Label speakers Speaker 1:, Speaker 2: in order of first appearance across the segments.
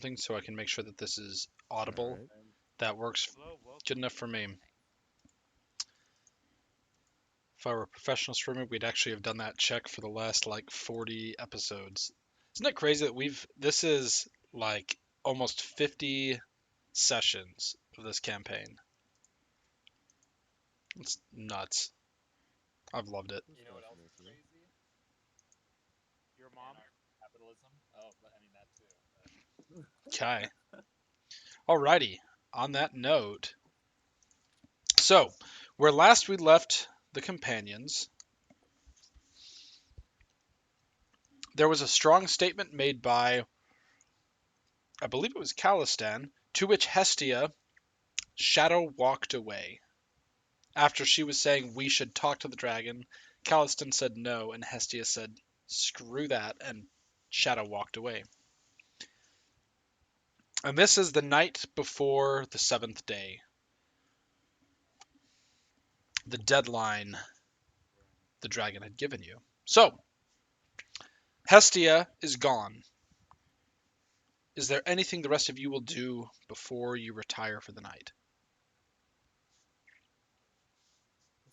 Speaker 1: thing so I can make sure that this is audible.
Speaker 2: Alright.
Speaker 1: That works good enough for me. If I were a professional streamer, we'd actually have done that check for the last like 40 episodes. Isn't it crazy that this is like almost 50 sessions of this campaign? It's nuts. I've loved it.
Speaker 3: You know what else is crazy?
Speaker 4: Your mom?
Speaker 3: Capitalism. Oh, but I mean that too. But...
Speaker 1: Okay. Alrighty. On that note, so where last we left the companions, there was a strong statement made by, I believe it was Calistan, to which Hestia shadow walked away. After she was saying we should talk to the dragon, Calistan said no, and Hestia said screw that, and shadow walked away. And this is the night before the 7th day. The deadline the dragon had given you. So, Hestia is gone. Is there anything the rest of you will do before you retire for the night?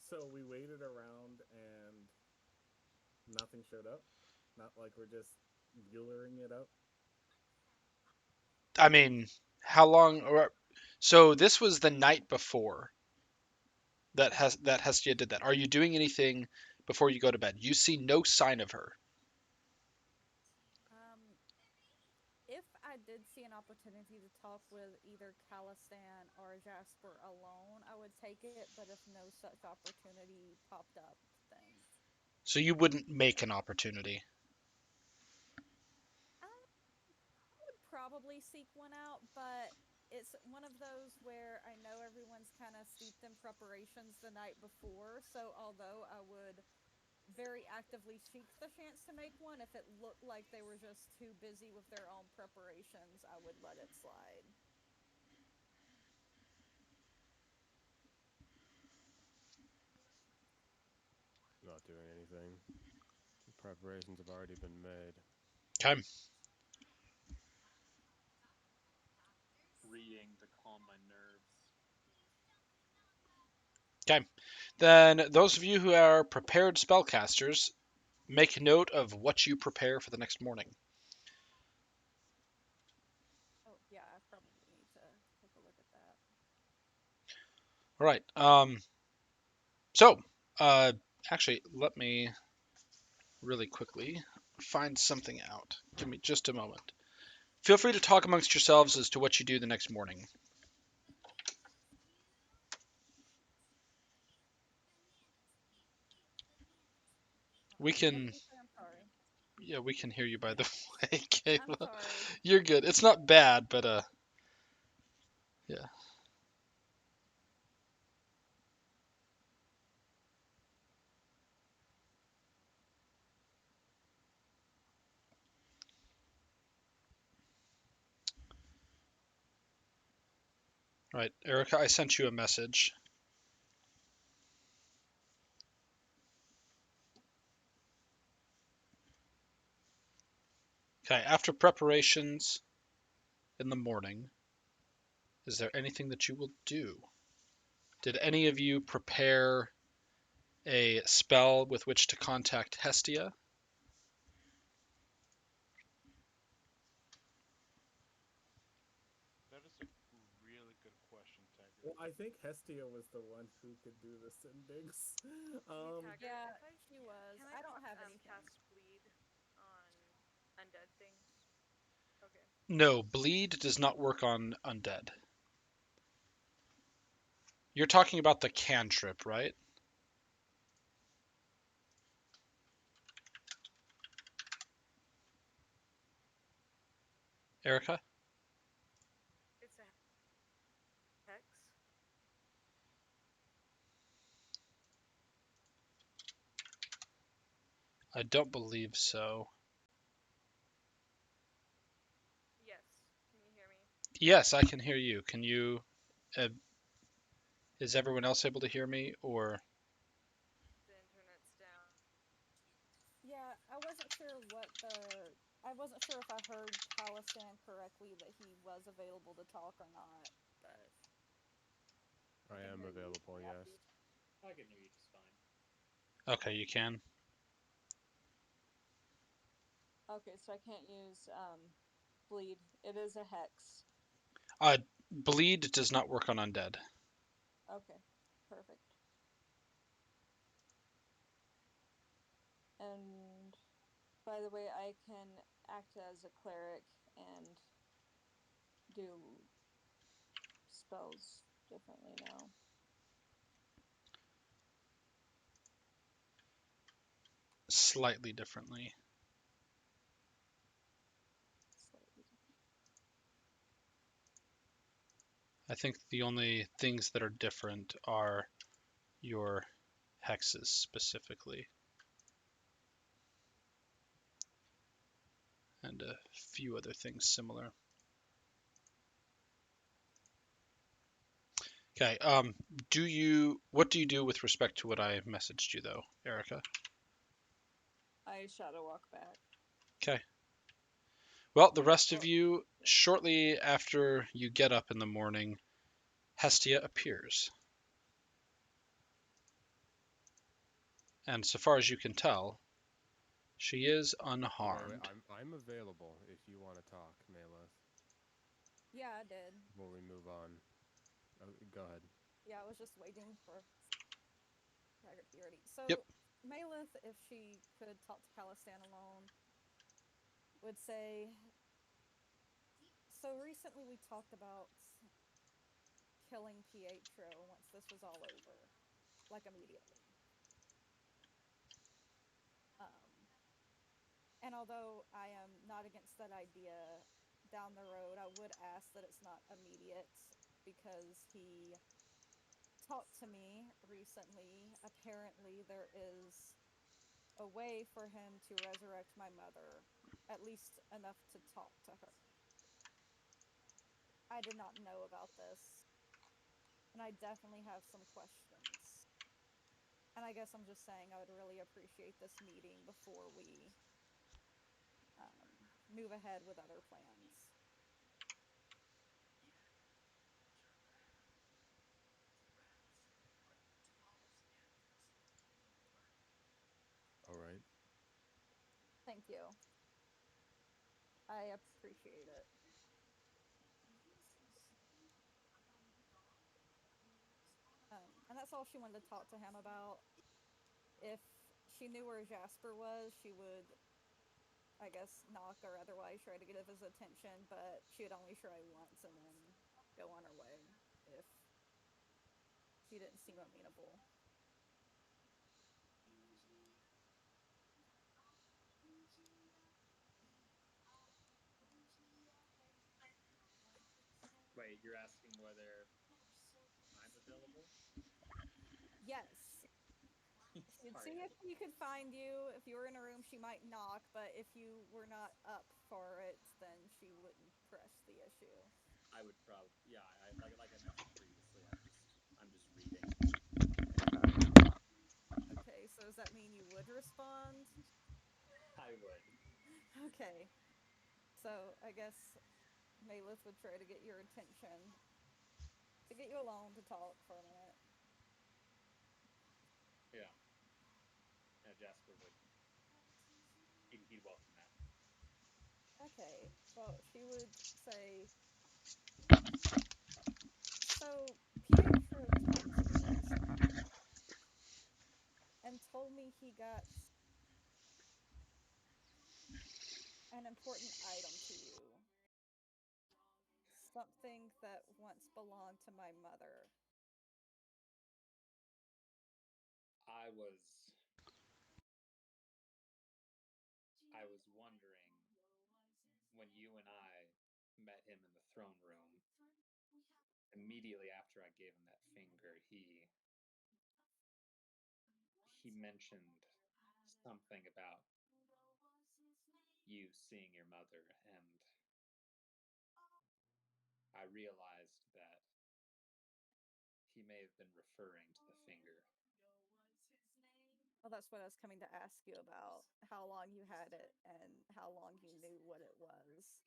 Speaker 2: So we waited around and nothing showed up? Not like we're just Buellering it up?
Speaker 1: I mean, how long? So this was the night before that Hestia did that. Are you doing anything before you go to bed? You see no sign of her.
Speaker 5: If I did see an opportunity to talk with either Calistan or Jasper alone, I would take it, but if no such opportunity popped up, then
Speaker 1: So you wouldn't make an opportunity.
Speaker 5: I would probably seek one out, but it's one of those where I know everyone's kind of steeped in preparations the night before, so although I would very actively seek the chance to make one, if it looked like they were just too busy with their own preparations, I would let it slide.
Speaker 2: Not doing anything. The preparations have already been made.
Speaker 1: Okay.
Speaker 3: Reading to calm my nerves.
Speaker 1: Okay. Then those of you who are prepared spellcasters, make note of what you prepare for the next morning.
Speaker 5: Oh, yeah, I probably need to take a look at that.
Speaker 1: All right. So, uh, actually, let me really quickly find something out. Give me just a moment. Feel free to talk amongst yourselves as to what you do the next morning. We
Speaker 5: What did
Speaker 1: can,
Speaker 5: you say? I'm sorry.
Speaker 1: yeah, we can hear you by the way,
Speaker 5: I'm
Speaker 1: Kayla.
Speaker 5: sorry.
Speaker 1: You're good. It's not bad, but yeah. All right, Erica, I sent you a message. Okay, after preparations in the morning, is there anything that you will do? Did any of you prepare a spell with which to contact Hestia?
Speaker 4: That is a really good question, Taggart.
Speaker 2: Well, I think Hestia was the one who could do the sendings.
Speaker 6: Taggart,
Speaker 5: Yeah,
Speaker 6: if I
Speaker 5: she was.
Speaker 6: can
Speaker 5: I don't have anything.
Speaker 6: cast bleed on undead things? Okay.
Speaker 1: No, bleed does not work on undead. You're talking about the cantrip, right? Erica?
Speaker 6: It's a hex.
Speaker 1: I don't believe so.
Speaker 6: Yes. Can you hear me?
Speaker 1: Yes, I can hear you. Can you? Uh, is everyone else able to hear me? Or
Speaker 6: The internet's down.
Speaker 5: Yeah, I wasn't sure what the. I wasn't sure if I heard Calistan correctly that he was available to talk or not, but
Speaker 7: I am available, yes.
Speaker 3: I can hear you just fine.
Speaker 1: Okay, you can.
Speaker 8: Okay, so I can't use bleed. It is a hex.
Speaker 1: Bleed does not work on undead.
Speaker 8: Okay, perfect. And by the way, I can act as a cleric and do spells differently now.
Speaker 1: Slightly differently.
Speaker 8: Slightly different.
Speaker 1: I think the only things that are different are your hexes specifically. And a few other things similar. Okay, what do you do with respect to what I messaged you though, Erica?
Speaker 8: I shadow walk back.
Speaker 1: Okay. Well, the rest of you, shortly after you get up in the morning, Hestia appears. And so far as you can tell, she is unharmed.
Speaker 7: Wait, I'm available if you want to talk, Maleth.
Speaker 5: yeah, I did.
Speaker 7: Before we move on. Oh, go ahead.
Speaker 5: Yeah, I was just waiting for Taggart to be ready. So,
Speaker 1: Yep.
Speaker 5: Maleth, if she could talk to Calistan alone, would say, so recently we talked about killing Pietro once this was all over, like immediately. And although I am not against that idea down the road, I would ask that it's not immediate because he talked to me recently. Apparently, there is a way for him to resurrect my mother, at least enough to talk to her. I did not know about this, and I definitely have some questions. And I guess I'm just saying I would really appreciate this meeting before we move ahead with other plans.
Speaker 7: All right.
Speaker 5: Thank you. I appreciate it. And that's all she wanted to talk to him about. If she knew where Jasper was, she would, I guess, knock or otherwise try to get his attention, but she would only try once and then go on her way if she didn't seem amenable.
Speaker 3: Wait, you're asking whether I'm available?
Speaker 5: Yes. She'd
Speaker 3: Sorry,
Speaker 5: see if he could find you. If you were in a room, she might knock, but if you were not up for it, then she wouldn't press the issue.
Speaker 3: I would probably, yeah. Like I mentioned previously, I'm just reading.
Speaker 5: Okay, so does that mean you would respond?
Speaker 3: I would.
Speaker 5: Okay. So I guess Maleth would try to get your attention, to get you alone to talk for a minute.
Speaker 3: Yeah. Yeah, Jasper would. He'd welcome that.
Speaker 5: Okay, well, she would say, so Pietro talked to me recently and told me he got an important item to you. Something that once belonged to my mother.
Speaker 3: I was wondering when you and I met him in the throne room. Immediately after I gave him that finger, he mentioned something about you seeing your mother, and I realized that he may have been referring to the finger.
Speaker 5: Well, that's what I was coming to ask you about. How long you had it and how long you knew what it was.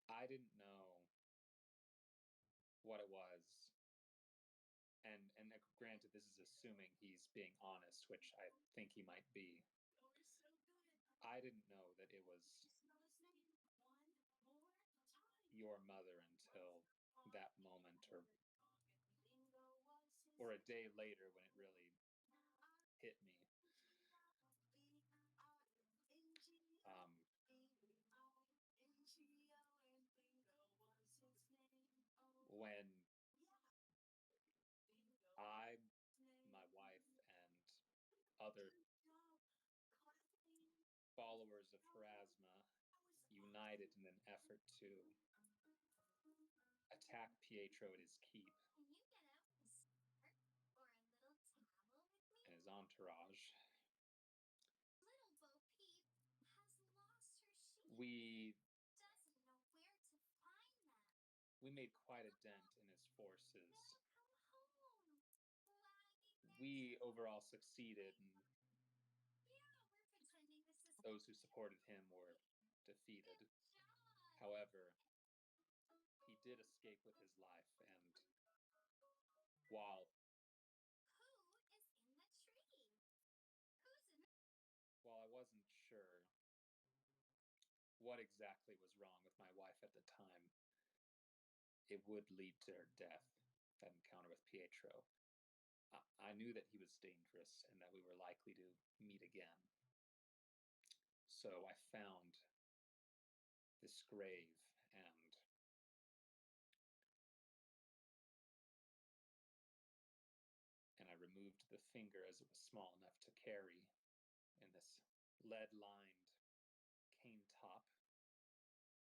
Speaker 3: I didn't know what it was. And granted, this is assuming he's being honest, which I think he might be. I didn't know that it was your mother until that moment, or a day later when it really hit me. When I, my wife, and other followers of Pharasma united in an effort to attack Pietro at his keep and his entourage, we made quite a dent in his forces. We overall succeeded, and those who supported him were defeated. However, he did escape with his life, and while I wasn't sure what exactly was wrong with my wife at the time, it would lead to her death, that encounter with Pietro. I knew that he was dangerous and that we were likely to meet again. So I found this grave and I removed the finger as it was small enough to carry in this lead-lined cane top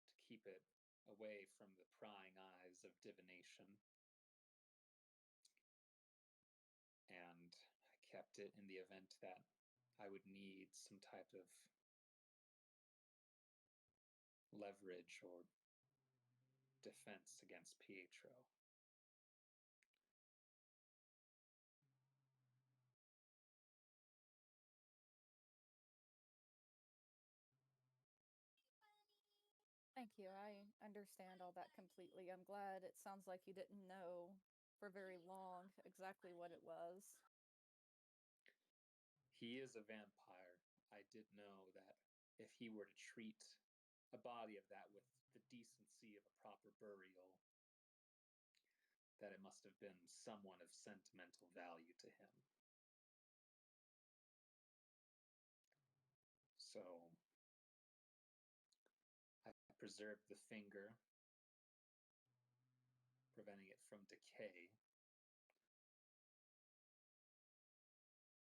Speaker 3: to keep it away from the prying eyes of divination. And I kept it in the event that I would need some type of leverage or defense against Pietro.
Speaker 5: Thank you. I understand all that completely. I'm glad it sounds like you didn't know for very long exactly what it was.
Speaker 3: He is a vampire. I did know that if he were to treat a body of that with the decency of a proper burial, that it must have been someone of sentimental value to him. So I preserved the finger, preventing it from decay.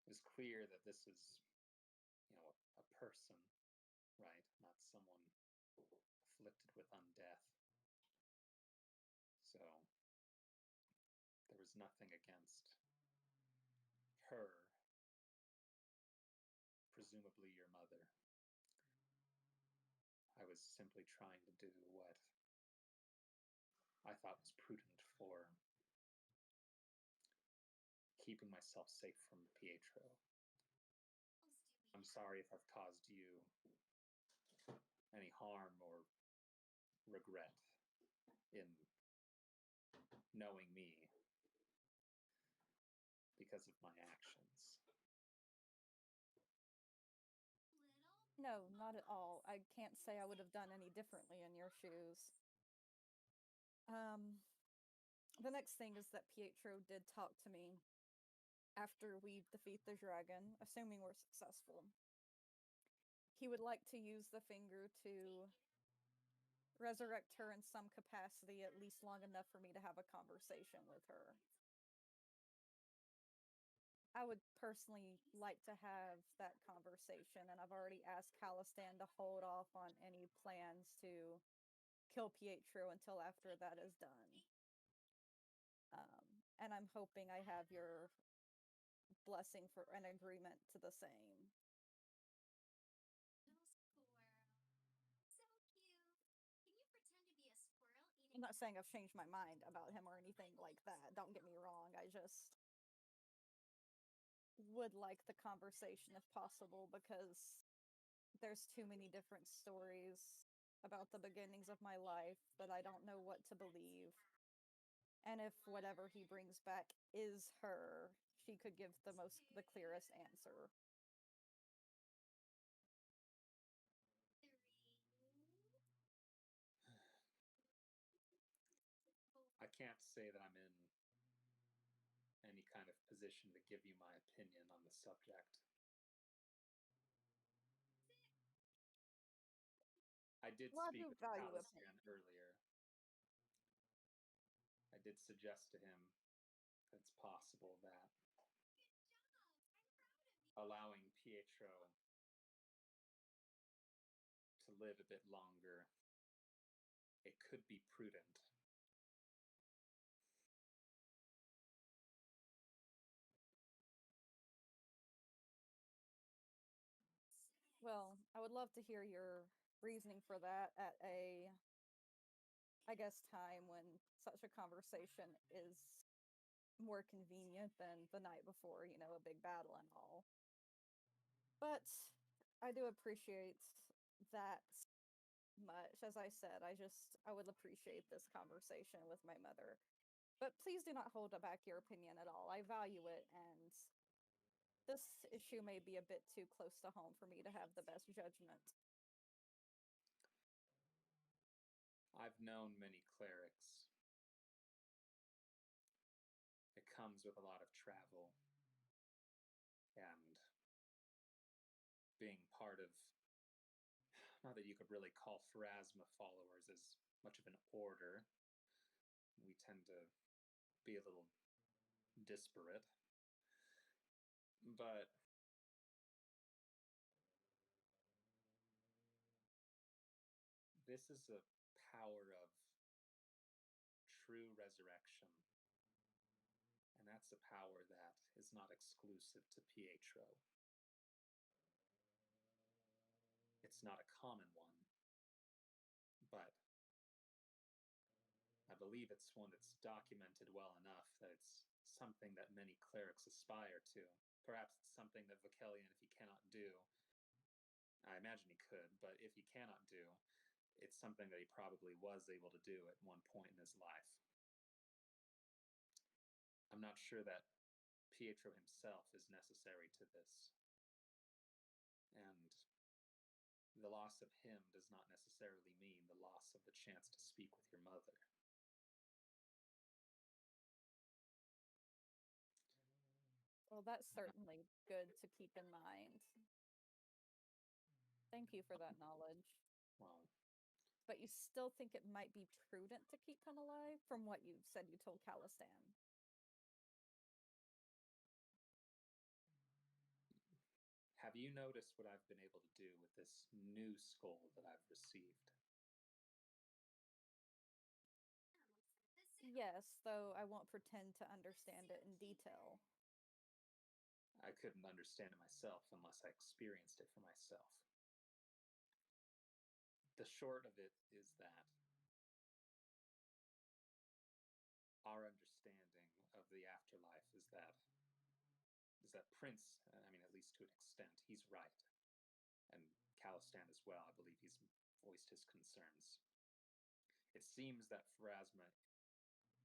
Speaker 3: It was clear that this is, a person, right? Not someone afflicted with undeath. So there was nothing against her, presumably your mother. I was simply trying to do what I thought was prudent for keeping myself safe from Pietro. I'm sorry if I've caused you any harm or regret in knowing me because of my actions.
Speaker 5: No, not at all. I can't say I would have done any differently in your shoes. The next thing is that Pietro did talk to me after we defeat the dragon, assuming we're successful. He would like to use the finger to resurrect her in some capacity, at least long enough for me to have a conversation with her. I would personally like to have that conversation, and I've already asked Calistan to hold off on any plans to kill Pietro until after that is done. And I'm hoping I have your blessing for an agreement to the same. I'm not saying I've changed my mind about him or anything like that. Don't get me wrong. I just would like the conversation if possible because there's too many different stories about the beginnings of my life that I don't know what to believe. And if whatever he brings back is her, she could give the clearest answer.
Speaker 3: I can't say that I'm in any kind of position to give you my opinion on the subject. I did
Speaker 5: Well, I
Speaker 3: speak
Speaker 5: do
Speaker 3: with
Speaker 5: value
Speaker 3: Calistan earlier. I did suggest to him that it's possible that allowing Pietro to live a bit longer, it could be prudent.
Speaker 5: Well, I would love to hear your reasoning for that at a, I guess, time when such a conversation is more convenient than the night before, a big battle and all. But I do appreciate that much. As I said, I would appreciate this conversation with my mother. But please do not hold back your opinion at all. I value it, and this issue may be a bit too close to home for me to have the best judgment.
Speaker 3: I've known many clerics. It comes with a lot of travel and being part of, not that you could really call Pharasma followers as much of an order. We tend to be a little disparate. But this is a power of true resurrection. And that's a power that is not exclusive to Pietro. It's not a common one, but I believe it's one that's documented well enough that it's something that many clerics aspire to. Perhaps it's something that Vakelian, if he cannot do, I imagine he could, but if he cannot do, it's something that he probably was able to do at one point in his life. I'm not sure that Pietro himself is necessary to this. And the loss of him does not necessarily mean the loss of the chance to speak with your mother.
Speaker 5: Well, that's certainly good to keep in mind. Thank you for that knowledge.
Speaker 3: Well,
Speaker 5: But you still think it might be prudent to keep him alive, from what you said you told Calistan?
Speaker 3: have you noticed what I've been able to do with this new skull that I've received?
Speaker 5: Yes, though I won't pretend to understand it in detail.
Speaker 3: I couldn't understand it myself unless I experienced it for myself. The short of it is that our understanding of the afterlife is that Prince, I mean, at least to an extent, he's right. And Calistan as well, I believe he's voiced his concerns. It seems that Pharasma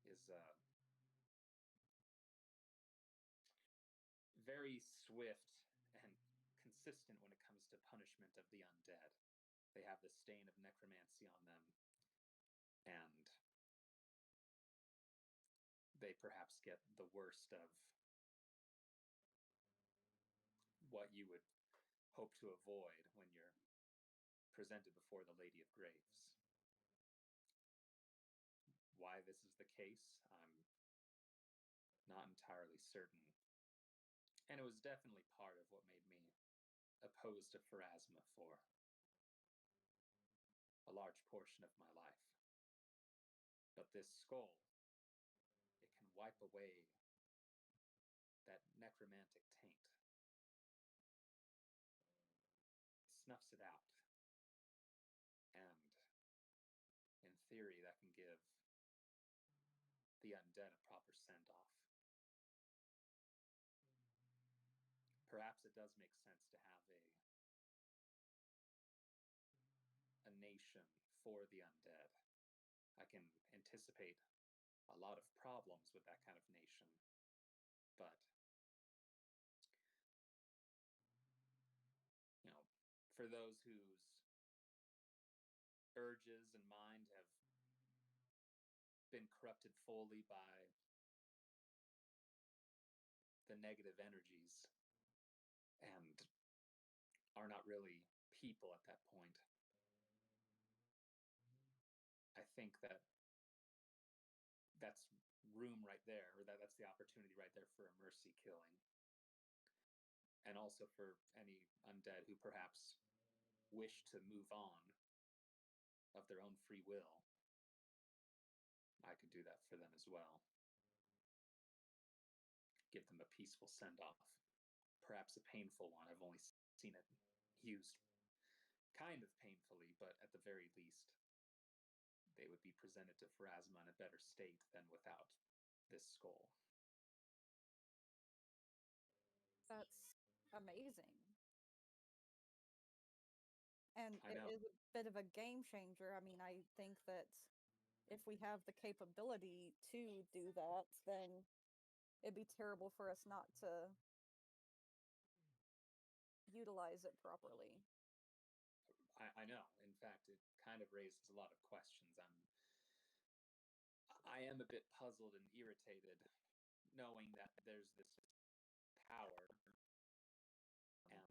Speaker 3: is very swift and consistent when it comes to punishment of the undead. They have the stain of necromancy on them, and they perhaps get the worst of what you would hope to avoid when you're presented before the Lady of Graves. Why this is the case, I'm not entirely certain. And it was definitely part of what made me opposed to Pharasma for a large portion of my life. But this skull, it can wipe away that necromantic taint. Snuffs it out. And in theory, that can give the undead a proper send-off. Perhaps it does make sense to have a nation for the undead. I can anticipate a lot of problems with that kind of nation, but for those whose urges and mind have been corrupted fully by the negative energies and are not really people at that point, I think that's room right there, or that's the opportunity right there for a mercy killing. And also for any undead who perhaps wish to move on of their own free will, I could do that for them as well. Give them a peaceful send-off. Perhaps a painful one. I've only seen it used kind of painfully, but at the very least, they would be presented to Pharasma in a better state than without this skull.
Speaker 5: That's amazing. And
Speaker 3: I
Speaker 5: it
Speaker 3: know.
Speaker 5: is a bit of a game changer. I mean, I think that if we have the capability to do that, then it'd be terrible for us not to utilize it properly.
Speaker 3: I know. In fact, it kind of raises a lot of questions. I am a bit puzzled and irritated knowing that there's this power, and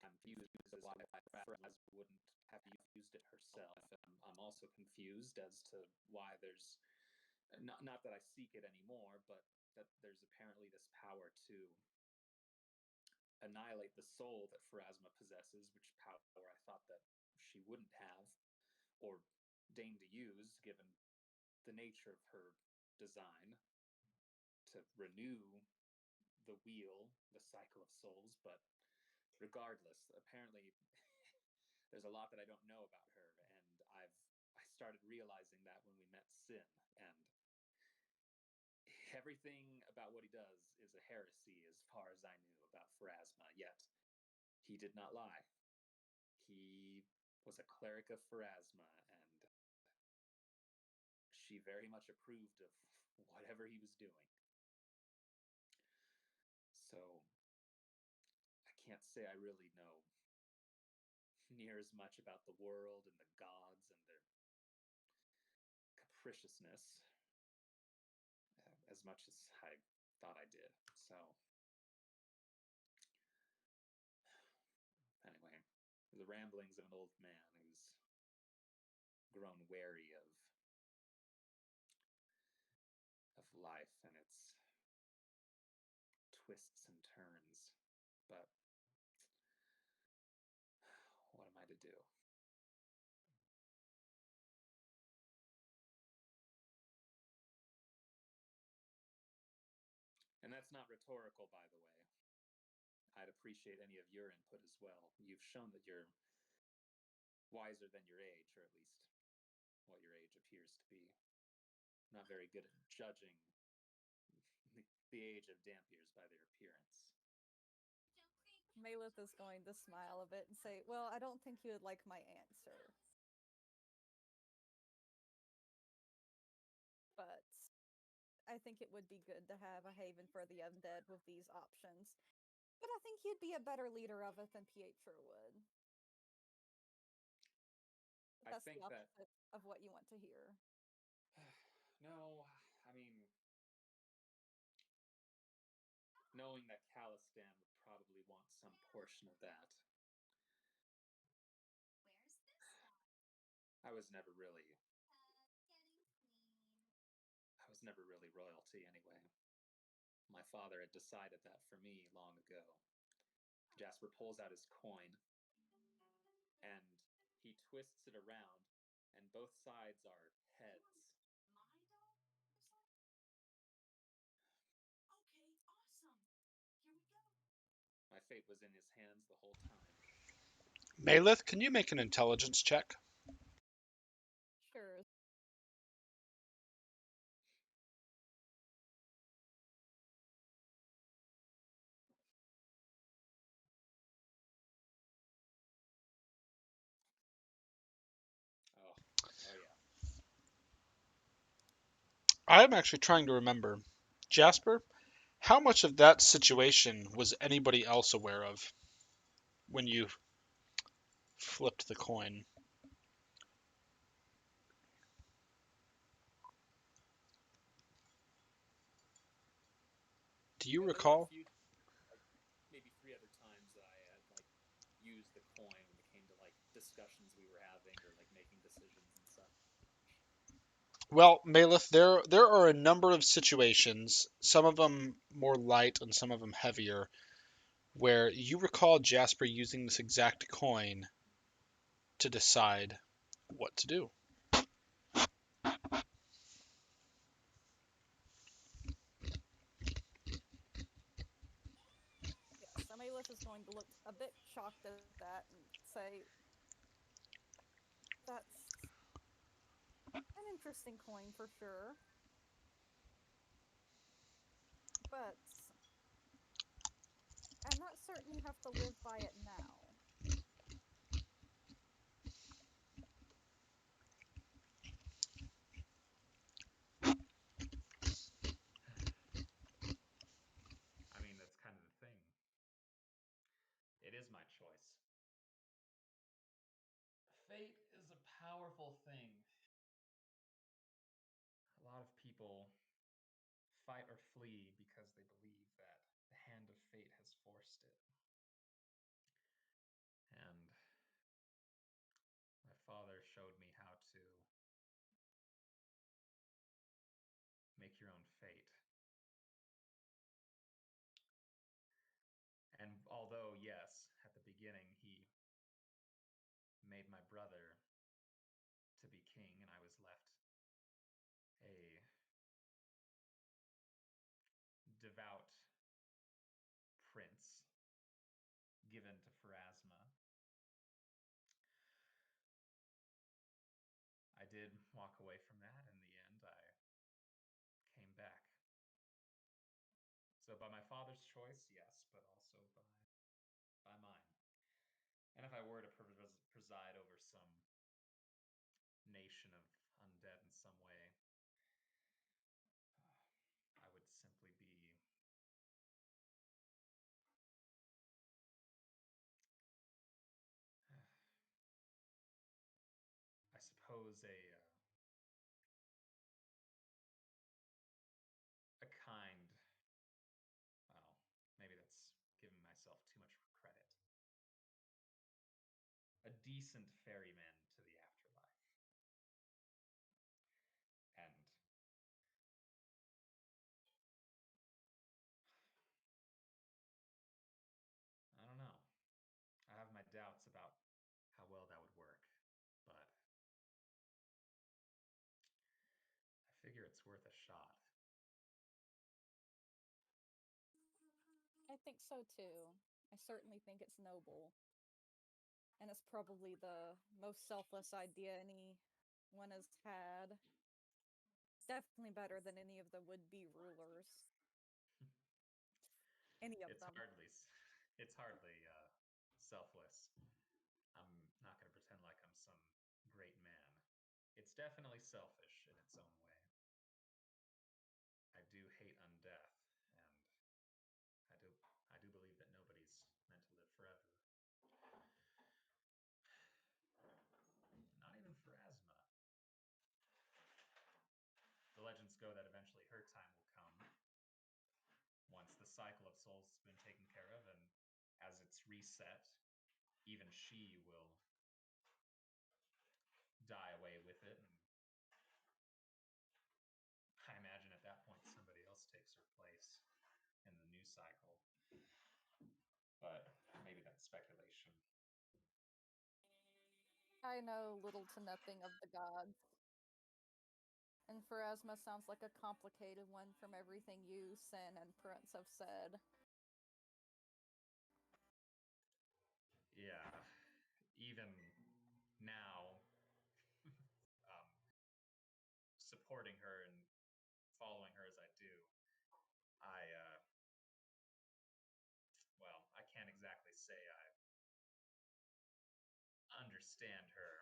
Speaker 3: I'm confused as to why Pharasma wouldn't have used it herself. I'm also confused as to why there's not that I seek it anymore, but that there's apparently this power to annihilate the soul that Pharasma possesses, which power I thought that she wouldn't have or deign to use, given the nature of her design to renew the wheel, the cycle of souls. But regardless, apparently there's a lot that I don't know about her, and I started realizing that when we met Sin, and everything about what he does is a heresy as far as I knew about Pharasma, yet he did not lie. He was a cleric of Pharasma, and she very much approved of whatever he was doing. So I can't say I really know near as much about the world and the gods and their capriciousness as much as I thought I did. So anyway, the ramblings of an old man who's grown wary of life and its twists and turns. But what am I to do? And that's not rhetorical, by the way. I'd appreciate any of your input as well. You've shown that you're wiser than your age, or at least what your age appears to be. Not very good at judging the age of Dampiers by their appearance.
Speaker 5: Malith is going to smile a bit and say, well, I don't think you would like my answer. But I think it would be good to have a haven for the undead with these options. But I think you'd be a better leader of it than Pietro would. That's the opposite of what you want to hear.
Speaker 3: No, I mean, knowing that Calistan would probably want some portion of that.
Speaker 9: Where's this stuff?
Speaker 3: I was never really royalty anyway. My father had decided that for me long ago. Jasper pulls out his coin, and he twists it around, and both sides are heads.
Speaker 9: My doll? Okay, awesome. Here we go.
Speaker 3: My fate was in his hands the whole time.
Speaker 1: Malith, can you make an intelligence check?
Speaker 5: Sure.
Speaker 1: I'm actually trying to remember. Jasper, how much of that situation was anybody else aware of when you flipped the coin? Do you
Speaker 3: There were a
Speaker 1: recall?
Speaker 3: few, like maybe 3 other times that I had like used the coin when it came to like discussions we were having or like making decisions and such.
Speaker 1: Well, Malith, there are a number of situations, some of them more light and some of them heavier, where you recall Jasper using this exact coin to decide what to do.
Speaker 5: Yes, Amalith is going to look a bit shocked at that and say, "That's an interesting coin for sure, but I'm not certain you have to live by it now."
Speaker 3: I mean, that's kind of the thing. It is my choice. Fate is a powerful thing. A lot of people fight or flee because they believe that the hand of fate has forced it. And my father showed me how to make your own fate. And although, yes, at the beginning he made my brother to be king and I was left a devout prince given to Pharasma, I did walk away from that. In the end, I came back. So by my father's choice, yes, but also by mine. And if I were to preside over some nation of undead in some way, I would simply be I suppose a kind, well, maybe that's giving myself too much credit. A decent ferryman to the afterlife. And I don't know. I have my doubts about how well that would work, but I figure it's worth a shot.
Speaker 5: I think so too. I certainly think it's noble. And it's probably the most selfless idea anyone has had. Definitely better than any of the would-be rulers. Any of
Speaker 3: It's
Speaker 5: them.
Speaker 3: hardly it's hardly selfless. I'm not going to pretend like I'm some great man. It's definitely selfish in its own way. I do hate undeath, and I do believe that nobody's meant to live forever. Not even Pharasma. The legends go that eventually her time will come once the cycle of souls has been taken care of, and as it's reset, even she will die away with it. And I imagine at that point somebody else takes her place in the new cycle. But maybe that's speculation.
Speaker 5: I know little to nothing of the gods. And Pharasma sounds like a complicated one from everything you, Sin, and Prince have said.
Speaker 3: Yeah, even now, um, supporting her and following her as I do, I, well, I can't exactly say I understand her,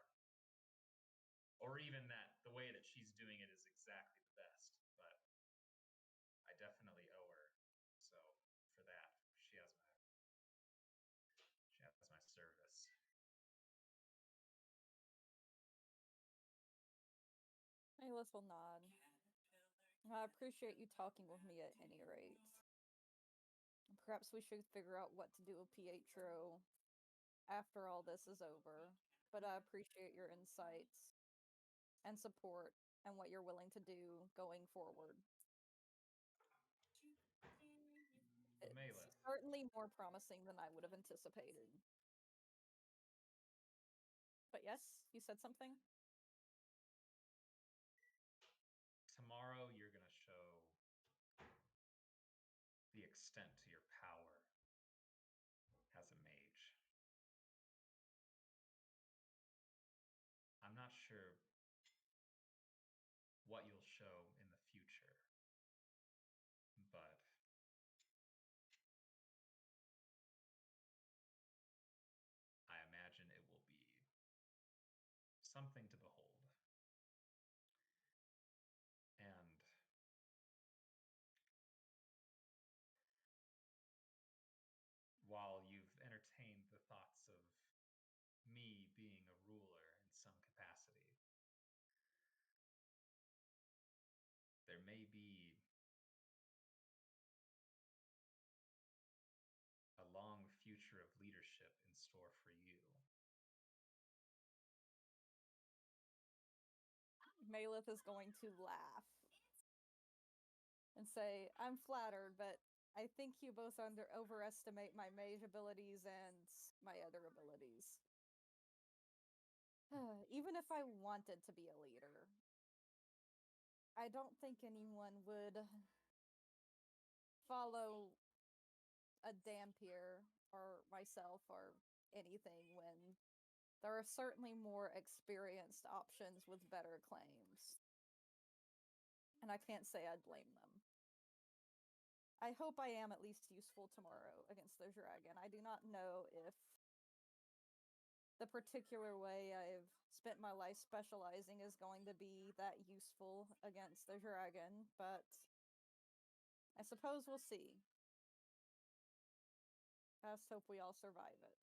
Speaker 3: or even that the way that she's doing it is exactly the best. But
Speaker 5: Malith will nod. I appreciate you talking with me at any rate. Perhaps we should figure out what to do with Pietro after all this is over. But I appreciate your insights and support and what you're willing to do going forward. It's
Speaker 3: Maleth.
Speaker 5: certainly more promising than I would have anticipated. But yes, you said something?
Speaker 3: Tomorrow you're going to show the extent to your power as a mage. I'm not sure what you'll show in the future, but I imagine it will be something to behold. And while you've entertained the thoughts of me being a ruler in some capacity, there may be a long future of leadership in store for you.
Speaker 5: Malith is going to laugh and say, I'm flattered, but I think you both overestimate my mage abilities and my other abilities. Even if I wanted to be a leader, I don't think anyone would follow a Dampier or myself or anything when there are certainly more experienced options with better claims. And I can't say I'd blame them. I hope I am at least useful tomorrow against the dragon. I do not know if the particular way I've spent my life specializing is going to be that useful against the dragon, but I suppose we'll see. I just hope we all survive it.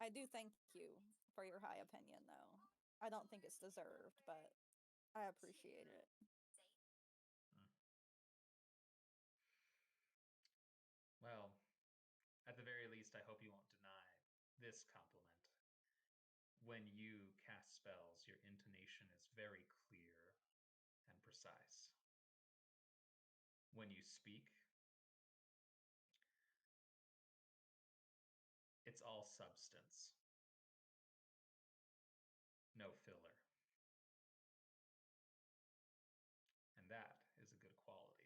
Speaker 5: I do thank you for your high opinion, though. I don't think it's deserved, but I appreciate it.
Speaker 3: Well, at the very least, I hope you won't deny this compliment. When you cast spells, your intonation is very clear and precise. When you speak, it's all substance, no filler. And that is a good quality.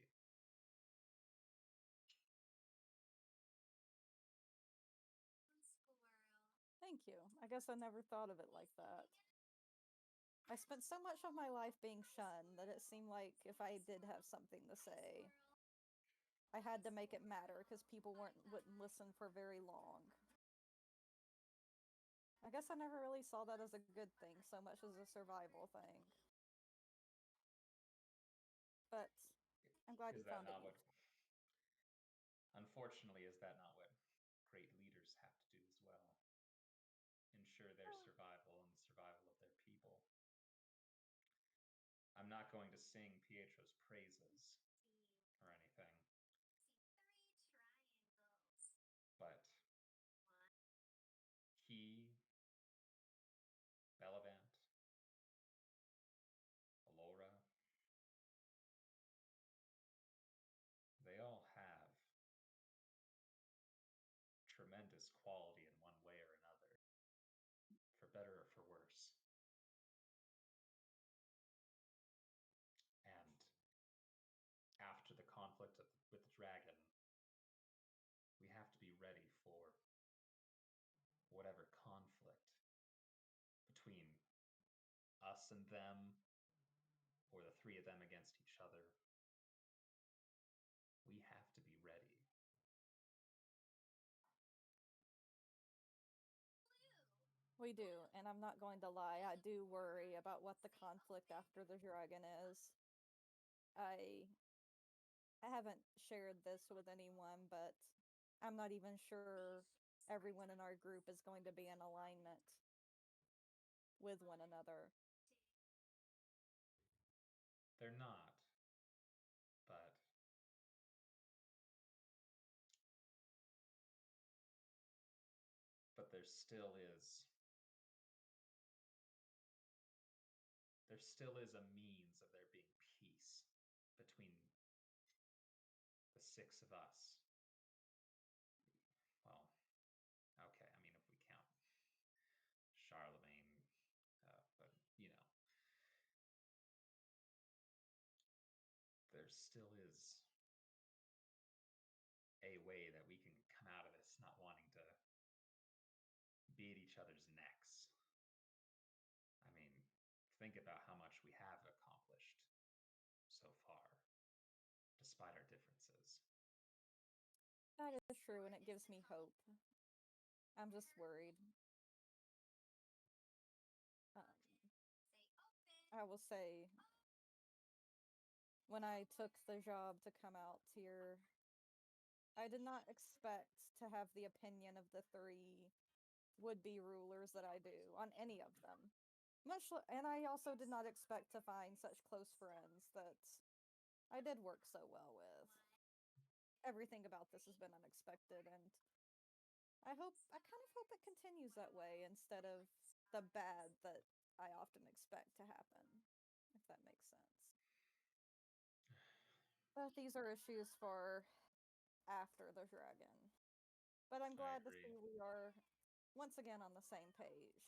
Speaker 5: Thank you. I guess I never thought of it like that. I spent so much of my life being shunned that it seemed like if I did have something to say, I had to make it matter because people wouldn't listen for very long. I guess I never really saw that as a good thing so much as a survival thing. But I'm glad you found it useful.
Speaker 3: Unfortunately, is that not what great leaders have to do as well? Ensure their survival and the survival of their people. I'm not going to sing Pietro's praises or anything. But he, Bellavant, Alora, they all have tremendous quality in one way or another, for better or for worse. And after the conflict with the dragon, we have to be ready for whatever conflict between us and them, or the three of them against each other. We have to be ready.
Speaker 5: We do, and I'm not going to lie, I do worry about what the conflict after the dragon is. I haven't shared this with anyone, but I'm not even sure everyone in our group is going to be in alignment with one another.
Speaker 3: They're not, but there still is a means of there being peace between the six of us. Well, okay, I mean, if we count Charlemagne, but you know, there still is a way that we can come out of this not wanting to be at each other's necks. I mean, think about how much we have accomplished so far, despite our differences.
Speaker 5: That is true, and it gives me hope. I'm just worried. I will say, when I took the job to come out here, I did not expect to have the opinion of the three would-be rulers that I do on any of them. And I also did not expect to find such close friends that I did work so well with. Everything about this has been unexpected, and I kind of hope it continues that way instead of the bad that I often expect to happen, if that makes sense. But these are issues for after the dragon. But I'm glad to see we are once again on the same page.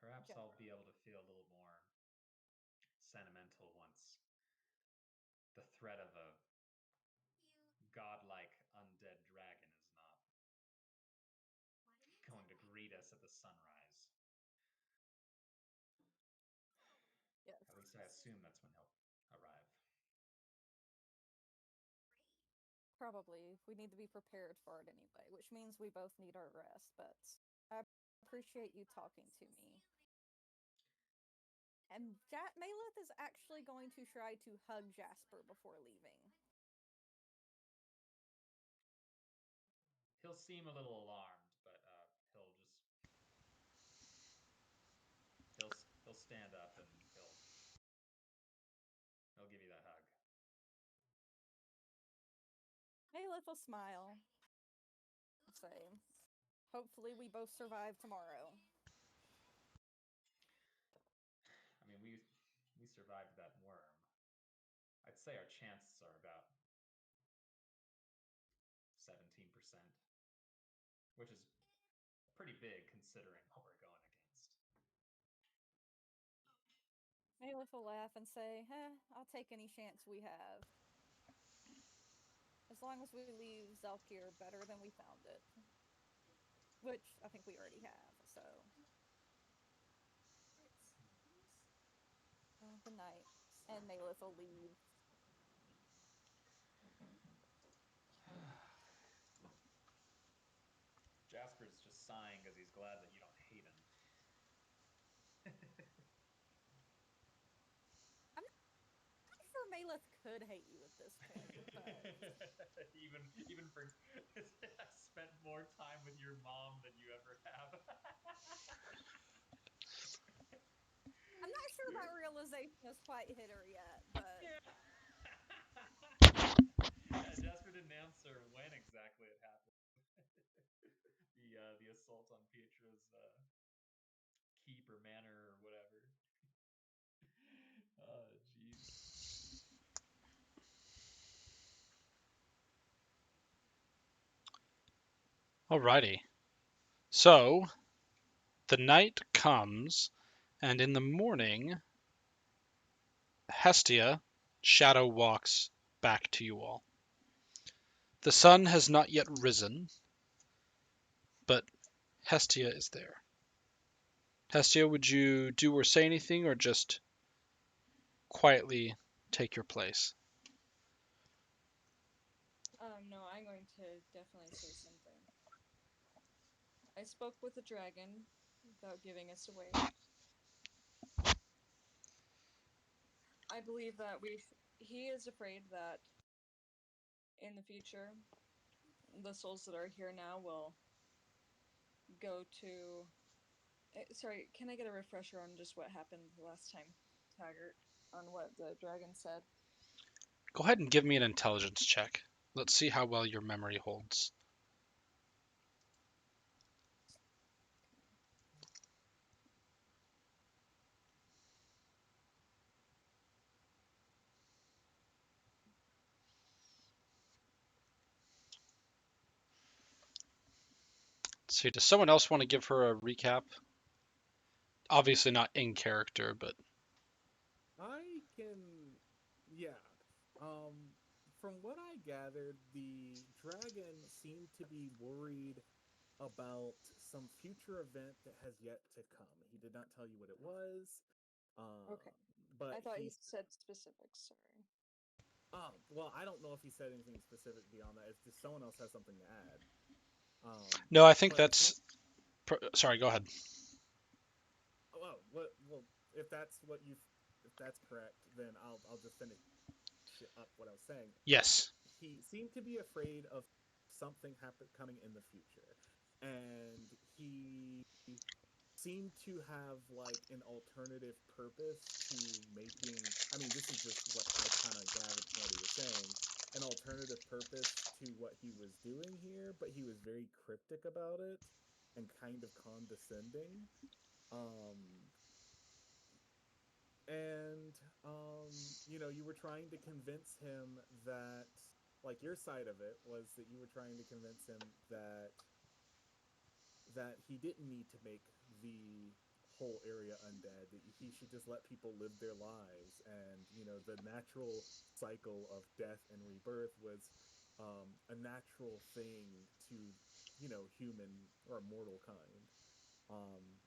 Speaker 3: Perhaps I'll be able to feel a little more sentimental once the threat of a godlike undead dragon is not going to greet us at the sunrise.
Speaker 5: Yes.
Speaker 3: At least I assume that's when he'll arrive.
Speaker 5: Probably. We need to be prepared for it anyway, which means we both need our rest, but I appreciate you talking to me. And Maleth is actually going to try to hug Jasper before leaving.
Speaker 3: He'll seem a little alarmed, but he'll stand up and he'll give you that hug.
Speaker 5: Maleth will smile. Say, hopefully we both survive tomorrow.
Speaker 3: I mean, we survived that worm. I'd say our chances are about 17%, which is pretty big considering what we're going against.
Speaker 5: Maleth will laugh and say, I'll take any chance we have. As long as we leave Zelkir better than we found it. Which I think we already have, so. Good night. And Maleth will leave.
Speaker 3: Jasper's just sighing because he's glad that you don't hate him.
Speaker 5: I'm not sure Maleth could hate you at this point, but...
Speaker 3: even for I spent more time with your mom than you ever have.
Speaker 5: I'm not sure that realization has quite hit her yet, but...
Speaker 3: Yeah, Jasper didn't answer when exactly it happened. The assault on Pietro's keep or manor or whatever. Oh, jeez.
Speaker 1: Alrighty. So, the night comes, and in the morning, Hestia shadow walks back to you all. The sun has not yet risen, but Hestia is there. Hestia, would you do or say anything, or just quietly take your place?
Speaker 8: No, I'm going to definitely say something. I spoke with the dragon without giving us away. I believe that he is afraid that in the future, the souls that are here now will go to Sorry, can I get a refresher on just what happened last time, Taggart, on what the dragon said?
Speaker 1: Go ahead and give me an intelligence check. Let's see how well your memory holds. Let's see, does someone else want to give her a recap? Obviously not in character, but
Speaker 2: I can, yeah. From what I gathered, the dragon seemed to be worried about some future event that has yet to come. He did not tell you what it was.
Speaker 8: Okay.
Speaker 2: But
Speaker 8: I thought
Speaker 2: he
Speaker 8: you said specifics, sorry.
Speaker 2: Oh, well, I don't know if he said anything specific beyond that. If someone else has something to add.
Speaker 1: no, I think
Speaker 2: But it
Speaker 1: that's. Sorry, go ahead.
Speaker 2: well, well, if that's what you, if that's correct, then I'll just finish up what I was saying.
Speaker 1: Yes.
Speaker 2: He seemed to be afraid of something coming in the future, and he seemed to have like an alternative purpose to making. I mean, this is just what I kind of gathered from what he was saying. An alternative purpose to what he was doing here, but he was very cryptic about it and kind of condescending. Um, and you were trying to convince him that, like, your side of it was that you were trying to convince him that he didn't need to make the whole area undead, that he should just let people live their lives, and the natural cycle of death and rebirth was a natural thing to human or mortal kind.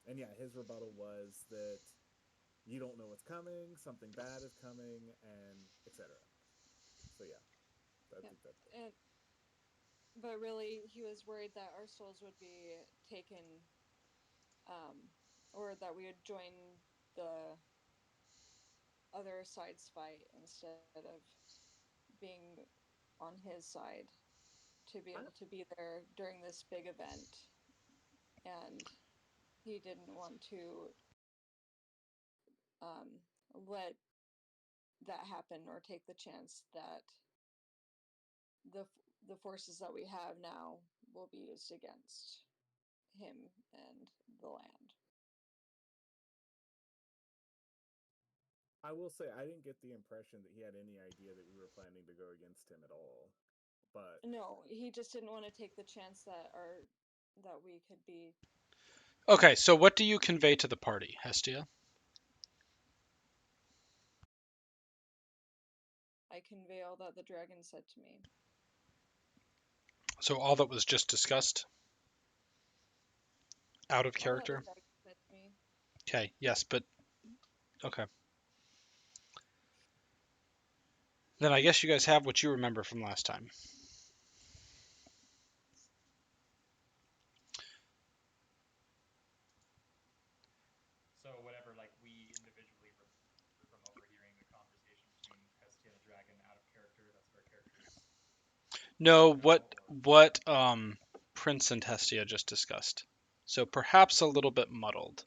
Speaker 2: And yeah, his rebuttal was that you don't know what's coming, something bad is coming, and etc. So yeah, I
Speaker 8: Yeah.
Speaker 2: think that's it.
Speaker 8: But really, he was worried that our souls would be taken, or that we would join the other side's fight instead of being on his side to be able to be there during this big event. And he didn't want to let that happen or take the chance that the the forces that we have now will be used against him and the land.
Speaker 2: I will say I didn't get the impression that he had any idea that we were planning to go against him at all. But
Speaker 8: No, he just didn't want to take the chance that we could be.
Speaker 1: Okay, so what do you convey to the party, Hestia?
Speaker 8: I convey all that the dragon said to me.
Speaker 1: So all that was just discussed? Out of
Speaker 8: All that the
Speaker 1: character?
Speaker 8: dragon said to me.
Speaker 1: Okay, yes, but okay. Then I guess you guys have what you remember from last time.
Speaker 3: So whatever, like we individually remember from overhearing the conversation between Hestia and the dragon out of character. That's what our characters
Speaker 1: No,
Speaker 3: know, or
Speaker 1: what Prince and Hestia just discussed. So perhaps a little bit muddled.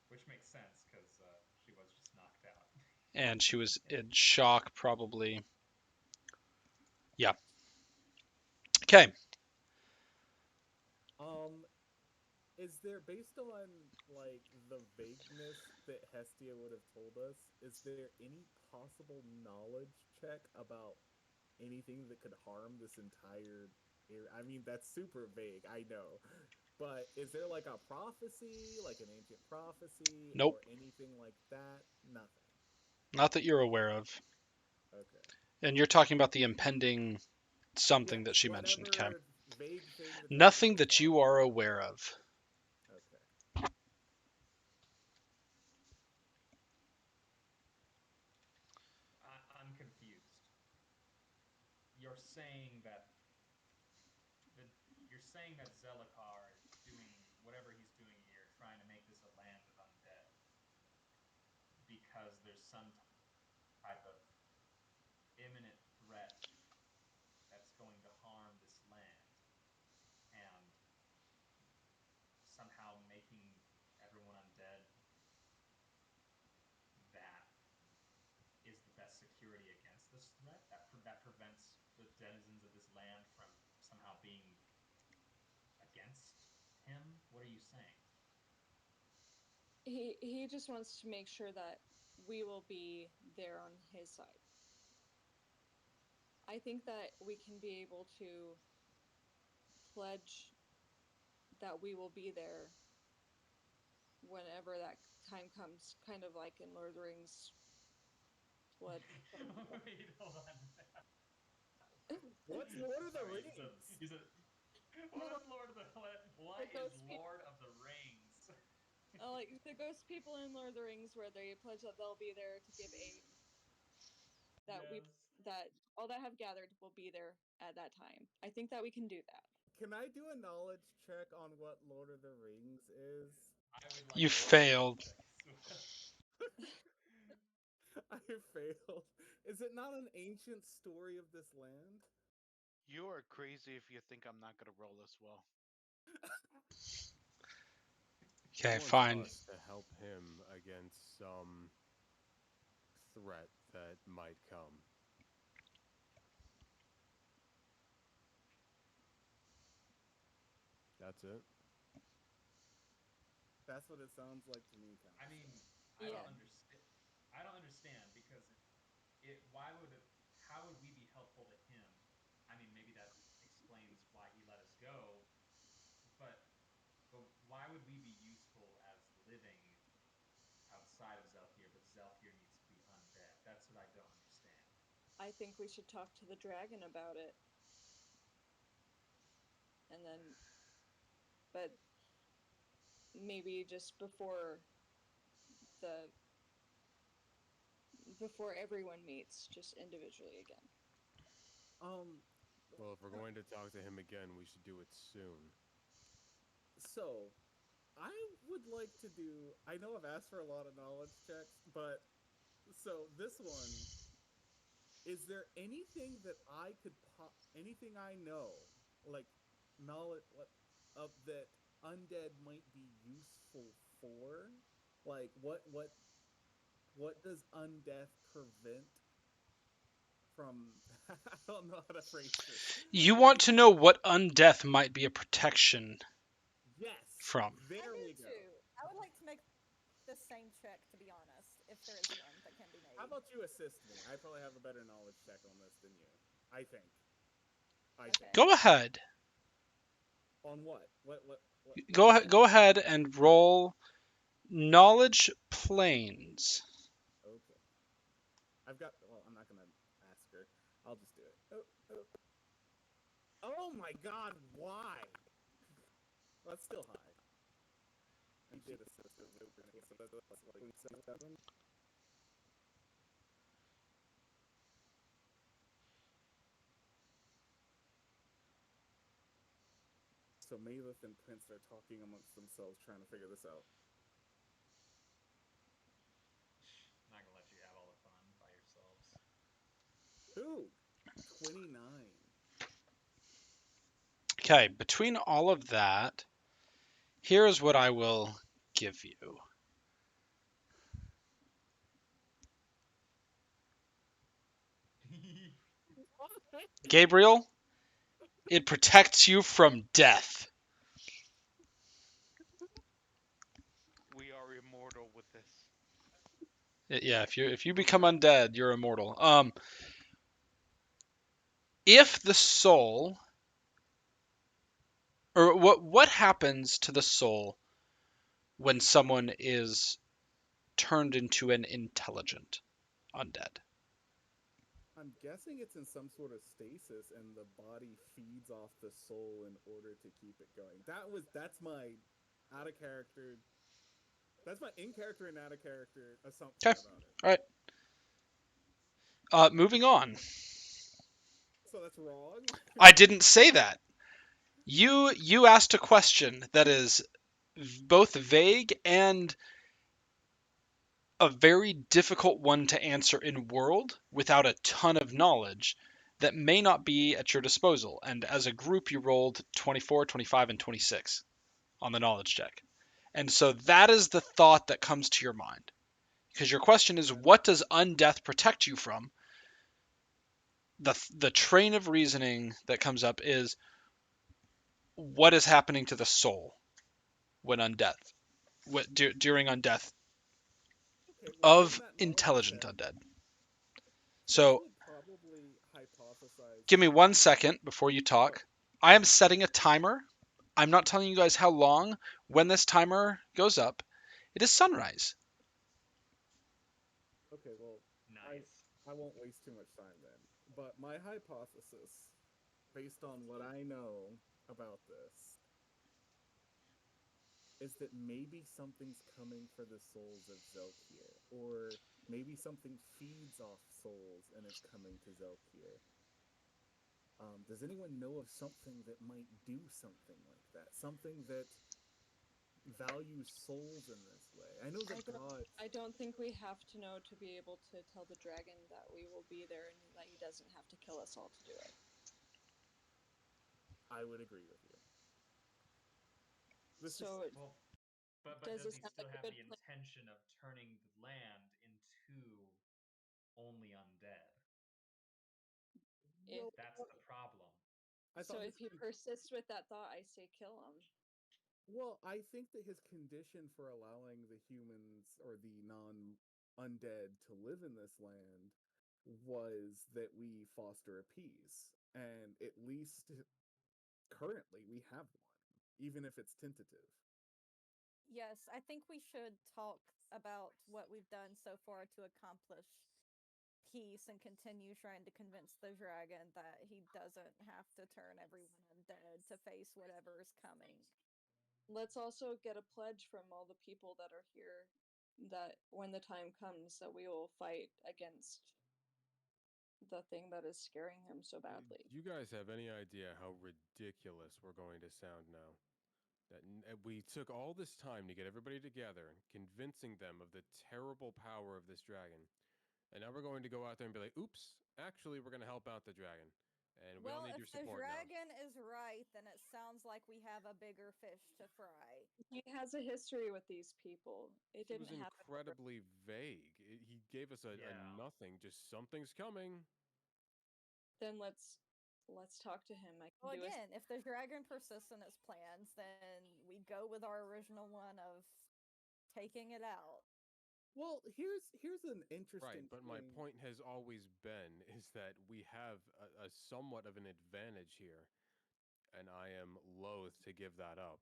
Speaker 3: which makes sense because she was just knocked out.
Speaker 1: And she was in shock, probably. Yeah. Okay.
Speaker 2: is there, based on like the vagueness that Hestia would have told us, is there any possible knowledge check about anything that could harm this entire area? I mean, that's super vague, I know. But is there like a prophecy, like an ancient prophecy,
Speaker 1: Nope.
Speaker 2: or anything like that? Nothing.
Speaker 1: Not that you're aware of.
Speaker 2: Okay.
Speaker 1: And you're talking about the impending something that
Speaker 2: Yes,
Speaker 1: she mentioned. Okay.
Speaker 2: whatever vague thing that the dragon
Speaker 1: Nothing
Speaker 2: was
Speaker 1: that you
Speaker 2: talking
Speaker 1: are
Speaker 2: about.
Speaker 1: aware of.
Speaker 2: Okay.
Speaker 3: I'm confused. You're saying that the, you're saying that Zelakar is doing whatever he's doing here, trying to make this a land of undead, because there's some type of imminent threat that's going to harm this land, and somehow making
Speaker 10: this threat that prevents the denizens of this land from somehow being against him? What are you saying?
Speaker 8: He just wants to make sure that we will be there on his side. I think that we can be able to pledge that we will be there whenever that time comes, kind of like in Lord of the Rings pledge.
Speaker 10: Wait, hold on.
Speaker 2: What's Lord of the
Speaker 10: Sorry,
Speaker 2: Rings?
Speaker 10: what is Lord of the What
Speaker 8: Like
Speaker 10: is
Speaker 8: those
Speaker 10: Lord of the Rings?
Speaker 8: Like the ghost people in Lord of the Rings, where they pledge that they'll be there to give aid.
Speaker 10: Yes.
Speaker 8: That all that have gathered will be there at that time. I think that we can do that.
Speaker 2: Can I do a knowledge check on what Lord of the Rings is?
Speaker 10: I would like
Speaker 1: You
Speaker 10: a knowledge
Speaker 1: failed.
Speaker 10: check as well.
Speaker 2: I failed. Is it not an ancient story of this land?
Speaker 4: You are crazy if you think I'm not gonna roll as well.
Speaker 7: He
Speaker 1: Okay,
Speaker 7: wants
Speaker 1: fine.
Speaker 7: us to help him against some threat that might come. That's it.
Speaker 2: That's what it sounds like to me, kind of.
Speaker 10: I mean,
Speaker 8: Yeah.
Speaker 10: I don't understand because why would how would we be helpful to him? I mean, maybe that explains why he let us go, but why would we be useful as living outside of Zelkir, but Zelkir needs to be undead? That's what I don't understand.
Speaker 8: I think we should talk to the dragon about it. And then, but maybe just the before everyone meets, just individually again.
Speaker 7: Well, if we're going to talk to him again, we should do it soon.
Speaker 2: So, I would like to do. I know I've asked for a lot of knowledge checks, but so this one. Is there anything that I could anything I know, like knowledge of that undead might be useful for? Like what does undeath prevent from? I don't know how to phrase this.
Speaker 1: You want to know what undeath might be a protection
Speaker 2: Yes.
Speaker 1: from.
Speaker 2: There
Speaker 5: I
Speaker 2: we
Speaker 5: do
Speaker 2: go.
Speaker 5: too. I would like to make the same check, to be honest, if there is one that can be made.
Speaker 2: How about you assist me? I probably have a better knowledge check on this than you. I think.
Speaker 5: Okay.
Speaker 1: Go ahead.
Speaker 2: On what? What?
Speaker 1: Go ahead and roll knowledge planes.
Speaker 2: Okay. I've got. Well, I'm not gonna ask her. I'll just do it. Oh my God! Why? Well, that's still high. I did assist it, so that's like 7. So Malith and Prince are talking amongst themselves, trying to figure this out.
Speaker 10: I'm not gonna let you have all the fun by yourselves.
Speaker 2: Ooh, 29.
Speaker 1: Okay, between all of that, here's what I will give you. Gabriel, it protects you from death.
Speaker 4: We are immortal with this.
Speaker 1: Yeah, if you become undead, you're immortal. If the soul, or what happens to the soul when someone is turned into an intelligent undead?
Speaker 2: I'm guessing it's in some sort of stasis, and the body feeds off the soul in order to keep it going. That's my out of character. That's my in character and out of character assumption
Speaker 1: Okay,
Speaker 2: about it.
Speaker 1: all right. Moving on.
Speaker 2: So that's wrong.
Speaker 1: I didn't say that. You asked a question that is both vague and a very difficult one to answer in world without a ton of knowledge that may not be at your disposal. And as a group, you rolled 24, 25, and 26 on the knowledge check. And so that is the thought that comes to your mind. Because your question is, what does undeath protect you from? the train of reasoning that comes up is what is happening to the soul when undeath, during undeath
Speaker 2: Okay, well,
Speaker 1: of
Speaker 2: from that knowledge
Speaker 1: intelligent
Speaker 2: set,
Speaker 1: undead.
Speaker 2: so I
Speaker 1: So
Speaker 2: would probably hypothesize
Speaker 1: give me
Speaker 2: that
Speaker 1: 1 second before you
Speaker 2: oh,
Speaker 1: talk. I am setting a timer. I'm not telling you guys how long. When this timer goes up, it is sunrise.
Speaker 2: okay, well,
Speaker 10: Nice.
Speaker 2: I won't waste too much time then. But my hypothesis, based on what I know about this, is that maybe something's coming for the souls of Zelkir, or maybe something feeds off souls and is coming to Zelkir. Does anyone know of something that might do something like that? Something that values souls in this way? I know that gods.
Speaker 8: I don't think we have to know to be able to tell the dragon that we will be there and that he doesn't have to kill us all to do it.
Speaker 2: I would agree with you. This
Speaker 8: So
Speaker 10: Well, but
Speaker 8: does
Speaker 10: does
Speaker 8: this
Speaker 10: he
Speaker 8: sound
Speaker 10: still
Speaker 8: like a
Speaker 10: have
Speaker 8: good
Speaker 10: the
Speaker 8: plan?
Speaker 10: intention of turning the land into only undead?
Speaker 8: If,
Speaker 10: That's the problem.
Speaker 2: I
Speaker 8: so
Speaker 2: thought
Speaker 8: if
Speaker 2: his
Speaker 8: he persists with that thought, I say kill him.
Speaker 2: well, I think that his condition for allowing the humans or the non-undead to live in this land was that we foster a peace, and at least currently we have one, even if it's tentative.
Speaker 5: Yes, I think we should talk about what we've done so far to accomplish peace and continue trying to convince the dragon that he doesn't have to turn everyone undead to face whatever is coming.
Speaker 8: Let's also get a pledge from all the people that are here that when the time comes that we will fight against the thing that is scaring him so badly.
Speaker 7: Do you guys have any idea how ridiculous we're going to sound now? We took all this time to get everybody together, convincing them of the terrible power of this dragon. And now we're going to go out there and be like, oops, actually, we're going to help out the dragon. And we all
Speaker 5: Well,
Speaker 7: need
Speaker 5: if
Speaker 7: your
Speaker 5: the
Speaker 7: support now.
Speaker 5: dragon is right, then it sounds like we have a bigger fish to fry.
Speaker 8: He has a history with these people. It
Speaker 7: He
Speaker 8: didn't
Speaker 7: was
Speaker 8: happen.
Speaker 7: incredibly vague. He gave us a
Speaker 10: Yeah.
Speaker 7: nothing, just something's coming.
Speaker 8: Then let's talk to him. I can
Speaker 5: Well,
Speaker 8: do
Speaker 5: again, if the dragon persists in its plans, then we go with our original one of taking it out.
Speaker 2: Well, here's an
Speaker 7: Right,
Speaker 2: interesting
Speaker 7: but my
Speaker 2: thing.
Speaker 7: point has always been is that we have a somewhat of an advantage here, and I am loath to give that up.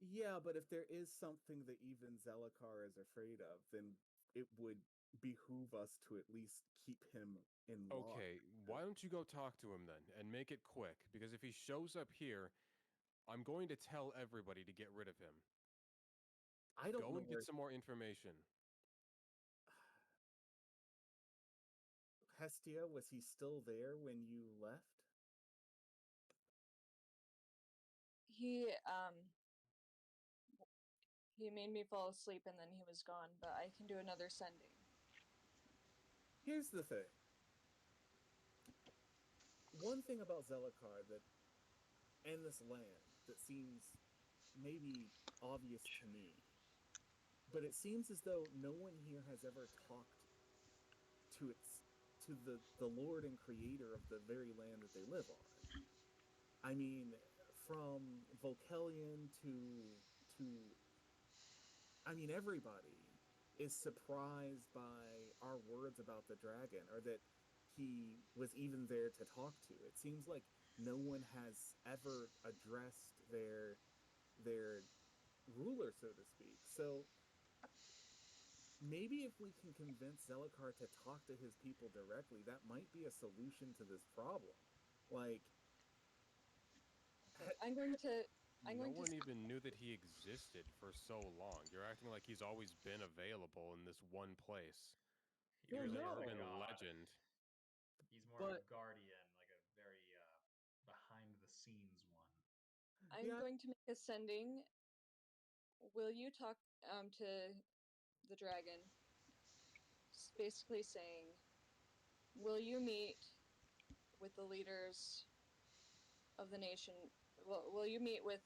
Speaker 2: Yeah, but if there is something that even Zelakar is afraid of, then it would behoove us to at least keep him in lock.
Speaker 7: Okay, why don't you go talk to him then and make it quick? Because if he shows up here, I'm going to tell everybody to get rid of him.
Speaker 2: I don't
Speaker 7: Go
Speaker 2: know
Speaker 7: and
Speaker 2: where
Speaker 7: get some more information.
Speaker 2: Hestia, was he still there when you left?
Speaker 8: He made me fall asleep and then he was gone, but I can do another sending.
Speaker 2: Here's the thing. One thing about Zelakar that and this land that seems maybe obvious to me, but it seems as though no one here has ever talked to the Lord and Creator of the very land that they live on. I mean, from Volkelion to I mean everybody is surprised by our words about the dragon or that he was even there to talk to. It seems like no one has ever addressed their ruler, so to speak. So maybe if we can convince Zelakar to talk to his people directly, that might be a solution to this problem. Like,
Speaker 8: Okay, I'm going to
Speaker 7: No one even knew that he existed for so long. You're acting like he's always been available in this one place.
Speaker 10: He
Speaker 2: Well,
Speaker 10: really
Speaker 7: He's an
Speaker 10: is a
Speaker 2: no.
Speaker 7: urban
Speaker 10: god.
Speaker 7: legend.
Speaker 10: He's more of a
Speaker 2: But
Speaker 10: guardian, like a very behind the scenes one.
Speaker 8: I'm
Speaker 2: yeah,
Speaker 8: going to make a sending. Will you talk to the dragon? Basically saying, will you meet with the leaders of the nation? Will you meet with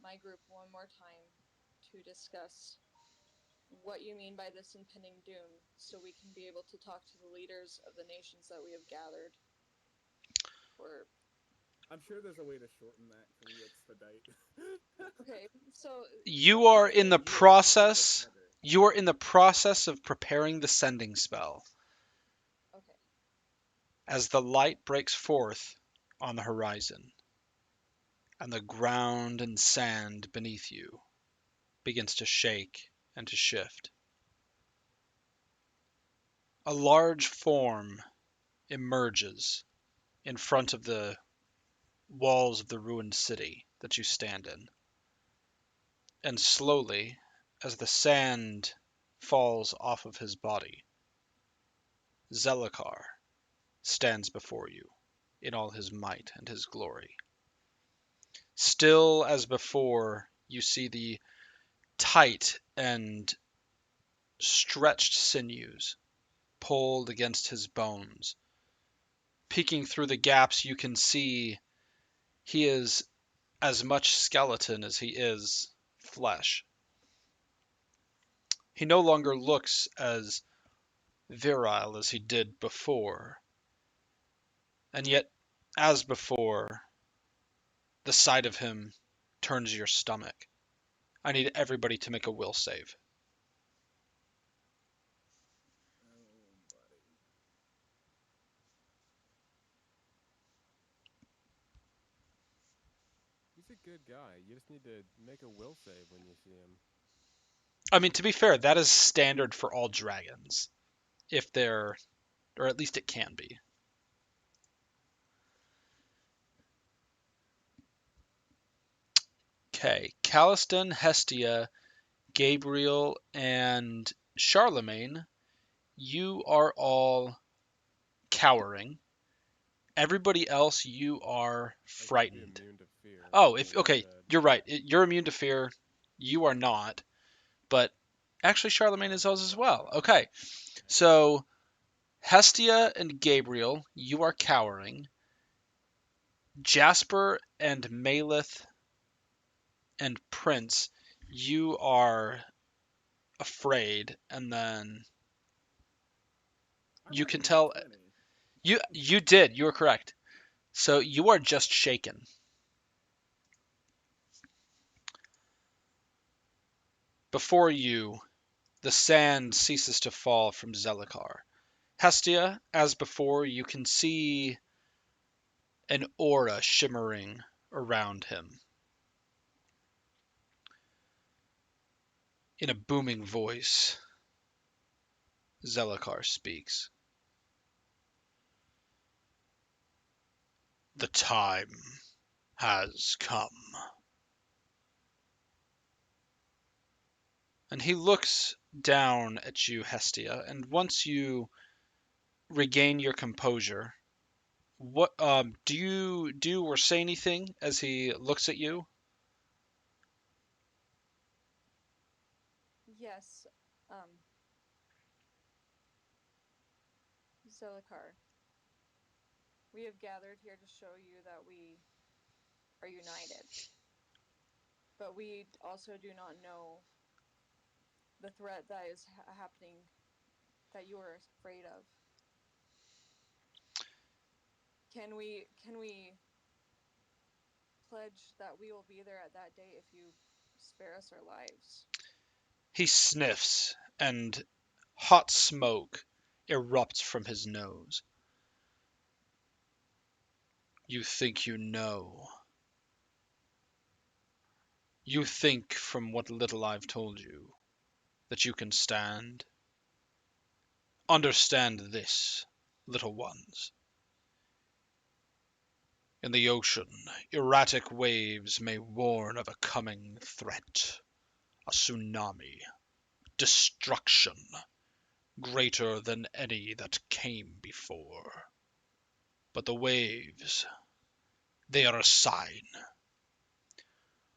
Speaker 8: my group one more time to discuss what you mean by this impending doom so we can be able to talk to the leaders of the nations that we have gathered Or
Speaker 2: I'm sure there's a way to shorten that. Can we expedite?
Speaker 8: okay, so
Speaker 1: You are in the
Speaker 2: You are talking to
Speaker 1: process.
Speaker 2: Tedder.
Speaker 1: You are in the process of preparing the sending spell
Speaker 8: okay.
Speaker 1: as the light breaks forth on the horizon, and the ground and sand beneath you begins to shake and to shift. A large form emerges in front of the walls of the ruined city that you stand in. And slowly, as the sand falls off of his body, Zelakar stands before you in all his might and his glory. Still as before, you see the tight and stretched sinews pulled against his bones. Peeking through the gaps, you can see he is as much skeleton as he is flesh. He no longer looks as virile as he did before. And yet, as before, the sight of him turns your stomach. I need everybody to make a will save.
Speaker 2: Oh, buddy.
Speaker 7: He's a good guy. You just need to make a will save when you see him.
Speaker 1: I mean, to be fair, that is standard for all dragons. If they're, or at least it can be. Okay, Caliston, Hestia, Gabriel, and Charlemagne, you are all cowering. Everybody else, you are
Speaker 7: I should be
Speaker 1: frightened.
Speaker 7: immune to fear.
Speaker 1: Oh,
Speaker 7: from
Speaker 1: if
Speaker 7: what you
Speaker 1: okay,
Speaker 7: said.
Speaker 1: you're right. You're immune to fear. You are not, but actually Charlemagne is as well. Okay, so Hestia and Gabriel, you are cowering. Jasper and Maleth and Prince, you are afraid, and then
Speaker 2: I
Speaker 1: you
Speaker 2: rolled
Speaker 1: can
Speaker 2: a nat
Speaker 1: tell
Speaker 2: 20.
Speaker 1: you did. You were correct. So you are just shaken. Before you, the sand ceases to fall from Zelakar. Hestia, as before, you can see an aura shimmering around him. In a booming voice, Zelakar speaks. The time has come. And he looks down at you, Hestia, and once you regain your composure, what do you do or say anything as he looks at you?
Speaker 8: Yes, um, Zelakar, we have gathered here to show you that we are united, but we also do not know the threat that is happening that you are afraid of. Can we pledge that we will be there at that day if you spare us our lives?
Speaker 1: He sniffs, and hot smoke erupts from his nose. You think you know. You think, from what little I've told you, that you can stand. Understand this, little ones. In the ocean, erratic waves may warn of a coming threat, a tsunami, destruction, greater than any that came before. But the waves, they are a sign.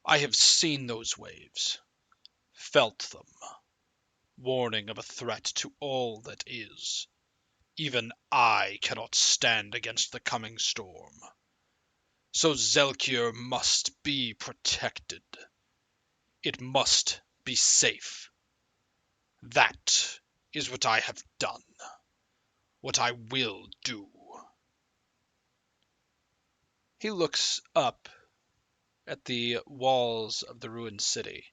Speaker 1: I have seen those waves, felt them, warning of a threat to all that is. Even I cannot stand against the coming storm. So Zelkir must be protected. It must be safe. That is what I have done. What I will do. He looks up at the walls of the ruined city.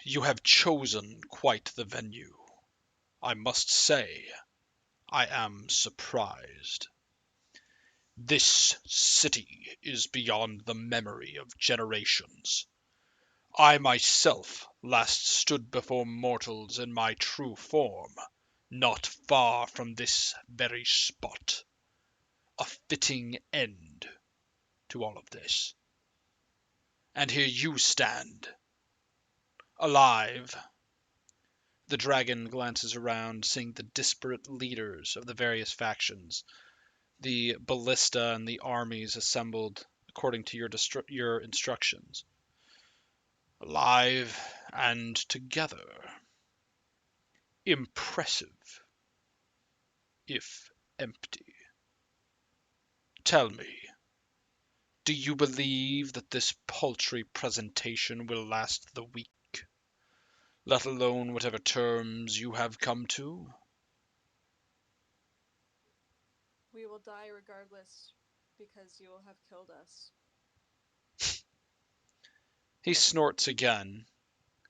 Speaker 1: You have chosen quite the venue. I must say, I am surprised. This city is beyond the memory of generations. I myself last stood before mortals in my true form, not far from this very spot. A fitting end to all of this. And here you stand, alive. The dragon glances around, seeing the disparate leaders of the various factions, the ballista and the armies assembled according to your instructions. Alive and together. Impressive, if empty. Tell me, do you believe that this paltry presentation will last the week, let alone whatever terms you have come to?
Speaker 8: We will die regardless, because you will have killed us.
Speaker 1: He snorts again,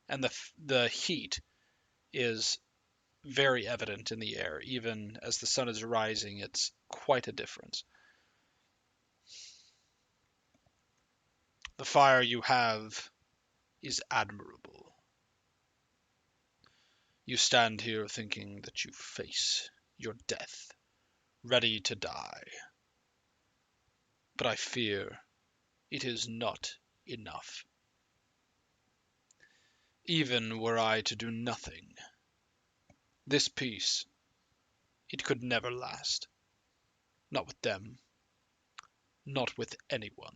Speaker 1: and the heat is very evident in the air. Even as the sun is rising, it's quite a difference. The fire you have is admirable. You stand here thinking that you face your death, ready to die. But I fear it is not enough. Even were I to do nothing, this peace, it could never last. Not with them, not with anyone.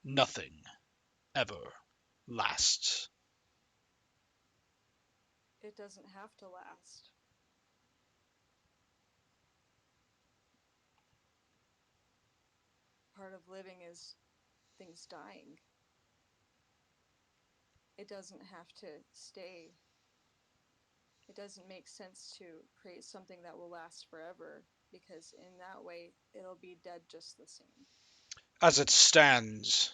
Speaker 1: Nothing ever lasts.
Speaker 8: It doesn't have to last. Part of living is things dying. It doesn't have to stay. It doesn't make sense to create something that will last forever, because in that way, it'll be dead just the same.
Speaker 1: As it stands,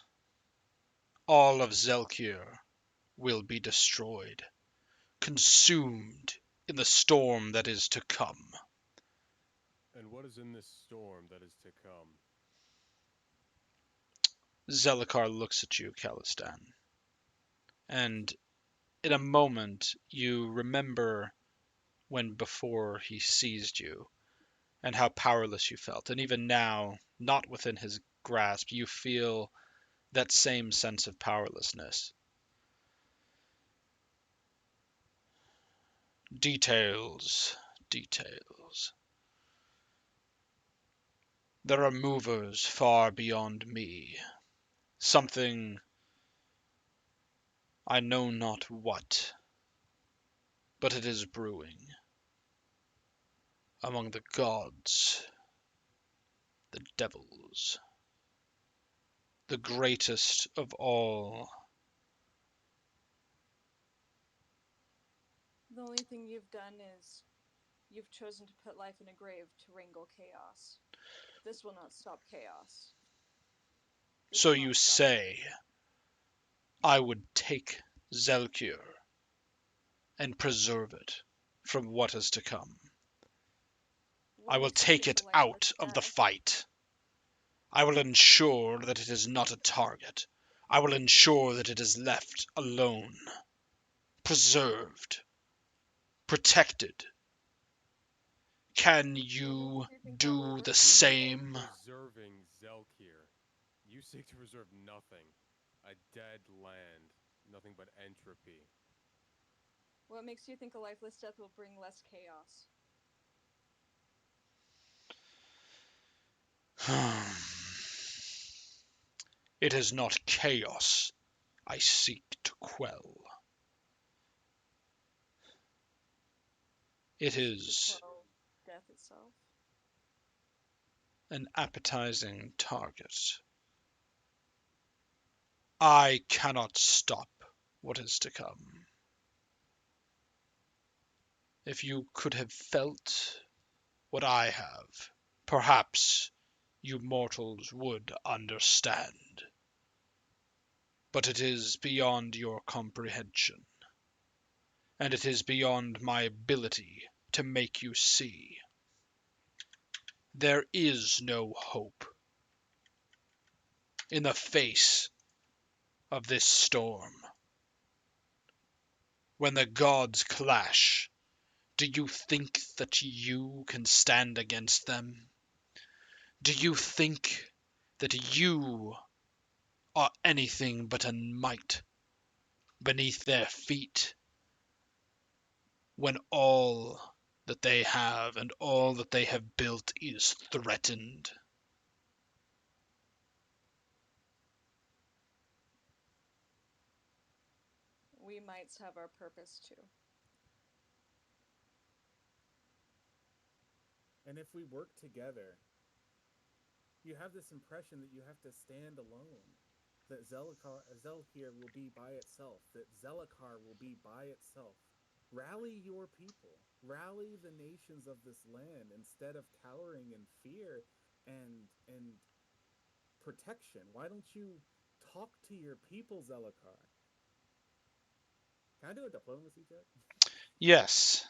Speaker 1: all of Zelkir will be destroyed, consumed in the storm that is to come.
Speaker 7: And what is in this storm that is to come?
Speaker 1: Zelkar looks at you, Kalistan, and in a moment you remember when before he seized you and how powerless you felt. And even now, not within his grasp, you feel that same sense of powerlessness. Details, details. There are movers far beyond me. Something I know not what, but it is brewing. Among the gods, the devils, the greatest of all.
Speaker 8: The only thing you've done is you've chosen to put life in a grave to wrangle chaos. This will not stop chaos. This
Speaker 1: So
Speaker 8: will
Speaker 1: you
Speaker 8: not stop.
Speaker 1: say, I would take Zelkir and preserve it from what is to come.
Speaker 8: What
Speaker 1: I will
Speaker 8: makes you
Speaker 1: take
Speaker 8: think
Speaker 1: it
Speaker 8: a life
Speaker 1: out
Speaker 8: like
Speaker 1: of the
Speaker 8: that-
Speaker 1: fight. I will ensure that it is not a target. I will ensure that it is left alone, preserved, protected. Can you do the same?
Speaker 7: Preserving Zelkir. You seek to preserve nothing. A dead land. Nothing but entropy.
Speaker 8: What makes you think a lifeless death will bring less chaos?
Speaker 1: It is not chaos I seek to quell. It is
Speaker 8: Quell death itself.
Speaker 1: an appetizing target. I cannot stop what is to come. If you could have felt what I have, perhaps you mortals would understand. But it is beyond your comprehension, and it is beyond my ability to make you see. There is no hope in the face of this storm. When the gods clash, do you think that you can stand against them? Do you think that you are anything but a mite beneath their feet when all that they have and all that they have built is threatened?
Speaker 8: We mites have our purpose too.
Speaker 2: And if we work together, you have this impression that you have to stand alone. That Zelkir will be by itself. That Zelakar will be by itself. Rally your people. Rally the nations of this land instead of cowering in fear and protection. Why don't you talk to your people, Zelakar? Can I do a diplomacy check?
Speaker 1: Yes.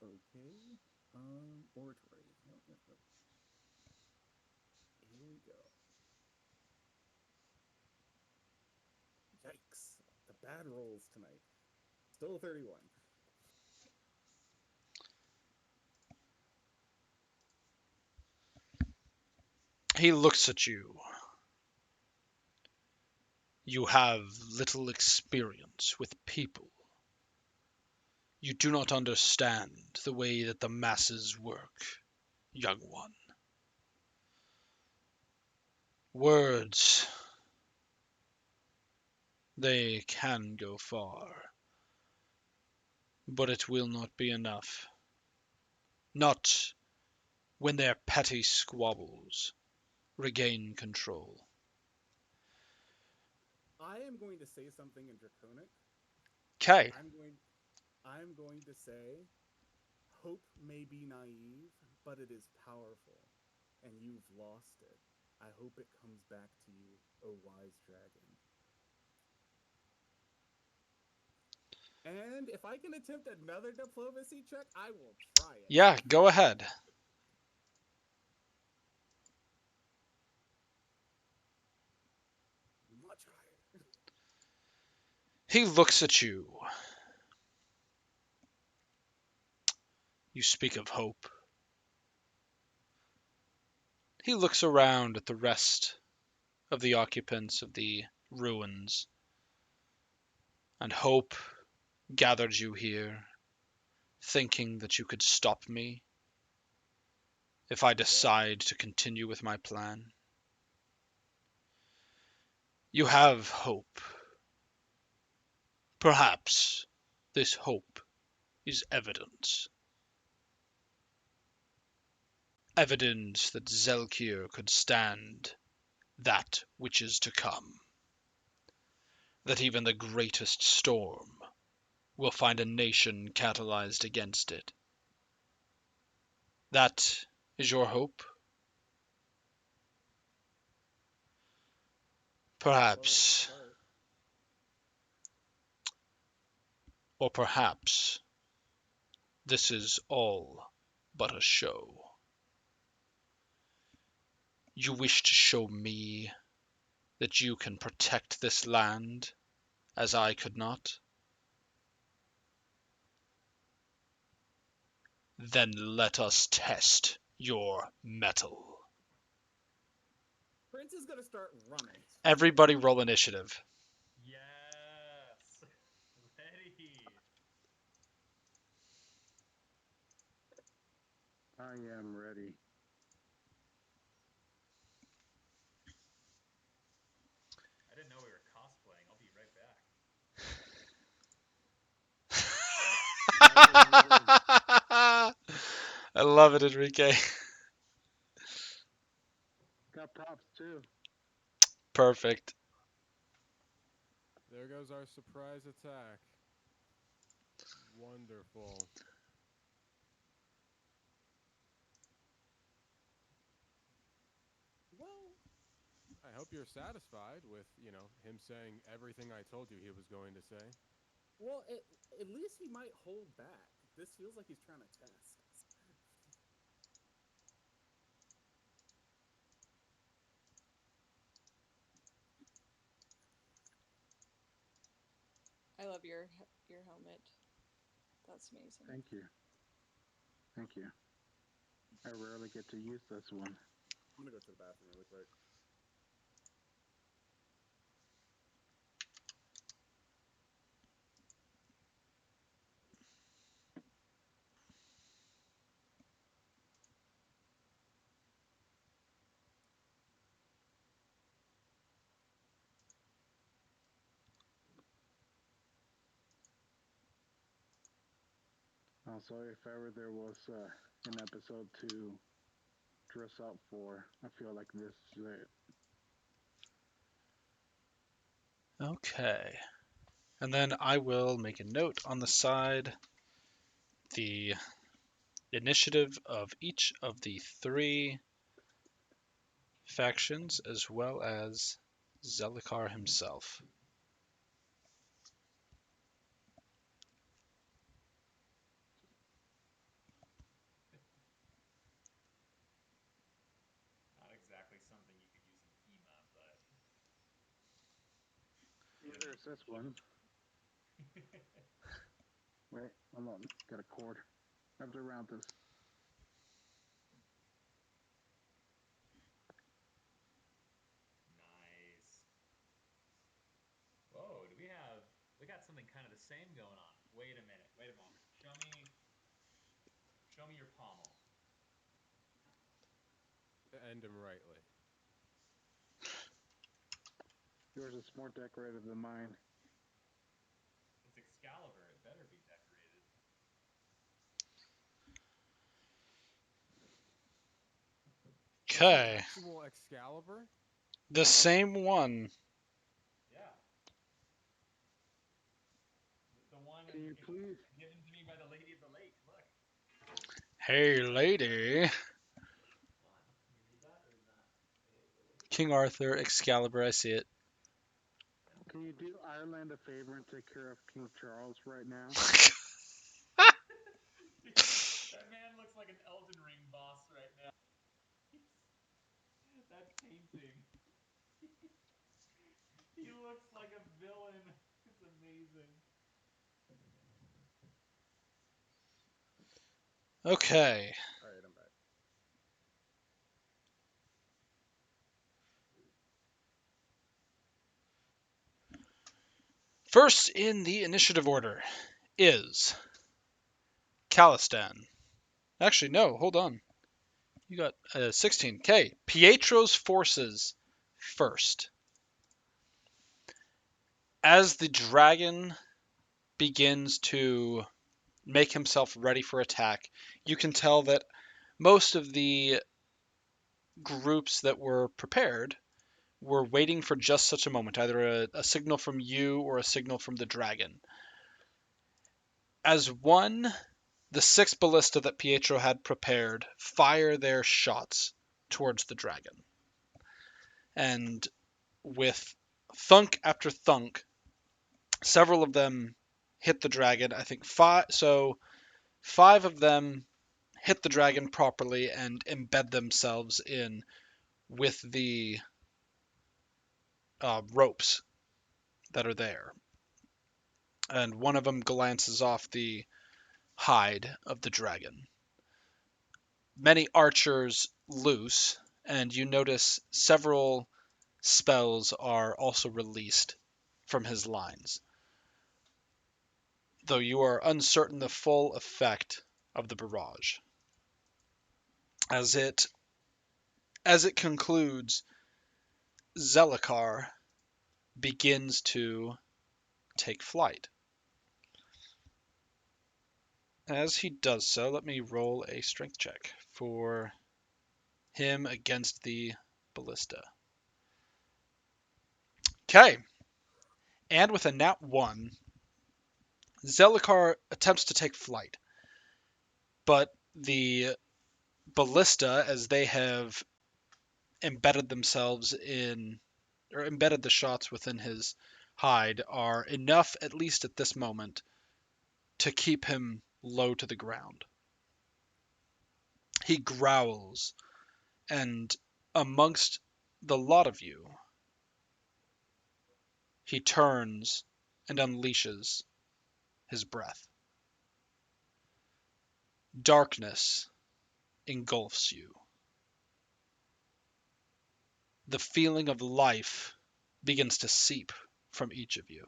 Speaker 2: Okay. Oratory. Here we go. Yikes. The bad rolls tonight. Still 31.
Speaker 1: He looks at you. You have little experience with people. You do not understand the way that the masses work, young one. Words, they can go far, but it will not be enough. Not when their petty squabbles regain control.
Speaker 2: I am going to say something in Draconic.
Speaker 1: Okay.
Speaker 2: I'm going to say, hope may be naive, but it is powerful, and you've lost it. I hope it comes back to you, O wise dragon. And if I can attempt another diplomacy check, I will try it.
Speaker 1: Yeah, go ahead.
Speaker 2: Much higher.
Speaker 1: He looks at you. You speak of hope. He looks around at the rest of the occupants of the ruins, and hope gathered you here, thinking that you could stop me if I decide to continue with my plan. You have hope. Perhaps this hope is evidence. Evidence that Zelkir could stand that which is to come. That even the greatest storm will find a nation catalyzed against it. That is your hope? Perhaps. Or perhaps this is all but a show. You wish to show me that you can protect this land as I could not? Then let us test your mettle.
Speaker 2: Prince is gonna start running.
Speaker 1: Everybody roll initiative.
Speaker 10: Yes. Ready.
Speaker 11: I am ready.
Speaker 10: I didn't know we were cosplaying. I'll be right back.
Speaker 1: I love it, Enrique.
Speaker 11: Got props too.
Speaker 1: Perfect.
Speaker 7: There goes our surprise attack. Wonderful. hope you're satisfied with, him saying everything I told you he was going to say.
Speaker 2: Well, at least he might hold back. This feels like he's trying to test.
Speaker 8: I love your helmet. That's amazing.
Speaker 11: Thank you. Thank you. I rarely get to use this one.
Speaker 2: I'm gonna go to the bathroom really quick.
Speaker 11: Also, if ever there was an episode to dress up for, I feel like this is it.
Speaker 1: Okay. And then I will make a note on the side the initiative of each of the 3 factions as well as Zellukar himself.
Speaker 10: Not exactly something you could use in HEMA, but
Speaker 11: Either is this one. Wait, hold on. Got a cord. I have to round this.
Speaker 10: nice. Whoa, we got something kind of the same going on. Wait a minute, wait a moment. Show me your pommel.
Speaker 7: End him rightly.
Speaker 11: Yours is more decorated than mine.
Speaker 10: It's Excalibur. It better be decorated.
Speaker 1: Okay.
Speaker 7: Actual Excalibur?
Speaker 1: The same one.
Speaker 10: Yeah. The one
Speaker 11: Can you please?
Speaker 10: given to me by the Lady of the Lake. Look.
Speaker 1: Hey, lady.
Speaker 10: Hold on. Can you read that or is that
Speaker 1: King Arthur, Excalibur, I see it.
Speaker 11: Can you do Ireland a favor and take care of King Charles right now?
Speaker 10: That man looks like an Elden Ring boss right now. That painting. He looks like a villain. It's amazing.
Speaker 1: Okay.
Speaker 2: Alright, I'm back.
Speaker 1: First in the initiative order is Calistan. Actually, no, hold on. You got 16. Okay, Pietro's forces first. As the dragon begins to make himself ready for attack, you can tell that most of the groups that were prepared were waiting for just such a moment, either a signal from you or a signal from the dragon. As one, the 6 ballista that Pietro had prepared fire their shots towards the dragon. And with thunk after thunk, several of them hit the dragon. I think 5. So 5 of them hit the dragon properly and embed themselves in with the ropes that are there. And one of them glances off the hide of the dragon. Many archers loose, and you notice several spells are also released from his lines, though you are uncertain the full effect of the barrage. As it concludes, Zellukar begins to take flight. As he does so, let me roll a strength check for him against the ballista. Okay. And with a nat 1, Zellukar attempts to take flight. But the ballista, as they have embedded themselves in or embedded the shots within his hide are enough, at least at this moment, to keep him low to the ground. He growls, and amongst the lot of you, he turns and unleashes his breath. Darkness engulfs you. The feeling of life begins to seep from each of you.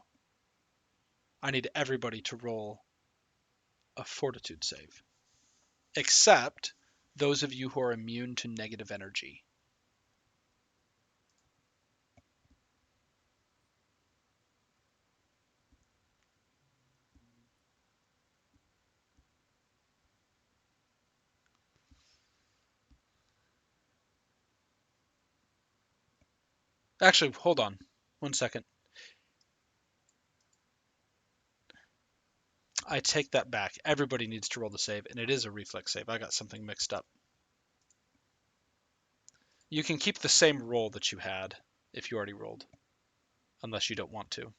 Speaker 1: I need everybody to roll a fortitude save, except those of you who are immune to negative energy. Actually, hold on 1 second. I take that back. Everybody needs to roll the save, and it is a reflex save. I got something mixed up. You can keep the same roll that you had if you already rolled, unless you don't want to.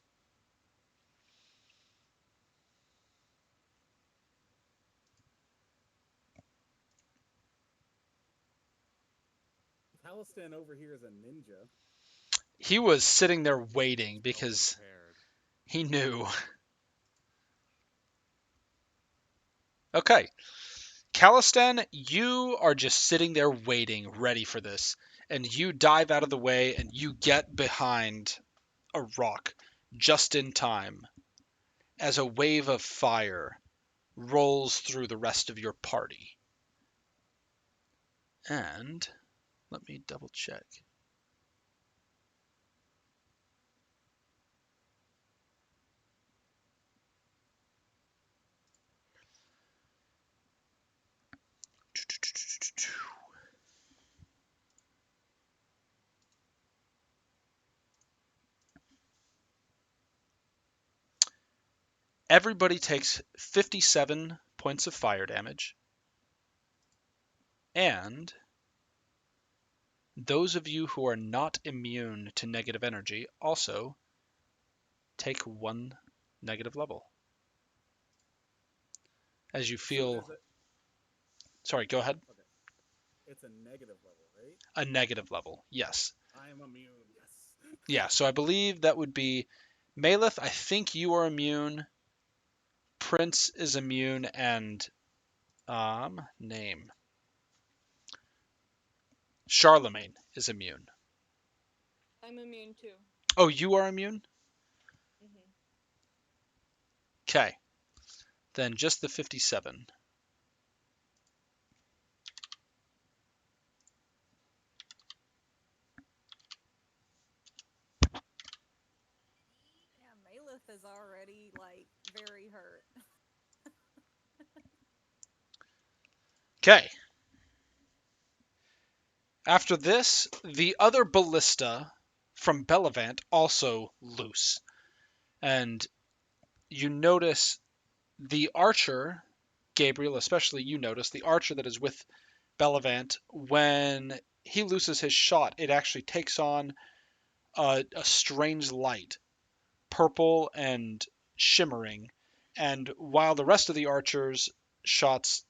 Speaker 2: Talistan over here is a ninja.
Speaker 1: He was sitting there waiting because
Speaker 7: Prepared.
Speaker 1: he knew. Okay. Calistan, you are just sitting there waiting, ready for this. And you dive out of the way and you get behind a rock just in time as a wave of fire rolls through the rest of your party. And let me double check. Everybody takes 57 points of fire damage. And those of you who are not immune to negative energy also take 1 negative level. As you feel...
Speaker 2: So
Speaker 1: Sorry, go ahead.
Speaker 2: okay. It's a negative level, right?
Speaker 1: A negative level, yes.
Speaker 2: I am immune, yes.
Speaker 1: Yeah, so I believe that would be Maleth. I think you are immune. Prince is immune, and name. Charlemagne is immune.
Speaker 8: I'm immune too.
Speaker 1: Oh, you are immune?
Speaker 8: Hmm.
Speaker 1: Okay. Then just the 57.
Speaker 5: Yeah, Malith is already like very hurt.
Speaker 1: Okay. After this, the other ballista from Bellavant also loose. And you notice the archer, Gabriel, especially you notice, the archer that is with Bellavant, when he loses his shot, it actually takes on a strange light, purple and shimmering. And while the rest of the archer's shots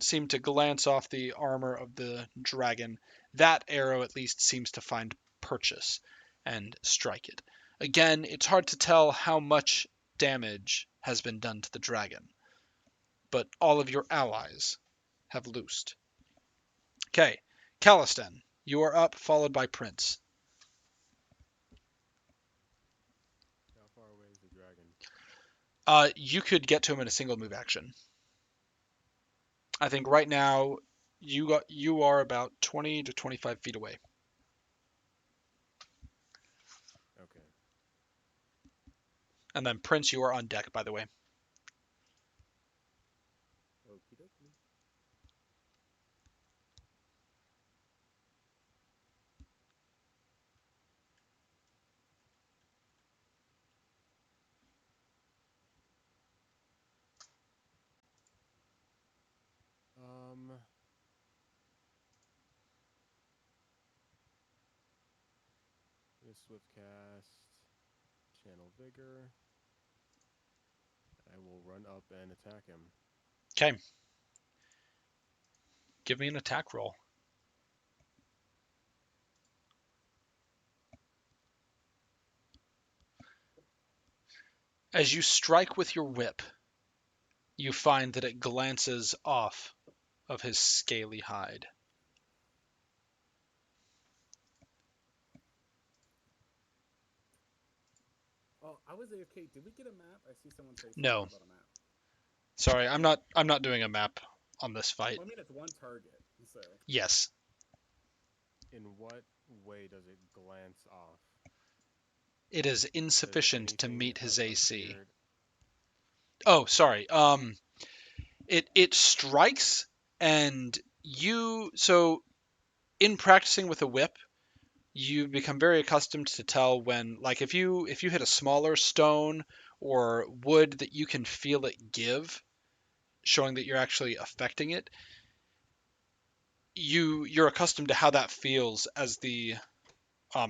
Speaker 1: seem to glance off the armor of the dragon, that arrow at least seems to find purchase and strike it. Again, it's hard to tell how much damage has been done to the dragon, but all of your allies have loosed. Okay, Calistan, you are up, followed by Prince.
Speaker 7: How far away is the dragon?
Speaker 1: You could get to him in a single move action. I think right now you are about 20 to 25 feet away.
Speaker 7: Okay.
Speaker 1: And then Prince, you are on deck, by the way.
Speaker 2: Okie dokie.
Speaker 7: I'm gonna Swift Cast, Channel Vigor. I will run up and attack him.
Speaker 1: Okay. Give me an attack roll. As you strike with your whip, you find that it glances off of his scaly hide.
Speaker 2: Oh, I was okay. Did we get a map? I see someone say something
Speaker 1: No.
Speaker 2: about a map.
Speaker 1: Sorry, I'm not doing a map on this fight.
Speaker 2: Well, I mean, it's one target, so.
Speaker 1: Yes.
Speaker 7: In what way does it glance off?
Speaker 1: It is
Speaker 7: Does
Speaker 1: insufficient to
Speaker 7: anything
Speaker 1: meet his
Speaker 7: have
Speaker 1: AC.
Speaker 7: appeared?
Speaker 1: Oh, sorry. It strikes, and so in practicing with a whip, you become very accustomed to tell when, like, if you hit a smaller stone or wood, that you can feel it give, showing that you're actually affecting it. You're accustomed to how that feels as the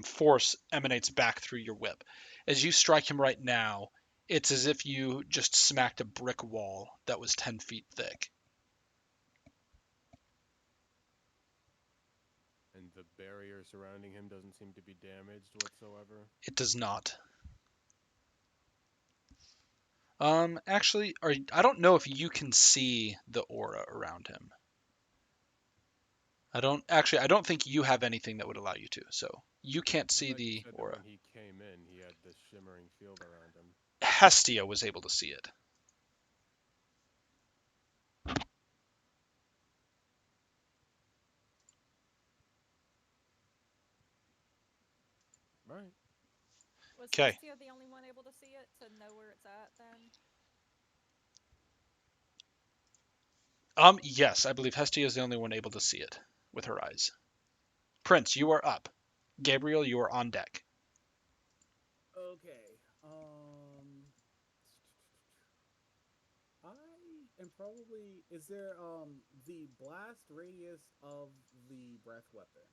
Speaker 1: force emanates back through your whip. As you strike him right now, it's as if you just smacked a brick wall that was 10 feet thick.
Speaker 7: And the barrier surrounding him doesn't seem to be damaged whatsoever?
Speaker 1: It does not. Actually, I don't know if you can see the aura around him. I don't think you have anything that would allow you to, so you can't see
Speaker 7: I thought you
Speaker 1: the
Speaker 7: said that
Speaker 1: aura.
Speaker 7: when he came in, he had this shimmering field around him.
Speaker 1: Hestia was able to see it.
Speaker 7: Right.
Speaker 5: Was
Speaker 1: 'Kay.
Speaker 5: Hestia the only one able to see it to know where it's at then?
Speaker 1: Yes, I believe Hestia is the only one able to see it with her eyes. Prince, you are up. Gabriel, you are on deck.
Speaker 2: Okay. I am probably. Is there the blast radius of the breath weapon?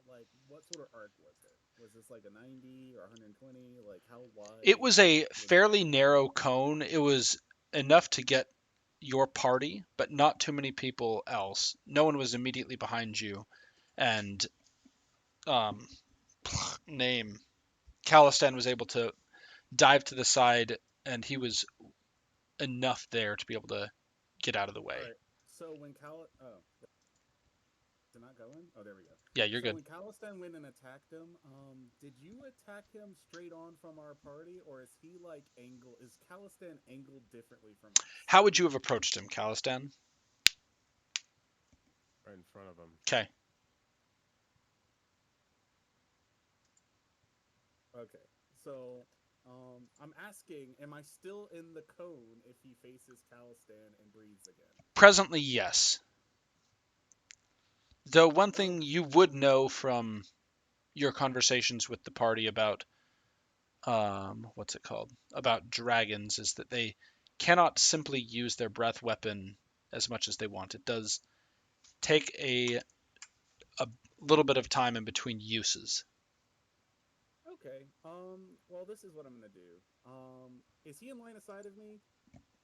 Speaker 2: Like, what sort of arc was it? Was this like a 90 or 120? Like, how wide?
Speaker 1: It was a fairly narrow cone. It was enough to get your party, but not too many people else. No one was immediately behind you, and name Calistan was able to dive to the side, and he was enough there to be able to get out of the way.
Speaker 2: All right. So when is it not going? Oh, there we go.
Speaker 1: Yeah, you're
Speaker 2: so
Speaker 1: good.
Speaker 2: when Calistan went and attacked him, did you attack him straight on from our party, or is he like angled? Is Calistan angled differently from us?
Speaker 1: How would you have approached him, Calistan?
Speaker 7: Right in front of him.
Speaker 1: Okay.
Speaker 2: Okay. So, I'm asking, am I still in the cone if he faces Calistan and breathes again?
Speaker 1: Presently, yes. Though one thing you would know from your conversations with the party about what's it called? About dragons is that they cannot simply use their breath weapon as much as they want. It does take a little bit of time in between uses.
Speaker 2: Okay. Well, this is what I'm gonna do. Is he in line of sight of me?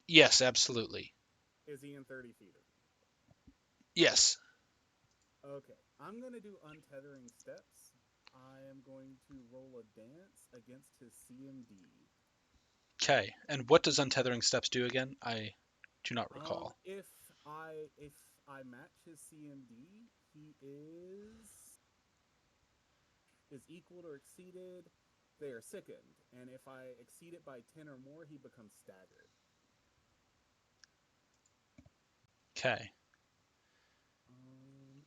Speaker 1: Yes, absolutely.
Speaker 2: Is he in 30 feet of me?
Speaker 1: Yes.
Speaker 2: Okay. I'm gonna do untethering steps. I am going to roll a dance against his CMD.
Speaker 1: Okay. And what does untethering steps do again? I do not recall.
Speaker 2: If I match his CMD, he is equal or exceeded. They are sickened, and if I exceed it by 10 or more, he becomes staggered.
Speaker 1: Okay.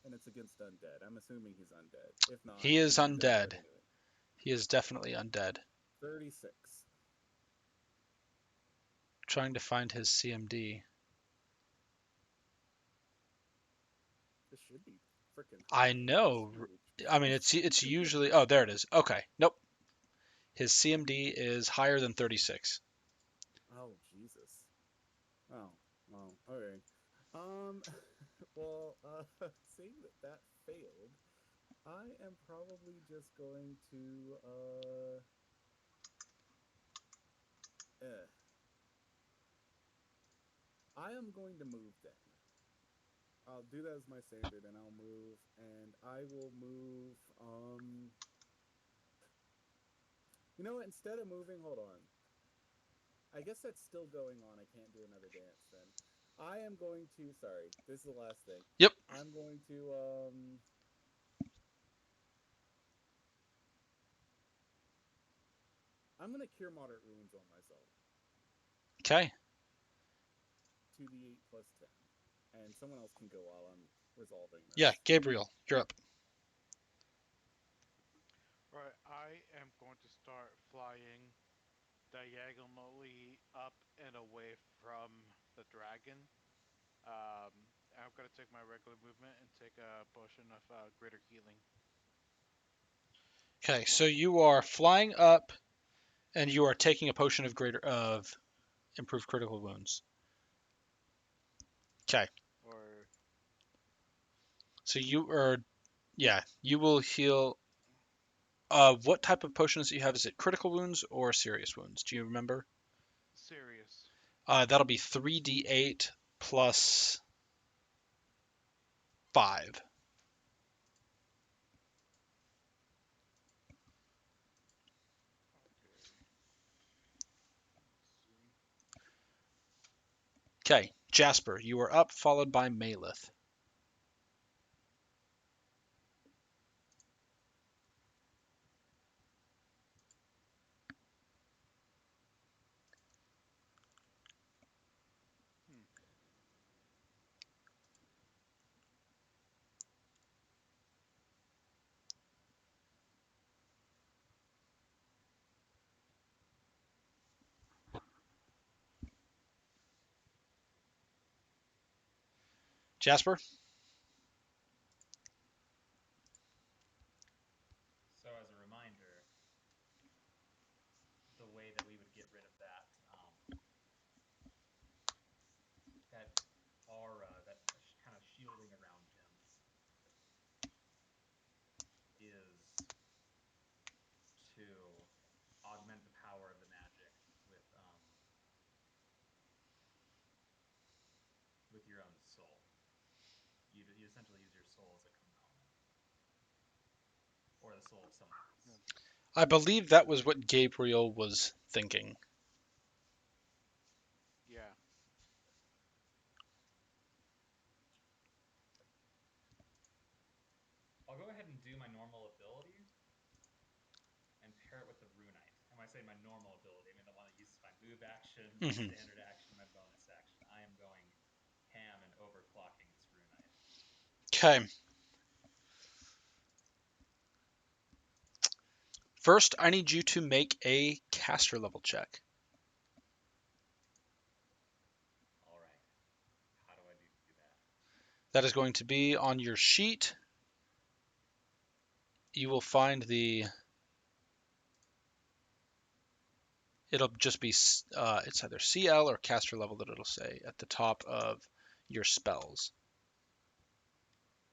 Speaker 2: And it's against undead. I'm assuming he's undead. If not,
Speaker 1: He is
Speaker 2: I'm gonna
Speaker 1: undead.
Speaker 2: put into it.
Speaker 1: He is definitely undead.
Speaker 2: 36.
Speaker 1: Trying to find his CMD.
Speaker 2: This should be freaking.
Speaker 1: I know. I mean, it's usually. Oh, there it is. Okay. Nope. His CMD is higher than 36.
Speaker 2: Oh Jesus. Oh. Okay. Well, seeing that failed, I am probably just going to eh. I am going to move then. I'll do that as my standard, and I'll move, and I will move. You know what? Instead of moving, hold on. I guess that's still going on. I can't do another dance then. I am going to. Sorry, this is the last thing.
Speaker 1: Yep.
Speaker 2: I'm going to. I'm gonna cure moderate wounds on myself.
Speaker 1: Okay.
Speaker 2: 2d8 plus 10, and someone else can go while I'm resolving this.
Speaker 1: Yeah, Gabriel, you're up.
Speaker 4: Right, I am going to start flying diagonally up and away from the dragon. I'm gonna take my regular movement and take a potion of greater healing.
Speaker 1: Okay, so you are flying up, and you are taking a potion of improved critical wounds. Okay.
Speaker 4: Or
Speaker 1: So you are, yeah, you will heal. What type of potions do you have? Is it critical wounds or serious wounds? Do you remember?
Speaker 4: serious.
Speaker 1: That'll be 3d8 plus 5. Okay, Jasper, you are up, followed by Malith. Jasper?
Speaker 10: So as a reminder, the way that we would get rid of that that aura, that kind of shielding around him, is to augment the power of the magic with your own soul. You essentially use your soul as a component, or the soul of someone else.
Speaker 1: I believe that was what Gabriel was thinking.
Speaker 4: Yeah.
Speaker 10: I'll go ahead and do my normal ability and pair it with the runite. And when I say my normal ability, I mean the one that uses my move action, my standard action, my bonus action. I am going ham and overclocking this runite.
Speaker 1: Okay. First, I need you to make a caster level check.
Speaker 10: All right. How do I do that?
Speaker 1: That is going to be on your sheet. You will find it'll just be, it's either CL or caster level that it'll say at the top of your spells.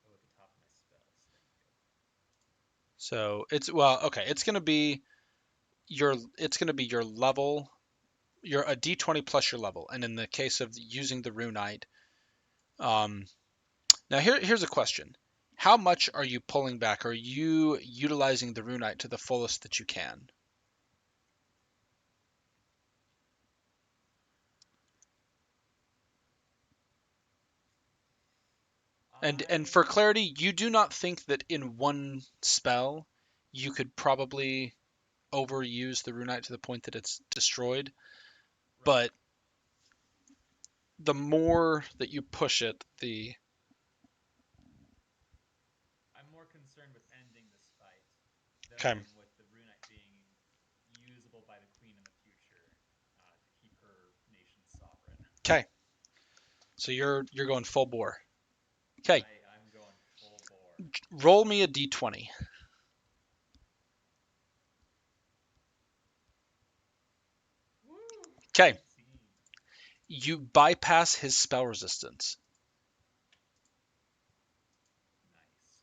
Speaker 10: Oh, at the top of my spells. Thank you.
Speaker 1: So it's, well, okay, it's going to be your level, your a d20 plus your level. And in the case of using the runite, now here's a question. How much are you pulling back? Are you utilizing the runite to the fullest that you can? And for clarity, you do not think that in one spell you could probably overuse the runite to the point that it's destroyed,
Speaker 10: Right.
Speaker 1: but the more that you push it, the
Speaker 10: I'm more concerned with ending this fight
Speaker 1: okay.
Speaker 10: than with the runite being usable by the queen in the future to keep her nation sovereign.
Speaker 1: Okay. So you're going full bore. Okay.
Speaker 10: I'm going full bore.
Speaker 1: Roll me a d20.
Speaker 10: Woo!
Speaker 1: Okay.
Speaker 10: 19.
Speaker 1: You bypass his spell resistance.
Speaker 10: Nice.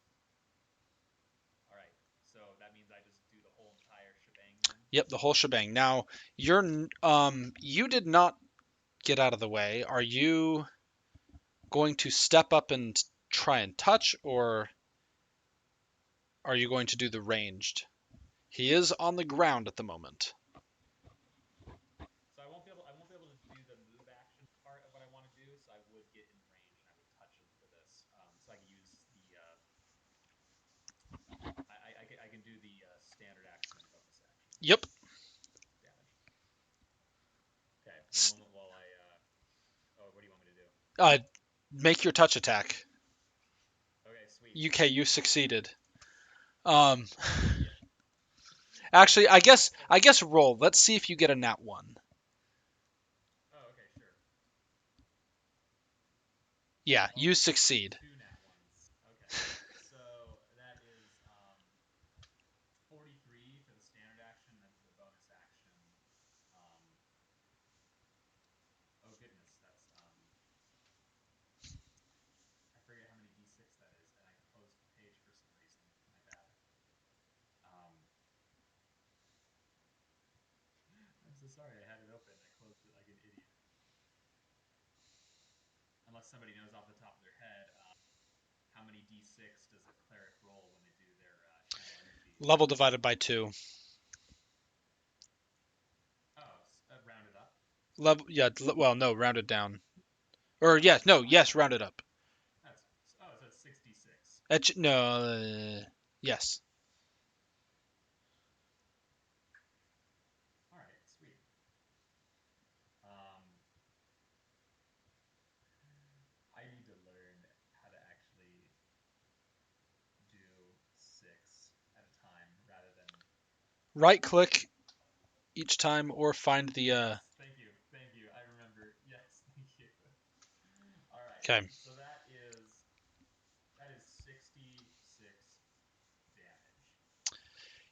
Speaker 1: Yep, the whole shebang. Now, you did not get out of the way. Are you going to step up and try and touch, or are you going to do the ranged? He is on the ground at the moment.
Speaker 10: So I won't be able to do the move action part of what I want to do. So I would get in range and I would touch him for this. So I can use the I can do the standard action and bonus action
Speaker 1: Yep.
Speaker 10: damage. Okay, one moment while I. Oh, what do you want me to do?
Speaker 1: Make your touch attack.
Speaker 10: Okay, sweet.
Speaker 1: You succeeded. Actually, I guess roll. Let's see if you get a nat 1.
Speaker 10: Oh, okay, sure.
Speaker 1: Yeah, you succeed.
Speaker 10: 2 nat ones. Okay, so that is 43 for the standard action, then for the bonus action. Oh goodness, that's I forget how many d6 that is, and I closed the page for some reason. My bad. I'm so sorry. I had it open. I closed it like an idiot. Unless somebody knows off the top of their head, how many d6 does a cleric roll when they do their channel energy?
Speaker 1: Level divided by 2.
Speaker 10: Oh, rounded up.
Speaker 1: Level, yeah. Well, no, rounded down. Or yes, no, yes, rounded up.
Speaker 10: That's so it's 66.
Speaker 1: No, yes.
Speaker 10: All right, sweet. I need to learn how to actually do 6 at a time rather than
Speaker 1: Right click each time, or find the.
Speaker 10: Yes, thank you. I remember. Yes, thank you. All right.
Speaker 1: Okay.
Speaker 10: So that is 66 damage.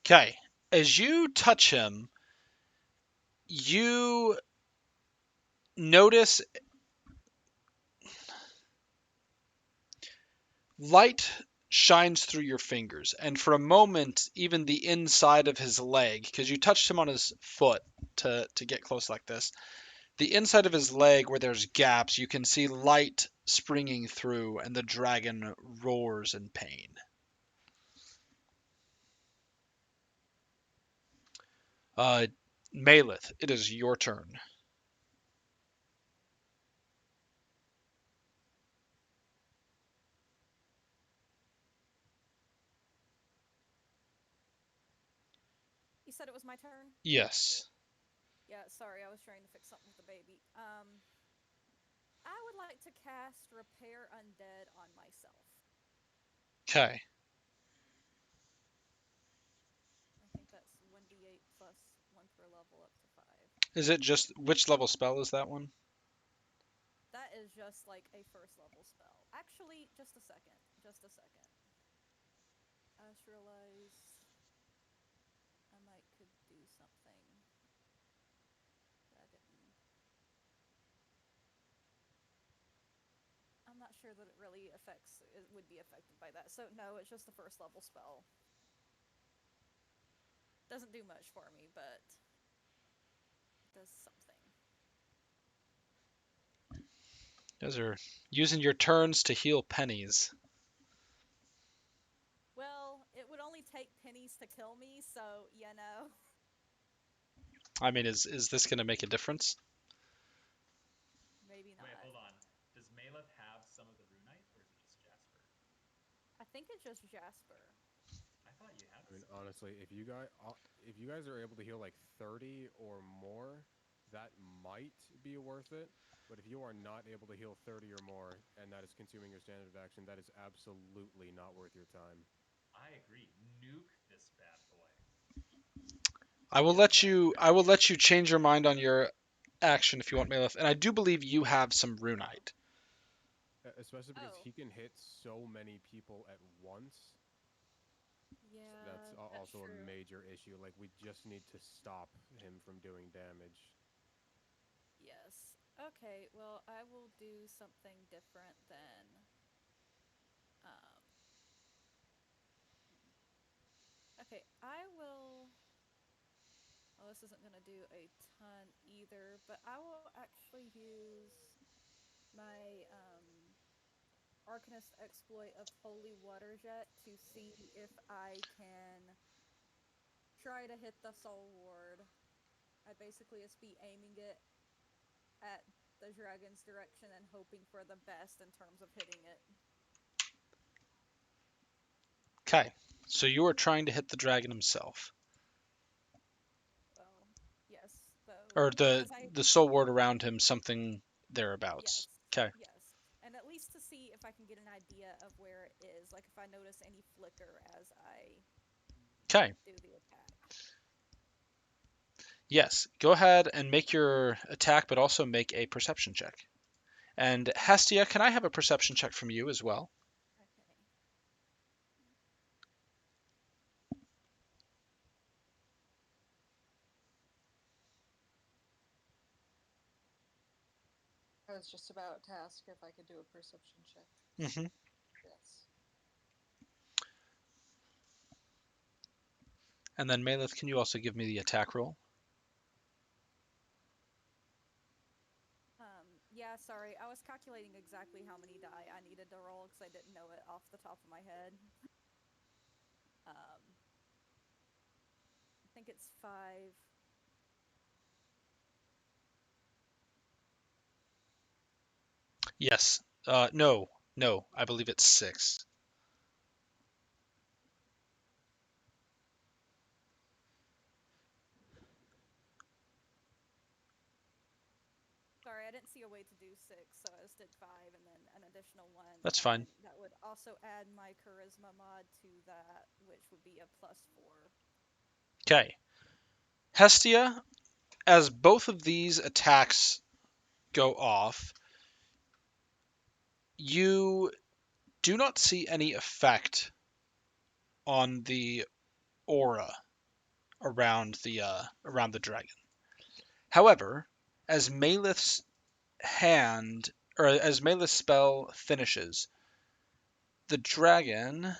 Speaker 1: Okay. As you touch him, you notice light shines through your fingers, and for a moment, even the inside of his leg, because you touched him on his foot to get close like this, the inside of his leg where there's gaps, you can see light springing through, and the dragon roars in pain. Maleth, it is your turn.
Speaker 5: You said it was my turn?
Speaker 1: Yes.
Speaker 5: Yeah, sorry, I was trying to fix something with the baby. I would like to cast Repair Undead on myself.
Speaker 1: Okay.
Speaker 5: I think that's 1d8 plus 1 per level up to 5.
Speaker 1: Is it just, which level spell is that one?
Speaker 5: That is just like a first level spell. Actually, just a second. I just realized I might could do something that I didn't. I'm not sure that it really would be affected by that. So no, it's just a first level spell. Doesn't do much for me, but does something.
Speaker 1: You guys are using your turns to heal pennies.
Speaker 5: Well, it would only take pennies to kill me, so you know.
Speaker 1: I mean, is this going to make a difference?
Speaker 5: Maybe not.
Speaker 10: Wait, hold on. Does Maleth have some of the runite, or is it just Jasper?
Speaker 5: I think it's just Jasper.
Speaker 10: I thought you had.
Speaker 7: I mean, honestly, if you guys are able to heal like 30 or more, that might be worth it. But if you are not able to heal 30 or more, and that is consuming your standard action, that is absolutely not worth your time.
Speaker 10: I agree. Nuke this bad boy.
Speaker 1: I will let you change your mind on your action if you want, Maleth. And I do believe you have some runite.
Speaker 7: Especially because
Speaker 5: Oh.
Speaker 7: he can hit so many people at once.
Speaker 5: Yeah,
Speaker 7: That's also
Speaker 5: true.
Speaker 7: a major issue. Like, we just need to stop him from doing damage.
Speaker 5: Yes. Okay, well, I will do something different than okay, I will this isn't going to do a ton either, but I will actually use my Arcanist exploit of Holy Water Jet to see if I can try to hit the Soul Ward. I basically just be aiming it at the dragon's direction and hoping for the best in terms of hitting it.
Speaker 1: Okay, so you are trying to hit the dragon himself,
Speaker 5: Well, yes, though.
Speaker 1: or
Speaker 5: Because
Speaker 1: the soul ward around him, something thereabouts.
Speaker 5: Yes,
Speaker 1: Okay.
Speaker 5: yes. And at least to see if I can get an idea of where it is, like if I notice any flicker as I
Speaker 1: Okay.
Speaker 5: do the attack.
Speaker 1: Yes. Go ahead and make your attack, but also make a perception check. And Hestia, can I have a perception check from you as well?
Speaker 5: Okay.
Speaker 8: I was just about to ask if I could do a perception check.
Speaker 1: Mm-hmm.
Speaker 8: Yes.
Speaker 1: And then Malith, can you also give me the attack roll?
Speaker 5: Yeah, sorry. I was calculating exactly how many die I needed to roll because I didn't know it off the top of my head. I think it's 5.
Speaker 1: Yes. No. I believe it's 6.
Speaker 5: Sorry, I didn't see a way to do 6, so I just did 5 and then an additional 1.
Speaker 1: That's fine.
Speaker 5: That would also add my charisma mod to that, which would be a +4.
Speaker 1: Okay. Hestia, as both of these attacks go off, you do not see any effect on the aura around the dragon. However, as Malith's spell finishes, the dragon.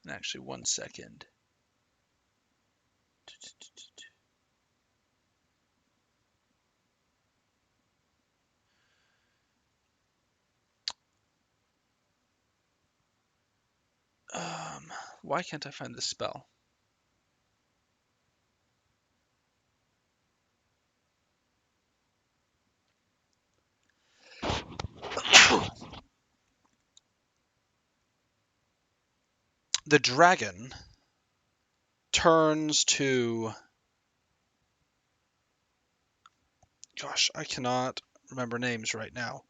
Speaker 1: Actually, 1 second. Why can't I find this spell? The dragon turns to... Gosh, I cannot remember names right now.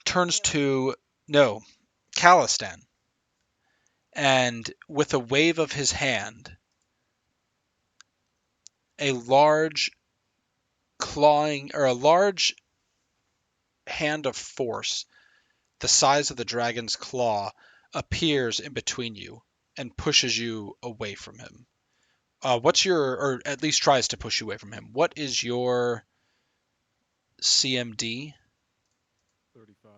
Speaker 1: Turns to... No, Calistan. And with a wave of his hand, a large hand of force, the size of the dragon's claw, appears in between you and pushes you away from him. Or at least tries to push you away from him. What is your CMD?
Speaker 7: 35.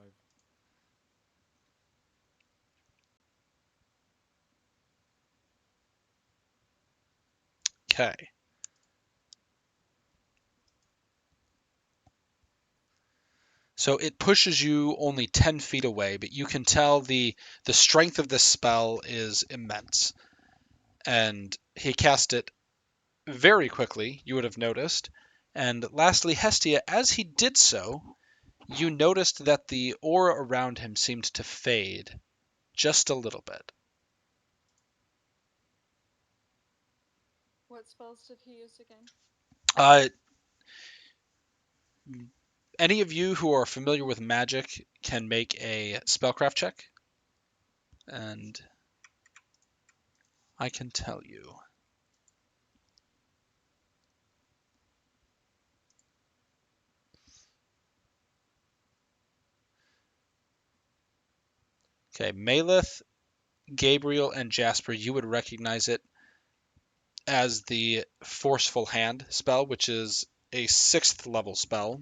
Speaker 1: Okay. So it pushes you only 10 feet away, but you can tell the strength of this spell is immense. And he cast it very quickly, you would have noticed. And lastly, Hestia, as he did so, you noticed that the aura around him seemed to fade just a little bit.
Speaker 8: What spells did he use again?
Speaker 1: Any of you who are familiar with magic can make a spellcraft check. And I can tell you. Okay, Malith, Gabriel, and Jasper, you would recognize it as the Forceful Hand spell, which is a 6th level spell,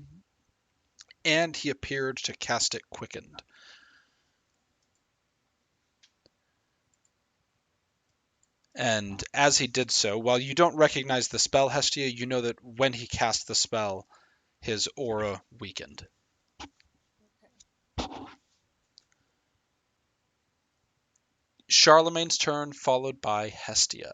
Speaker 1: and he appeared to cast it quickened. And as he did so, while you don't recognize the spell, Hestia, you know that when he cast the spell, his aura weakened.
Speaker 8: Okay.
Speaker 1: Charlemagne's turn, followed by Hestia.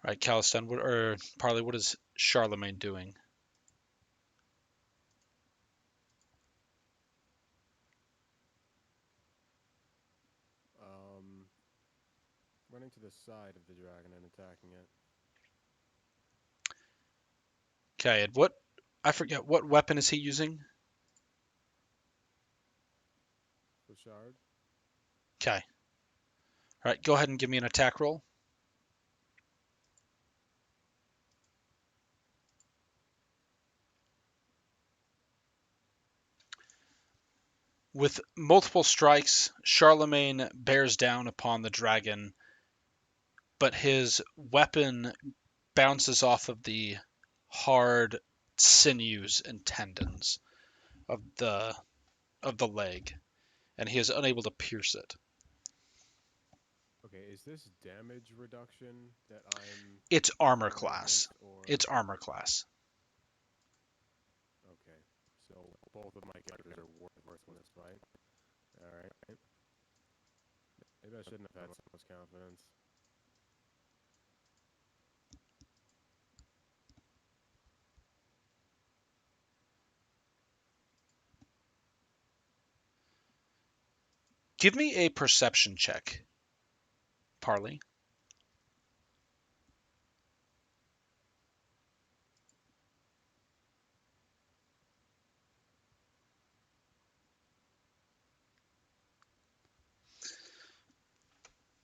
Speaker 1: All right, Calistan, or Parley, what is Charlemagne doing?
Speaker 7: Running to the side of the dragon and attacking it.
Speaker 1: Okay, and what? I forget, what weapon is he using?
Speaker 7: Bouchard?
Speaker 1: Okay. All right, go ahead and give me an attack roll. With multiple strikes, Charlemagne bears down upon the dragon, but his weapon bounces off of the hard sinews and tendons of the leg, and he is unable to pierce it.
Speaker 7: Okay, is this damage reduction that I'm...
Speaker 1: It's armor
Speaker 7: rolling
Speaker 1: class.
Speaker 7: against, or...
Speaker 1: It's armor class.
Speaker 7: Okay, so both of my characters are worth in this fight. Alright. Maybe I shouldn't have had so much confidence.
Speaker 1: Give me a perception check, Parley.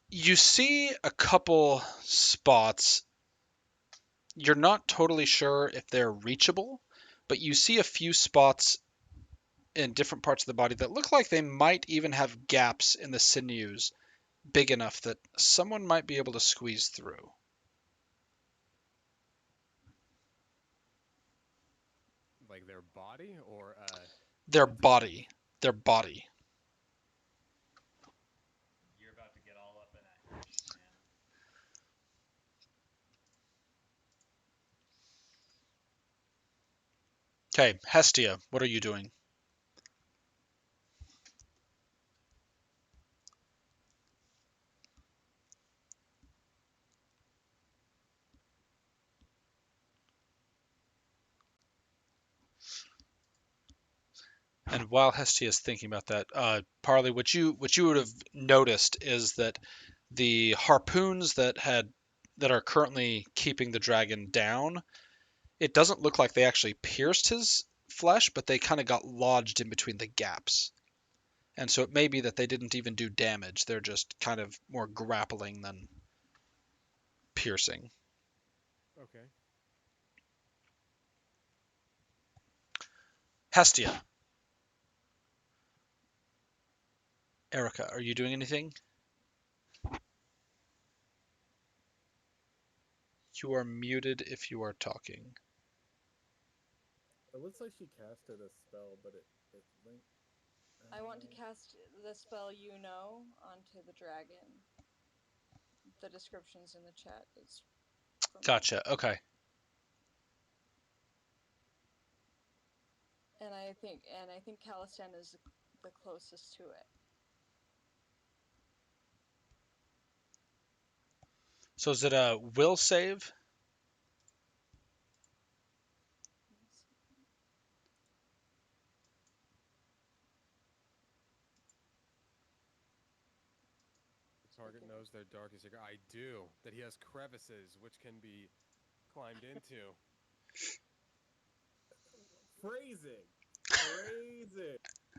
Speaker 1: You see a couple spots. You're not totally sure if they're reachable, but you see a few spots in different parts of the body that look like they might even have gaps in the sinews big enough that someone might be able to squeeze through.
Speaker 7: Like their body, or
Speaker 1: Their body. Their body.
Speaker 10: You're about to get all up in action, man.
Speaker 1: Okay, Hestia, what are you doing? And while Hestia is thinking about that, Parley, what you would have noticed is that the harpoons that are currently keeping the dragon down, it doesn't look like they actually pierced his flesh, but they kind of got lodged in between the gaps. And so it may be that they didn't even do damage. They're just kind of more grappling than piercing.
Speaker 7: Okay.
Speaker 1: Hestia. Erica, are you doing anything? You are muted if you are talking.
Speaker 2: It looks like she casted a spell, but it linked.
Speaker 8: I want to cast the spell you know onto the dragon. The description's in the chat. It's from
Speaker 1: Gotcha. Okay.
Speaker 8: And I think Calistan is the closest to it.
Speaker 1: So is it a will save?
Speaker 7: The target knows their darkest secret. I do. That he has crevices which can be climbed into.
Speaker 2: Phrasing.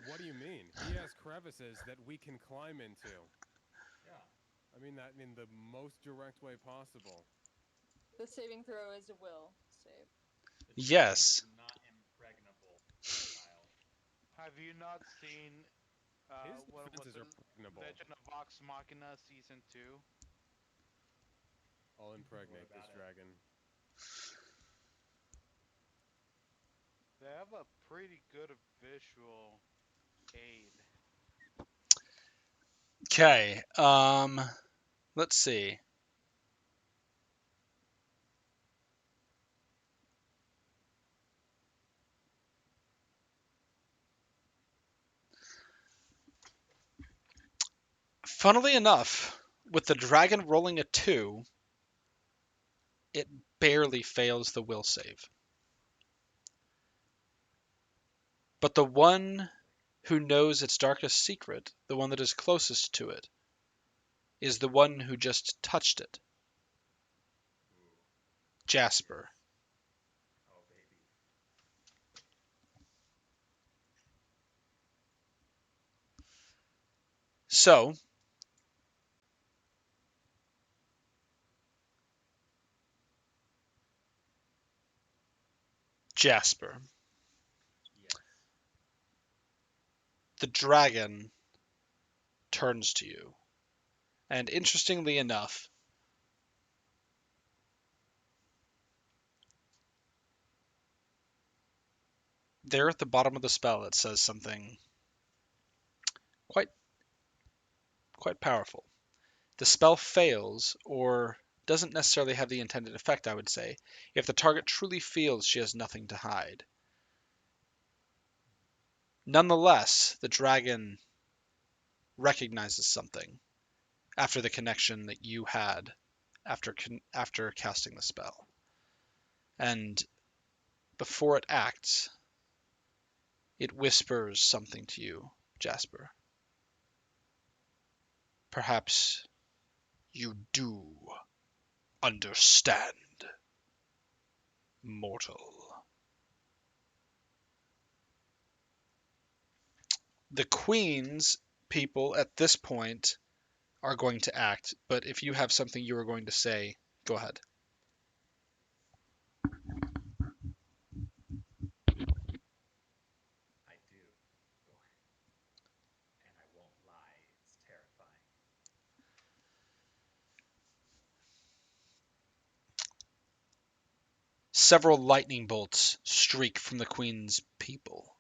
Speaker 7: What do you mean? He has crevices that we can climb into.
Speaker 10: Yeah.
Speaker 7: I mean that in the most direct way possible.
Speaker 8: The saving throw is a will save.
Speaker 10: The
Speaker 1: Yes.
Speaker 10: dragon is not impregnable.
Speaker 4: Have you not seen
Speaker 7: His
Speaker 4: what was
Speaker 7: defenses
Speaker 4: it?
Speaker 7: are pregnable.
Speaker 4: Legend of Vox Machina season 2?
Speaker 7: I'll impregnate
Speaker 3: What
Speaker 7: this
Speaker 3: about it?
Speaker 7: dragon.
Speaker 4: They have a pretty good visual aid.
Speaker 1: Okay. Let's see. Funnily enough, with the dragon rolling a 2, it barely fails the will save. But the one who knows its darkest secret, the one that is closest to it, is the one who just touched it,
Speaker 3: Ooh,
Speaker 1: Jasper.
Speaker 3: oh baby.
Speaker 1: So, Jasper,
Speaker 3: Yes.
Speaker 1: the dragon turns to you. And interestingly enough, there at the bottom of the spell it says something quite powerful. The spell fails, or doesn't necessarily have the intended effect, I would say, if the target truly feels she has nothing to hide. Nonetheless, the dragon recognizes something after the connection that you had after casting the spell. And before it acts, it whispers something to you, Jasper. Perhaps you do understand, mortal. The Queen's people at this point are going to act, but if you have something you are going to say, go ahead.
Speaker 3: I do. And I won't lie, it's terrifying.
Speaker 1: Several lightning bolts streak from the Queen's people,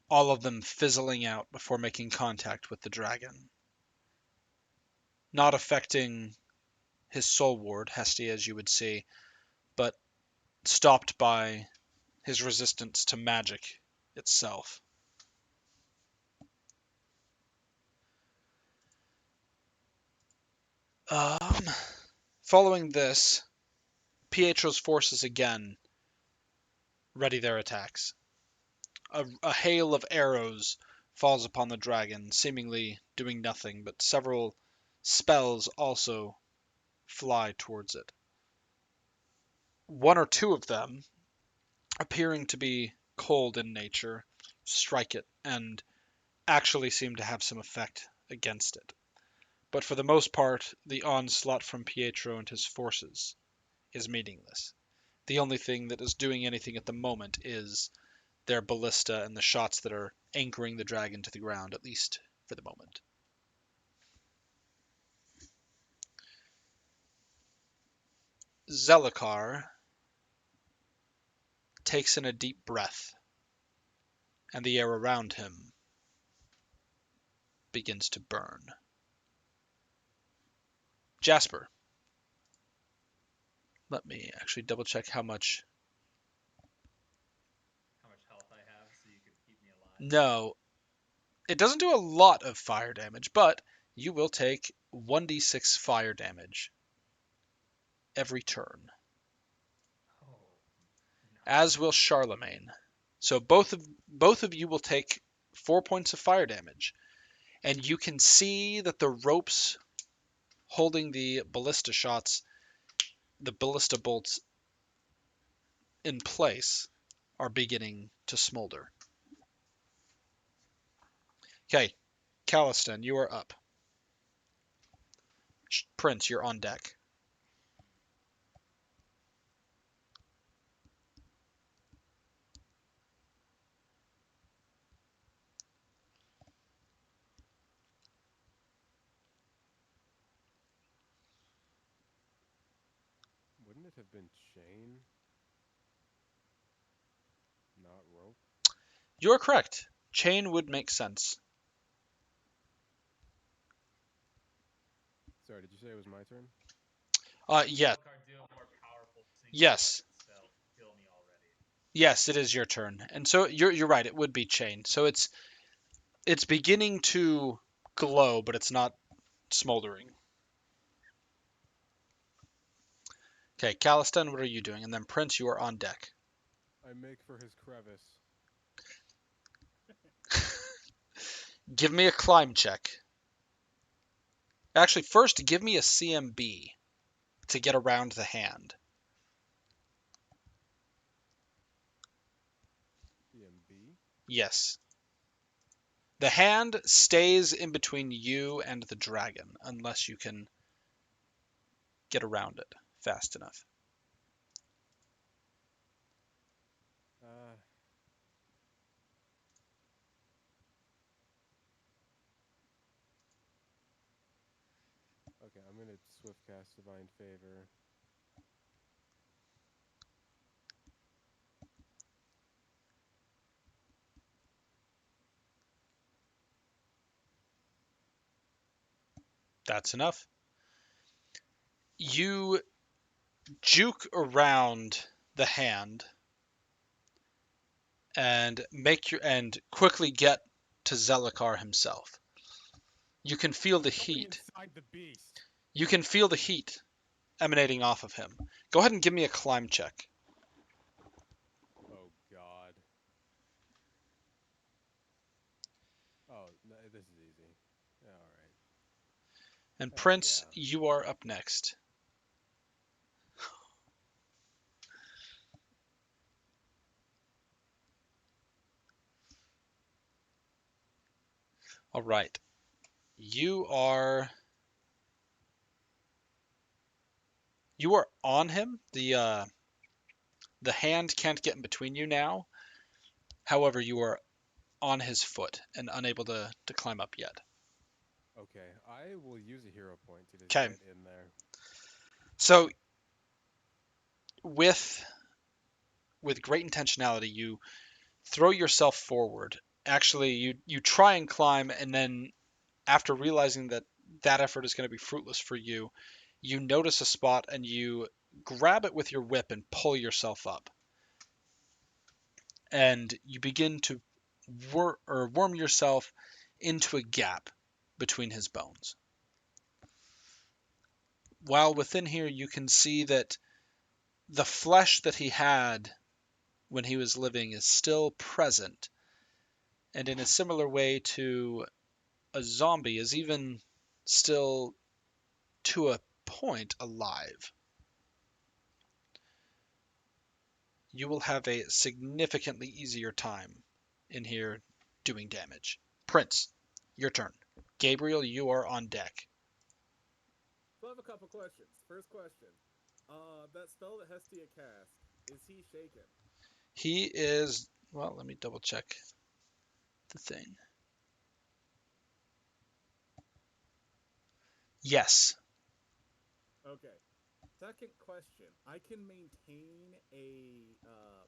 Speaker 1: all of them fizzling out before making contact with the dragon. Not affecting his soul ward, Hestia, as you would see, but stopped by his resistance to magic itself. Following this, Pietro's forces again ready their attacks. A hail of arrows falls upon the dragon, seemingly doing nothing, but several spells also fly towards it. One or two of them, appearing to be cold in nature, strike it and actually seem to have some effect against it. But for the most part, the onslaught from Pietro and his forces is meaningless. The only thing that is doing anything at the moment is their ballista and the shots that are anchoring the dragon to the ground, at least for the moment. Zelakar takes in a deep breath, and the air around him begins to burn. Jasper, let me actually double check how much.
Speaker 3: How much health I have so you could keep me alive?
Speaker 1: No, it doesn't do a lot of fire damage, but you will take 1d6 fire damage every turn,
Speaker 3: Oh, no.
Speaker 1: as will Charlemagne. So both of you will take 4 points of fire damage, and you can see that the ropes holding the ballista shots, the ballista bolts in place, are beginning to smolder. Okay, Caliston, you are up. Prince, you're on deck.
Speaker 7: it have been chain, not rope?
Speaker 1: You're correct. Chain would make sense.
Speaker 7: Sorry, did you say it was my turn?
Speaker 1: Yes.
Speaker 10: Zalkar do a more powerful single
Speaker 1: Yes.
Speaker 10: weapon spell to kill me already.
Speaker 1: Yes, it is your turn. And so you're right, it would be chain. So it's beginning to glow, but it's not smoldering. Okay, Calistan, what are you doing? And then Prince, you are on deck.
Speaker 7: I make for his crevice.
Speaker 1: Give me a climb check. Actually, first give me a CMB to get around the hand.
Speaker 7: CMB?
Speaker 1: Yes. The hand stays in between you and the dragon unless you can get around it fast enough.
Speaker 7: Okay, I'm gonna swift cast Divine Favor.
Speaker 1: That's enough. You juke around the hand and quickly get to Zelikar himself. You can feel the heat.
Speaker 7: Inside the beast.
Speaker 1: You can feel the heat emanating off of him. Go ahead and give me a climb check.
Speaker 7: Oh God. Oh, no, this is easy. All right.
Speaker 1: And
Speaker 7: Heck
Speaker 1: Prince,
Speaker 7: yeah.
Speaker 1: you are up next. All right. You are on him. The hand can't get in between you now. However, you are on his foot and unable to climb up yet.
Speaker 7: Okay, I will use a hero point to just
Speaker 1: 'Kay.
Speaker 7: get in there.
Speaker 1: So with great intentionality, you throw yourself forward. Actually, you try and climb, and then after realizing that effort is going to be fruitless for you, you notice a spot and you grab it with your whip and pull yourself up. And you begin to worm yourself into a gap between his bones. While within here, you can see that the flesh that he had when he was living is still present, and in a similar way to a zombie, is even still, to a point, alive. You will have a significantly easier time in here doing damage. Prince, your turn. Gabriel, you are on deck.
Speaker 2: So I have a couple questions. First question. That spell that Hestia cast, is he shaken?
Speaker 1: He is, well, let me double check the thing. Yes.
Speaker 2: Okay. Second question. I can maintain a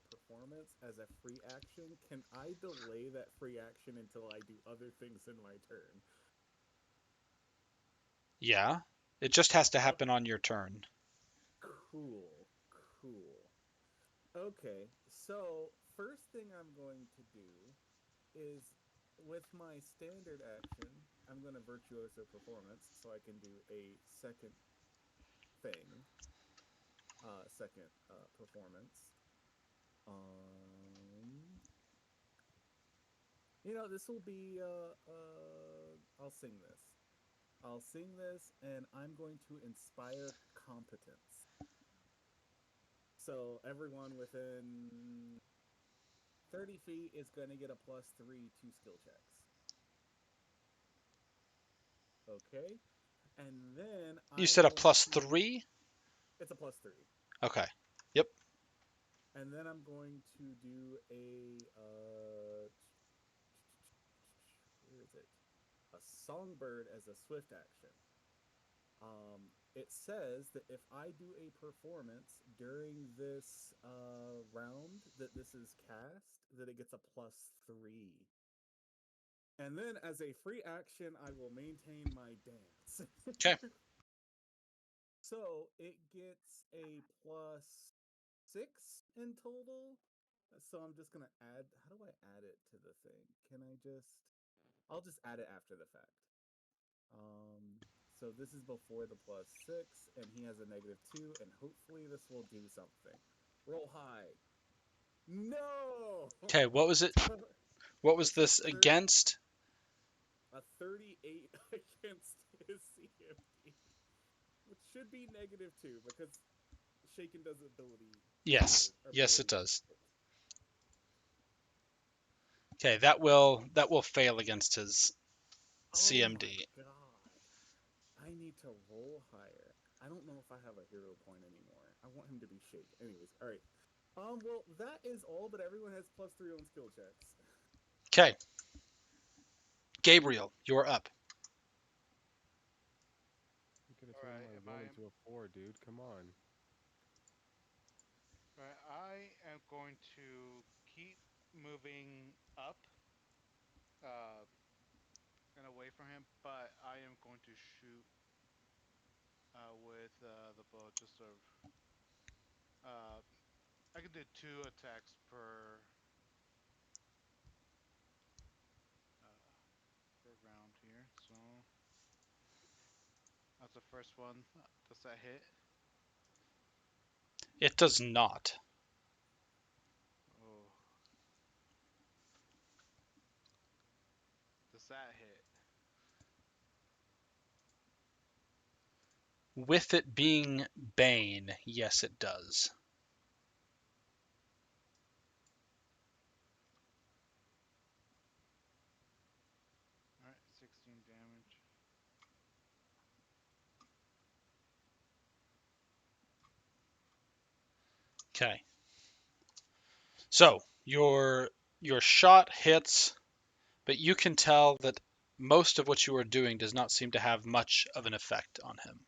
Speaker 2: performance as a free action. Can I delay that free action until I do other things in my turn?
Speaker 1: Yeah. It just has to happen on your turn.
Speaker 2: Cool. Cool. Okay. So, first thing I'm going to do is with my standard action, I'm going to virtuoso performance so I can do a second thing. Second performance. This will be I'll sing this. I'll sing this, and I'm going to inspire competence. So everyone within 30 feet is going to get a +3 to skill checks. Okay, and then
Speaker 1: You said a +3?
Speaker 2: It's a +3.
Speaker 1: Okay. Yep.
Speaker 2: And then I'm going to do a where is it? A songbird as a swift action. it says that if I do a performance during this round that this is cast, that it gets a +3. And then as a free action, I will maintain my dance.
Speaker 1: Okay.
Speaker 2: So it gets a +6 in total. So I'm just gonna add. How do I add it to the thing? Can I just? I'll just add it after the fact. So this is before the +6, and he has a -2, and hopefully this will do something. Roll high. No.
Speaker 1: Okay, what was it? What was this against?
Speaker 2: A 38 against his CMD, which should be -2 because Shaken does ability.
Speaker 1: Yes. Yes, it
Speaker 2: ability.
Speaker 1: does. Okay, that will fail against his CMD.
Speaker 2: Oh my god. I need to roll higher. I don't know if I have a hero point anymore. I want him to be Shake. Anyways, all right. Well, that is all, but everyone has +3 on skill checks.
Speaker 1: Okay. Gabriel, you're up.
Speaker 7: You could have
Speaker 4: All
Speaker 7: turned
Speaker 4: right,
Speaker 7: my 1 into a 4, dude. Come on.
Speaker 4: right, I am going to keep moving up, uh, and away from him, but I am going to shoot with the bow. Just sort of, I can do 2 attacks per round here. So that's the first one. Does that hit?
Speaker 1: It does not.
Speaker 4: Oh, does that hit?
Speaker 1: With it being Bane, yes, it does.
Speaker 4: All right, 16 damage.
Speaker 1: Okay. So your shot hits, but you can tell that most of what you are doing does not seem to have much of an effect on him.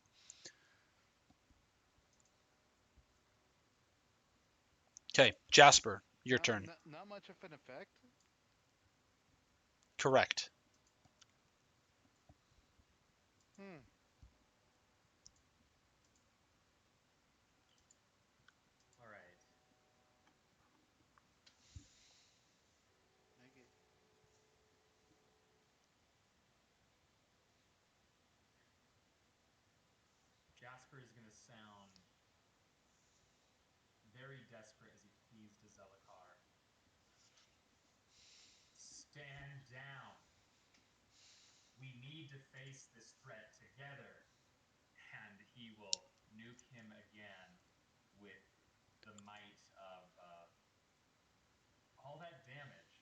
Speaker 1: Okay, Jasper, your turn.
Speaker 4: Not much of an effect.
Speaker 1: Correct.
Speaker 4: Hmm.
Speaker 10: All right.
Speaker 4: Make it.
Speaker 10: Jasper is going to sound very desperate as he pleads to Zelakar. Stand down. We need to face this threat together. And he will nuke him again with the might of all that damage,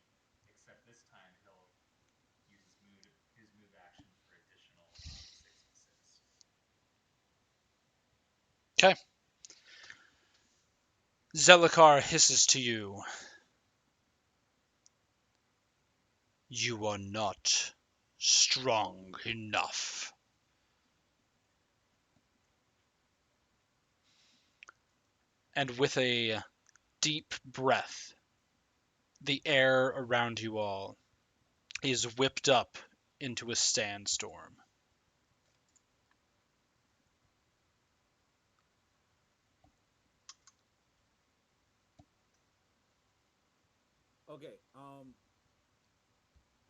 Speaker 10: except this time he'll use his move action for additional 6 and 6.
Speaker 1: Okay. Zelakar hisses to you. You are not strong enough. And with a deep breath, the air around you all is whipped up into a sandstorm.
Speaker 2: Okay.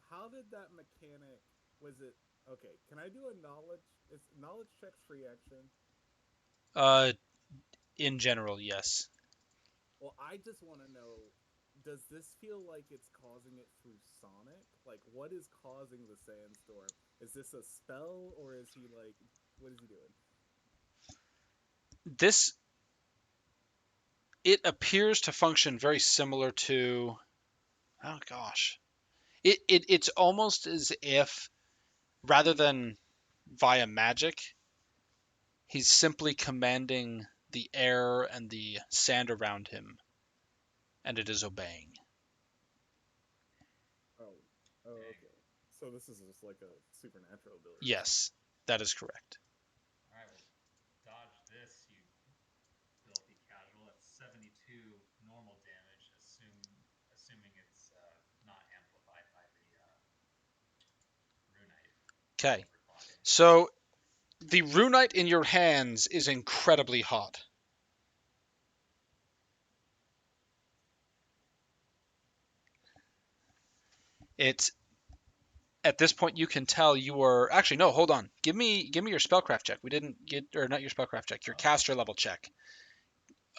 Speaker 2: How did that mechanic? Was it okay? Can I do a knowledge? Is knowledge checks free action?
Speaker 1: In general, yes.
Speaker 2: Well, I just want to know. Does this feel like it's causing it through Sonic? Like, what is causing the sandstorm? Is this a spell, or is he like, what is he doing?
Speaker 1: This it appears to function very similar to oh gosh. It's almost as if rather than via magic, he's simply commanding the air and the sand around him, and it is obeying.
Speaker 2: Oh, okay. So this is just like a supernatural ability.
Speaker 1: Yes, that is correct.
Speaker 10: All right, well, 72 normal damage, assuming it's not amplified by the runite.
Speaker 1: Okay.
Speaker 10: Overclocking.
Speaker 1: So the runite in your hands is incredibly hot. It's at this point you can tell you are actually no, hold on. Give me your spellcraft check. We didn't get or not your spellcraft check, your caster level check.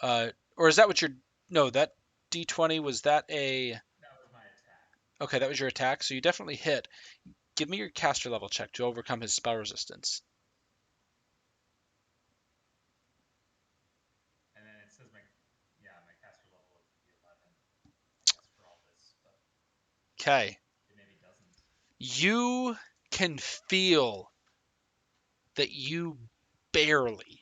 Speaker 1: Or is that what your no, that D20 was that a
Speaker 10: That was my attack.
Speaker 1: Okay, that was your attack, so you definitely hit. Give me your caster level check to overcome his spell resistance.
Speaker 10: And then it says my caster level would be 11, I guess, for all this, but
Speaker 1: Okay.
Speaker 10: it maybe doesn't.
Speaker 1: You can feel that you barely,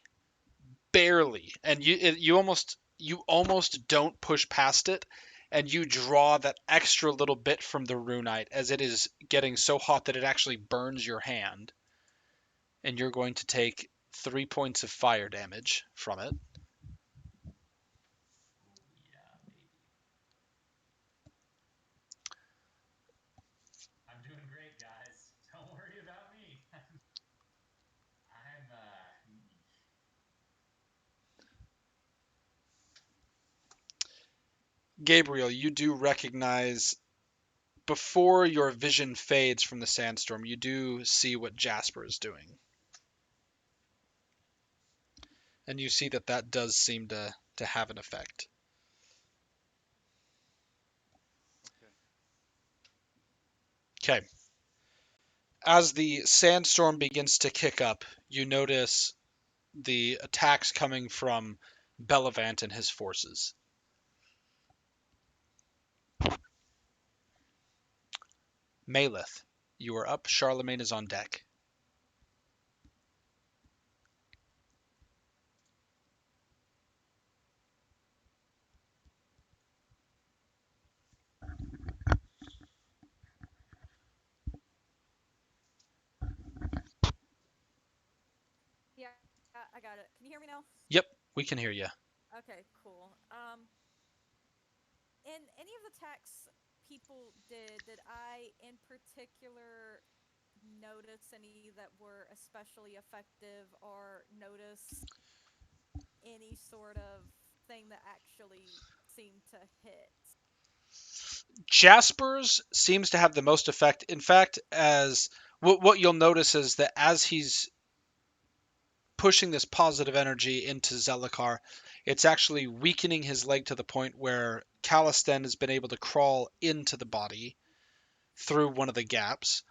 Speaker 1: and you almost don't push past it, and you draw that extra little bit from the runite as it is getting so hot that it actually burns your hand, and you're going to take 3 points of fire damage from it.
Speaker 10: Ooh, yeah, maybe. I'm doing great, guys. Don't worry about me. I'm
Speaker 1: Gabriel, you do recognize before your vision fades from the sandstorm, you do see what Jasper is doing. And you see that that does seem to have an effect.
Speaker 4: Okay.
Speaker 1: Okay. As the sandstorm begins to kick up, you notice the attacks coming from Bellevant and his forces. Maleth, you are up. Charlemagne is on deck.
Speaker 5: Yeah, I got it. Can you hear me now?
Speaker 1: Yep, we can hear you.
Speaker 5: Okay, cool. In any of the attacks people did I in particular notice any that were especially effective or notice any sort of thing that actually seemed to hit?
Speaker 1: Jasper's seems to have the most effect. In fact, as what you'll notice is that as he's pushing this positive energy into Zellakar, it's actually weakening his leg to the point where Calistan has been able to crawl into the body through one of the gaps.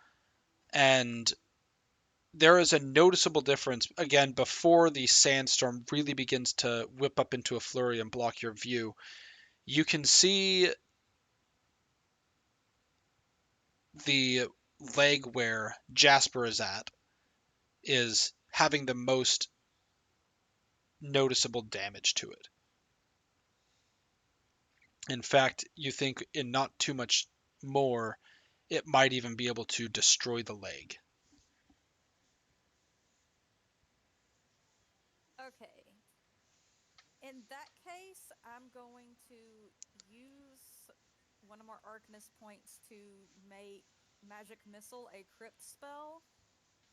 Speaker 1: And there is a noticeable difference, again, before the sandstorm really begins to whip up into a flurry and block your view. You can see the leg where Jasper is at is having the most noticeable damage to it. In fact, you think in not too much more, it might even be able to destroy the leg.
Speaker 5: Okay. In that case, I'm going to use one of my Arcanist points to make Magic Missile a crypt spell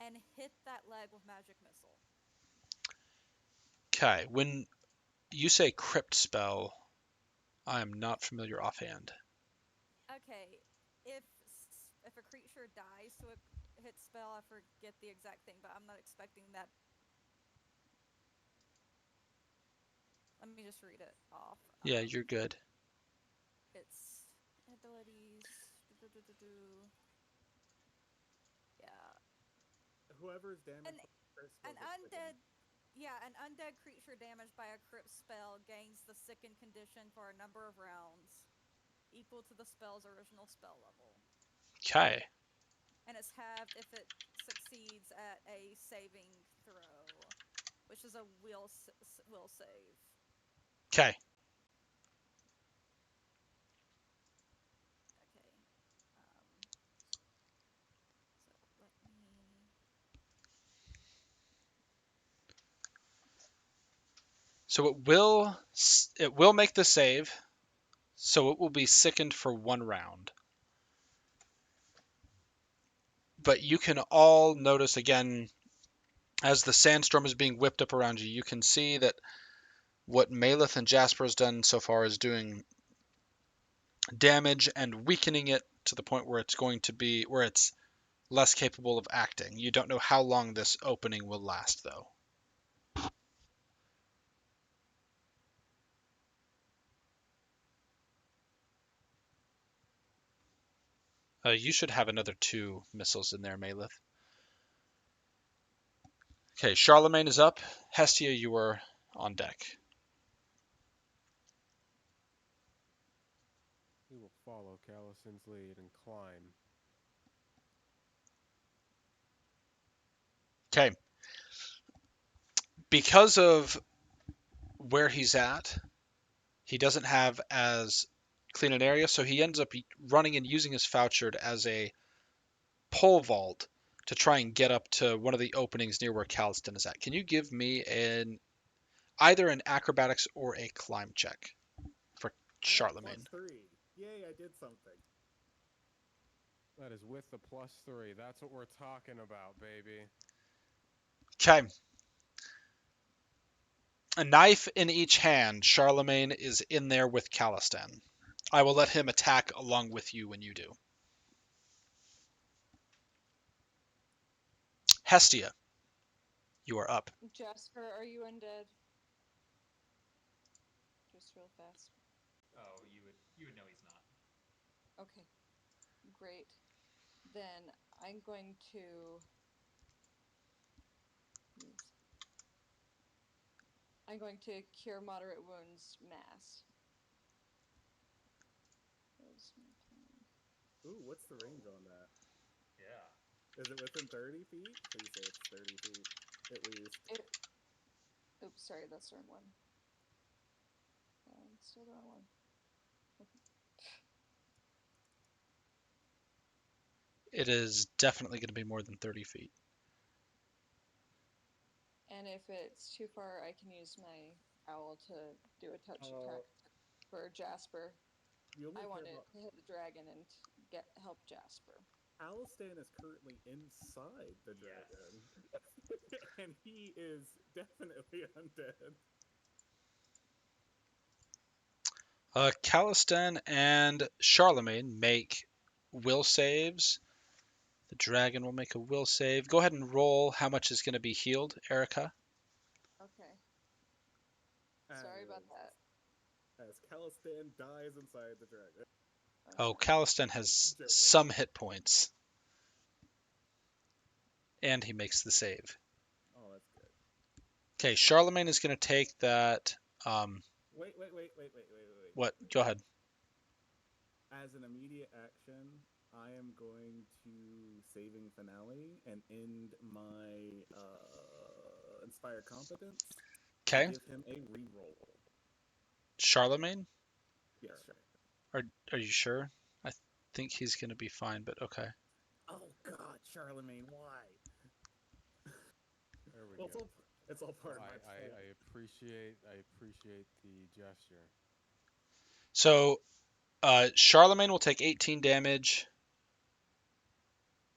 Speaker 5: and hit that leg with Magic Missile.
Speaker 1: Okay, when you say crypt spell, I am not familiar offhand.
Speaker 5: Okay, if a creature dies to a hit spell, I forget the exact thing, but I'm not expecting that. Let me just read it off.
Speaker 1: Yeah, you're good.
Speaker 5: It's abilities. Yeah.
Speaker 2: Whoever's damaged
Speaker 5: An,
Speaker 2: by the curse
Speaker 5: an
Speaker 2: will get
Speaker 5: undead.
Speaker 2: sickened.
Speaker 5: Yeah, an undead creature damaged by a crypt spell gains the sicken condition for a number of rounds, equal to the spell's original spell level.
Speaker 1: Okay.
Speaker 5: And it's halved if it succeeds at a saving throw, which is a will save.
Speaker 1: Okay.
Speaker 5: Okay. So let me.
Speaker 1: So it will make the save. So it will be sickened for 1 round. But you can all notice again, as the sandstorm is being whipped up around you, you can see that what Maleth and Jasper has done so far is doing damage and weakening it to the point where it's less capable of acting. You don't know how long this opening will last, though. You should have another 2 missiles in there, Maleth. Okay, Charlemagne is up. Hestia, you are on deck.
Speaker 7: We will follow Calison's lead and climb.
Speaker 1: Okay. Because of where he's at, he doesn't have as clean an area, so he ends up running and using his Fouchard as a pole vault to try and get up to one of the openings near where Caliston is at. Can you give me either an acrobatics or a climb check for Charlemagne?
Speaker 2: +3. Yay, I did something.
Speaker 7: That is with the +3. That's what we're talking about, baby.
Speaker 1: Okay. A knife in each hand, Charlemagne is in there with Calistan. I will let him attack along with you when you do. Hestia, you are up.
Speaker 8: Jasper, are you undead? Just real fast.
Speaker 10: Oh, you would know he's not.
Speaker 8: Okay, great. Then I'm going to cure moderate wounds mass. That's my plan.
Speaker 2: Ooh, what's the range on that?
Speaker 10: Yeah.
Speaker 2: Is it within 30 feet? Please say it's 30 feet, at least.
Speaker 8: Oops, sorry, that's the wrong one. Still the wrong one. Okay.
Speaker 1: It is definitely going to be more than 30 feet.
Speaker 8: And if it's too far, I can use my owl to do a touch attack for Jasper. I want to hit the dragon and help Jasper.
Speaker 2: Alistan is currently inside the dragon. And he is definitely undead.
Speaker 1: Calistan and Charlemagne make will saves. The dragon will make a will save. Go ahead and roll how much is going to be healed, Erica.
Speaker 8: Okay. Sorry about that.
Speaker 2: As Calistan dies inside the dragon.
Speaker 1: Oh, Calistan has some hit points. And he makes the save.
Speaker 2: Oh, that's good.
Speaker 1: Okay, Charlemagne is going to take that.
Speaker 2: Wait.
Speaker 1: What? Go ahead.
Speaker 2: As an immediate action, I am going to Saving Finale and end my Inspire Competence.
Speaker 1: Okay.
Speaker 2: Give him a reroll.
Speaker 1: Charlemagne?
Speaker 2: Yes, sure.
Speaker 1: Are you sure? I think he's going to be fine, but okay.
Speaker 2: Oh God, Charlemagne, why?
Speaker 7: There we go.
Speaker 2: It's all part of my plan.
Speaker 7: I appreciate the gesture.
Speaker 1: So, Charlemagne will take 18 damage.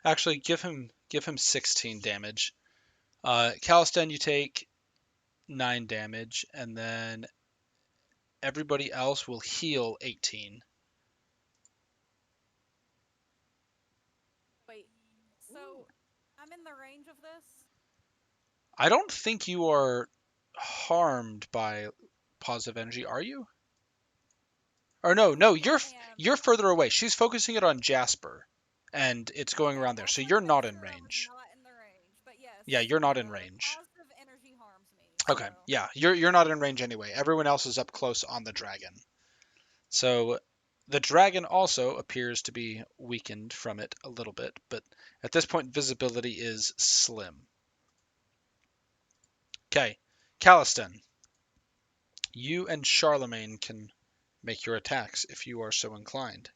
Speaker 1: Actually, give him 16 damage. Calistan, you take 9 damage, and then everybody else will heal 18.
Speaker 5: Wait, so I'm in the range of this?
Speaker 1: I don't think you are harmed by positive energy, are you? Or no, you're further away. She's focusing it on Jasper, and it's going around there, so you're not in range.
Speaker 5: Not in the range, but yes.
Speaker 1: Yeah, you're not in range.
Speaker 5: Positive energy harms me.
Speaker 1: Okay, yeah, you're not in range anyway. Everyone else is up close on the dragon. So the dragon also appears to be weakened from it a little bit, but at this point visibility is slim. Okay, Calistan, you and Charlemagne can make your attacks if you are so inclined.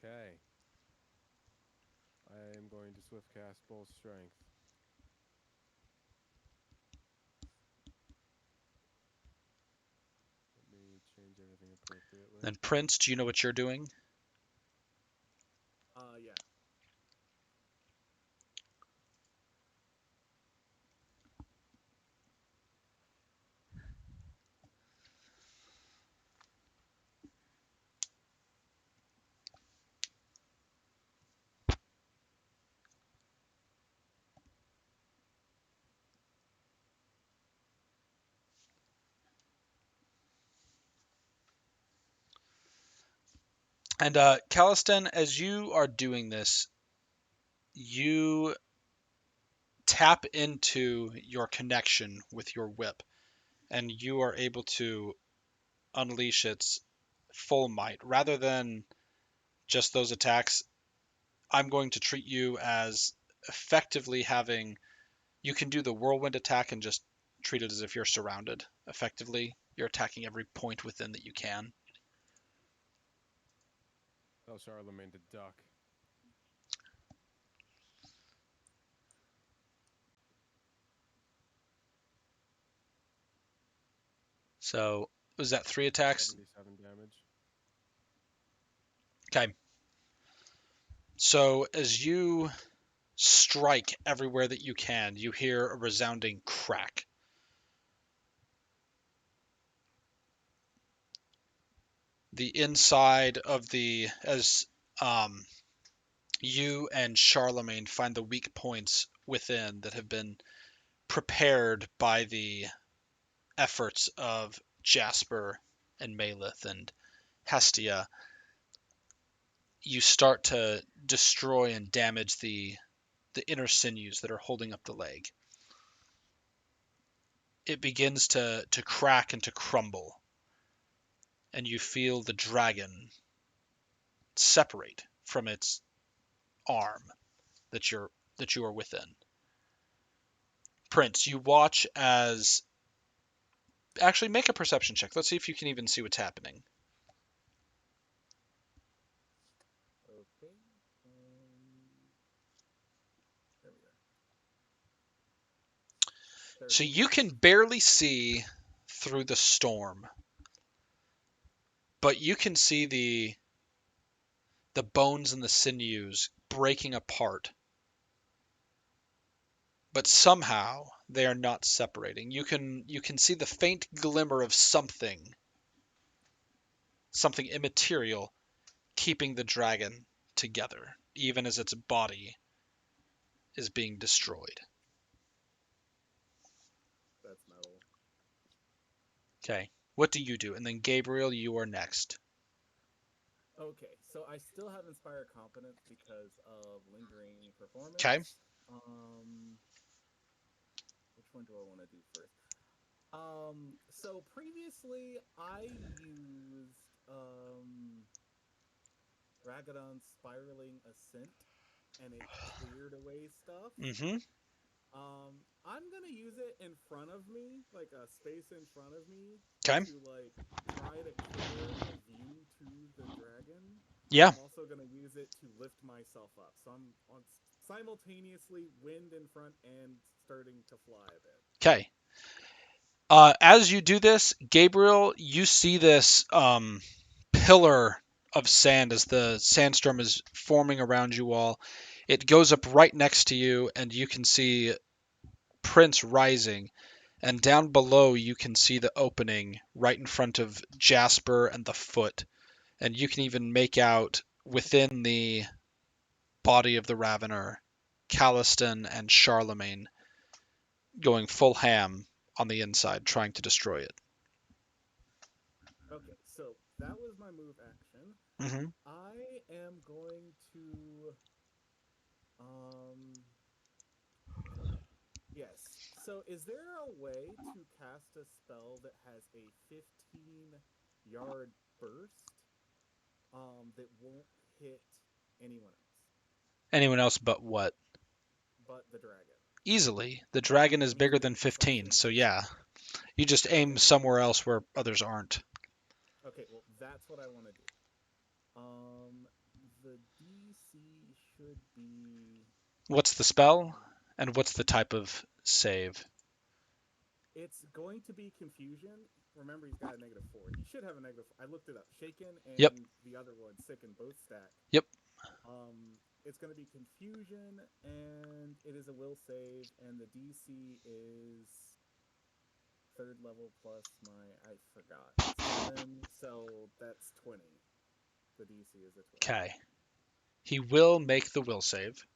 Speaker 7: Okay. I am going to swift cast Bull Strength. use everything appropriately.
Speaker 1: Then Prince, do you know what you're doing?
Speaker 2: Yeah.
Speaker 1: And Calistan, as you are doing this, you tap into your connection with your whip, and you are able to unleash its full might. Rather than just those attacks, I'm going to treat you as effectively having. You can do the whirlwind attack and just treat it as if you're surrounded. Effectively, you're attacking every point within that you can.
Speaker 7: Tell Charlemagne to duck.
Speaker 1: So, was that 3 attacks?
Speaker 7: 77 damage.
Speaker 1: Okay. So, as you strike everywhere that you can, you hear a resounding crack. The inside of as you and Charlemagne find the weak points within that have been prepared by the efforts of Jasper and Maleth and Hestia, you start to destroy and damage the inner sinews that are holding up the leg. It begins to crack and to crumble, and you feel the dragon separate from its arm that you are within. Prince, you watch as actually make a perception check. Let's see if you can even see what's happening.
Speaker 2: Okay. There we go.
Speaker 1: So you can barely see through the storm, but you can see the bones and the sinews breaking apart. But somehow they are not separating. You can see the faint glimmer of something immaterial keeping the dragon together, even as its body is being destroyed.
Speaker 2: That's metal.
Speaker 1: Okay. What do you do? And then Gabriel, you are next.
Speaker 2: Okay, so I still have Inspire Competence because of lingering performance.
Speaker 1: Okay.
Speaker 2: Which one do I want to do first? So previously I used Ragadon's Spiraling Ascent, and it cleared away stuff.
Speaker 1: Mm-hmm.
Speaker 2: I'm gonna use it in front of me, like a space in front of me,
Speaker 1: Okay.
Speaker 2: to like try to clear a view to the dragon.
Speaker 1: Yeah.
Speaker 2: I'm also gonna use it to lift myself up, so I'm on simultaneously wind in front and starting to fly a bit.
Speaker 1: Okay. As you do this, Gabriel, you see this pillar of sand as the sandstorm is forming around you all. It goes up right next to you, and you can see Prince rising. And down below, you can see the opening right in front of Jasper and the foot. And you can even make out within the body of the Ravener, Calistan and Charlemagne going full ham on the inside, trying to destroy it.
Speaker 2: Okay, so that was my move action.
Speaker 1: Mm-hmm.
Speaker 2: I am going to yes. So is there a way to cast a spell that has a 15-yard burst that won't hit anyone else?
Speaker 1: Anyone else but what?
Speaker 2: But the dragon.
Speaker 1: Easily. The dragon is bigger than 15, so yeah. You just aim somewhere else where others aren't.
Speaker 2: Okay, well, that's what I want to do. The DC should be...
Speaker 1: What's the spell? And what's the type of save?
Speaker 2: It's going to be confusion. Remember, he's got a -4. He should have a -4. I looked it up. Shaken and
Speaker 1: Yep.
Speaker 2: the other one, Sicken, both stack.
Speaker 1: Yep.
Speaker 2: It's going to be confusion, and it is a will save, and the DC is 3rd level plus I forgot, 7, so that's 20. The DC is a 20.
Speaker 1: Okay. He will make the will save.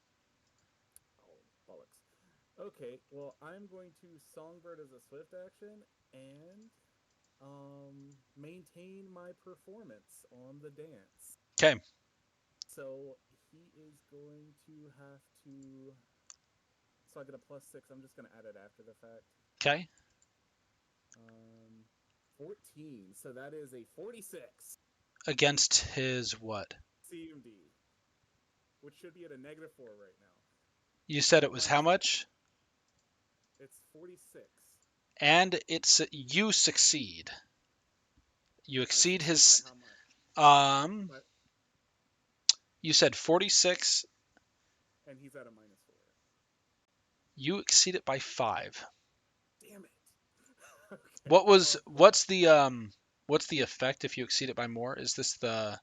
Speaker 2: Oh, bollocks. Okay, well, I'm going to Songbird as a swift action, and maintain my performance on the dance.
Speaker 1: Okay.
Speaker 2: So he is going to have to. So I get a +6. I'm just going to add it after the fact.
Speaker 1: Okay.
Speaker 2: 14. So that is a 46
Speaker 1: Against his what?
Speaker 2: CMD, which should be at a -4 right now.
Speaker 1: You said it was how much?
Speaker 2: It's 46.
Speaker 1: And you succeed. You exceed his.
Speaker 2: By how much? But,
Speaker 1: You said 46.
Speaker 2: and he's at a -4.
Speaker 1: You exceed it by 5.
Speaker 2: Damn it. Okay,
Speaker 1: What's the effect if you exceed it by more? Is this the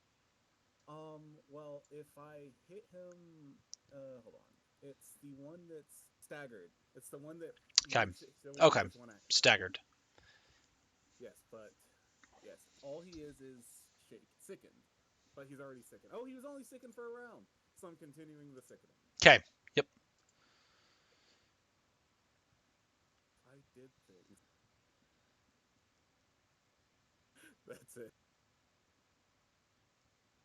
Speaker 2: well, if I hit him, hold on. It's the one that's staggered. It's the one that.
Speaker 1: Okay.
Speaker 2: Okay.
Speaker 1: Staggered?
Speaker 2: Yes, but yes, all he is sickened, but he's already sickened. Oh, he was only sickened for a round, so I'm continuing the sickening.
Speaker 1: Okay. Yep.
Speaker 2: I did things. That's it.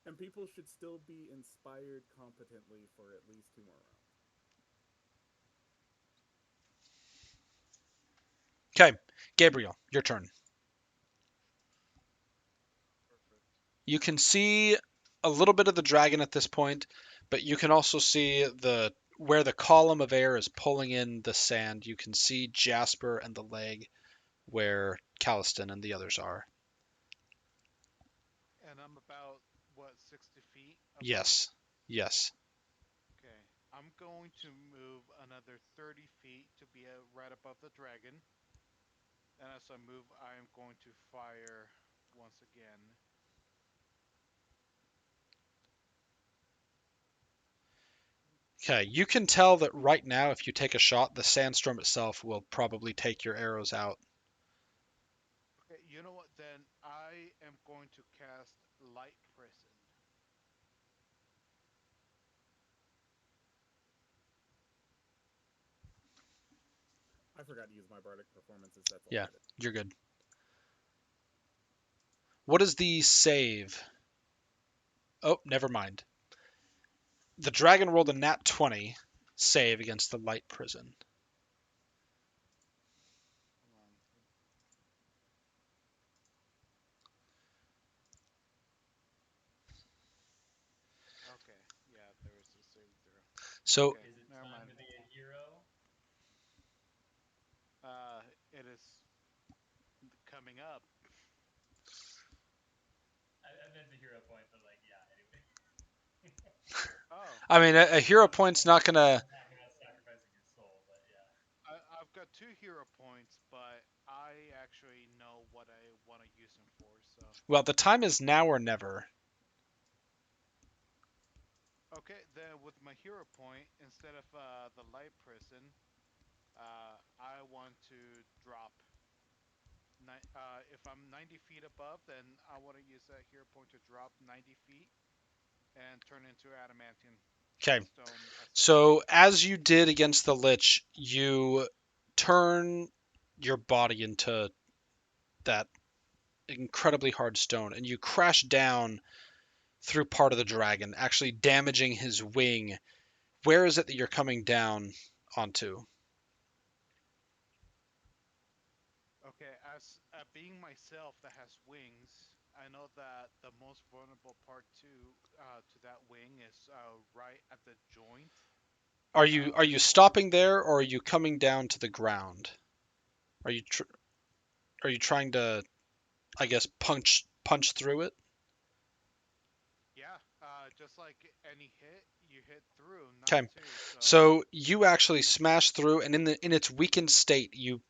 Speaker 2: And people should still be inspired competently for at least 2 more rounds.
Speaker 1: Okay. Gabriel, your turn.
Speaker 4: Perfect.
Speaker 1: You can see a little bit of the dragon at this point, but you can also see where the column of air is pulling in the sand. You can see Jasper and the leg where Caliston and the others are.
Speaker 4: And I'm about, what, 60 feet above?
Speaker 1: Yes. Yes.
Speaker 4: Okay. I'm going to move another 30 feet to be right above the dragon. And as I move, I am going to fire once again.
Speaker 1: Okay, you can tell that right now, if you take a shot, the sandstorm itself will probably take your arrows out.
Speaker 4: Okay, you know what? Then I am going to cast Light Prison.
Speaker 2: I forgot to use my bardic performances. That's all
Speaker 1: Yeah,
Speaker 2: I did.
Speaker 1: you're good. What is the save? Oh, never mind. The dragon rolled a nat 20 save against the light prison.
Speaker 4: Hold on. Okay, yeah, there is a saving throw.
Speaker 1: So
Speaker 4: Okay,
Speaker 10: Is it
Speaker 4: never
Speaker 10: time
Speaker 4: mind.
Speaker 10: to be a hero?
Speaker 4: It is coming up.
Speaker 10: I meant the hero point, but like, yeah, anyway.
Speaker 4: Oh,
Speaker 1: I mean, a hero point's not gonna.
Speaker 10: I'm talking about sacrificing your soul, but yeah.
Speaker 4: I've got 2 hero points, but I actually know what I want to use them for, so.
Speaker 1: Well, the time is now or never.
Speaker 4: Okay, then with my hero point, instead of the light prison, I want to drop. If I'm 90 feet above, then I want to use that hero point to drop 90 feet and turn into adamantine
Speaker 1: Okay.
Speaker 4: stone.
Speaker 1: So as you did against the lich, you turn your body into that incredibly hard stone, and you crash down through part of the dragon, actually damaging his wing. Where is it that you're coming down onto?
Speaker 4: Okay, as being myself that has wings, I know that the most vulnerable part to that wing is right at the joint.
Speaker 1: Are you stopping there, or are you coming down to the ground? Are you trying to, I guess, punch through it?
Speaker 4: Yeah, just like any hit, you hit through.
Speaker 1: Okay. So you actually smash through, and in its weakened state, you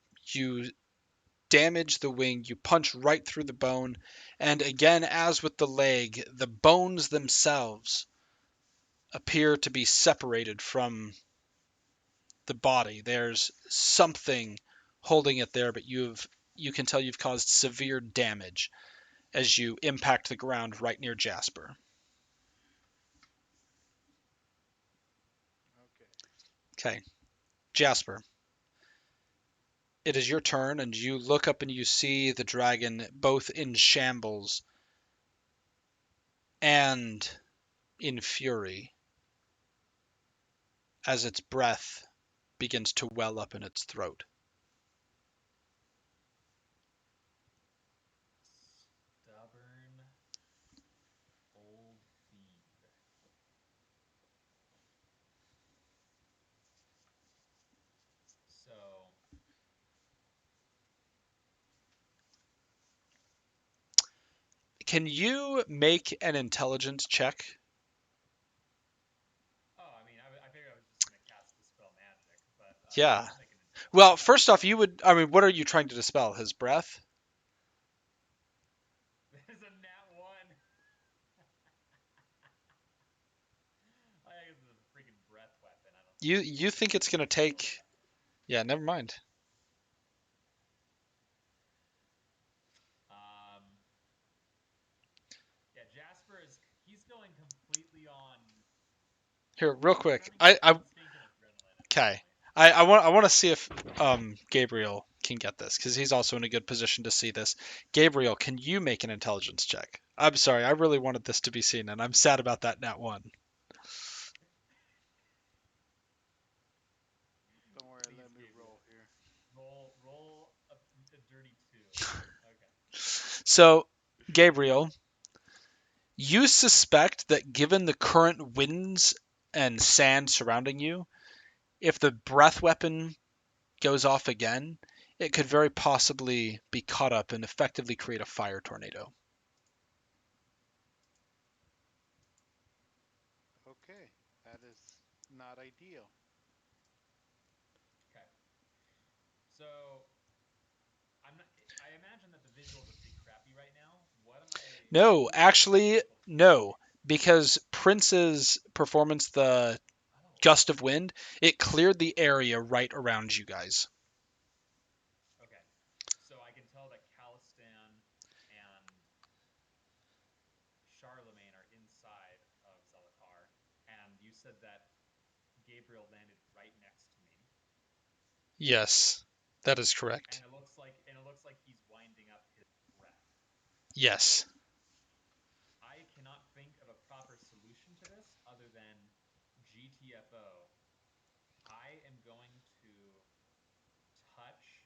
Speaker 1: damage the wing, you punch right through the bone, and again, as with the leg, the bones themselves appear to be separated from the body. There's something holding it there, but you can tell you've caused severe damage as you impact the ground right near Jasper.
Speaker 4: Okay.
Speaker 1: Okay, Jasper. It is your turn, and you look up and you see the dragon both in shambles and in fury as its breath begins to well up in its throat.
Speaker 10: Stubborn old fiend. So
Speaker 1: Can you make an intelligence check?
Speaker 10: oh, I mean, I figured I was just gonna cast dispel magic, but
Speaker 1: Yeah.
Speaker 10: I'll make an intelligence
Speaker 1: Well,
Speaker 10: check.
Speaker 1: first off, I mean, what are you trying to dispel? His breath?
Speaker 10: There's a nat one. I guess it's a freaking breath weapon. I don't think
Speaker 1: You think it's going to take... Yeah, never mind.
Speaker 10: Yeah, Jasper he's going completely on.
Speaker 1: Here, real
Speaker 10: He's
Speaker 1: quick.
Speaker 10: turning to instinct and adrenaline at this
Speaker 1: Okay.
Speaker 10: point.
Speaker 1: I want to see if Gabriel can get this, because he's also in a good position to see this. Gabriel, can you make an intelligence check? I'm sorry, I really wanted this to be seen, and I'm sad about that nat one.
Speaker 4: Don't worry,
Speaker 10: Please,
Speaker 4: let me
Speaker 10: Gabriel.
Speaker 4: roll here.
Speaker 10: Roll a dirty 2. Okay.
Speaker 1: So, Gabriel, you suspect that given the current winds and sand surrounding you, if the breath weapon goes off again, it could very possibly be caught up and effectively create a fire tornado.
Speaker 4: Okay, that is not ideal.
Speaker 10: Okay. So I imagine that the visuals are pretty crappy right now. What am I?
Speaker 1: No,
Speaker 10: Who am I
Speaker 1: actually,
Speaker 10: able to-
Speaker 1: no, because Prince's performance, the
Speaker 10: Oh.
Speaker 1: gust of wind, it cleared the area right around you guys.
Speaker 10: Okay. So I can tell that Calistan and Charlemagne are inside of Zelakar, and you said that Gabriel landed right next to me.
Speaker 1: Yes, that is correct.
Speaker 10: And it looks like he's winding up his breath.
Speaker 1: Yes.
Speaker 10: I cannot think of a proper solution to this other than GTFO. I am going to touch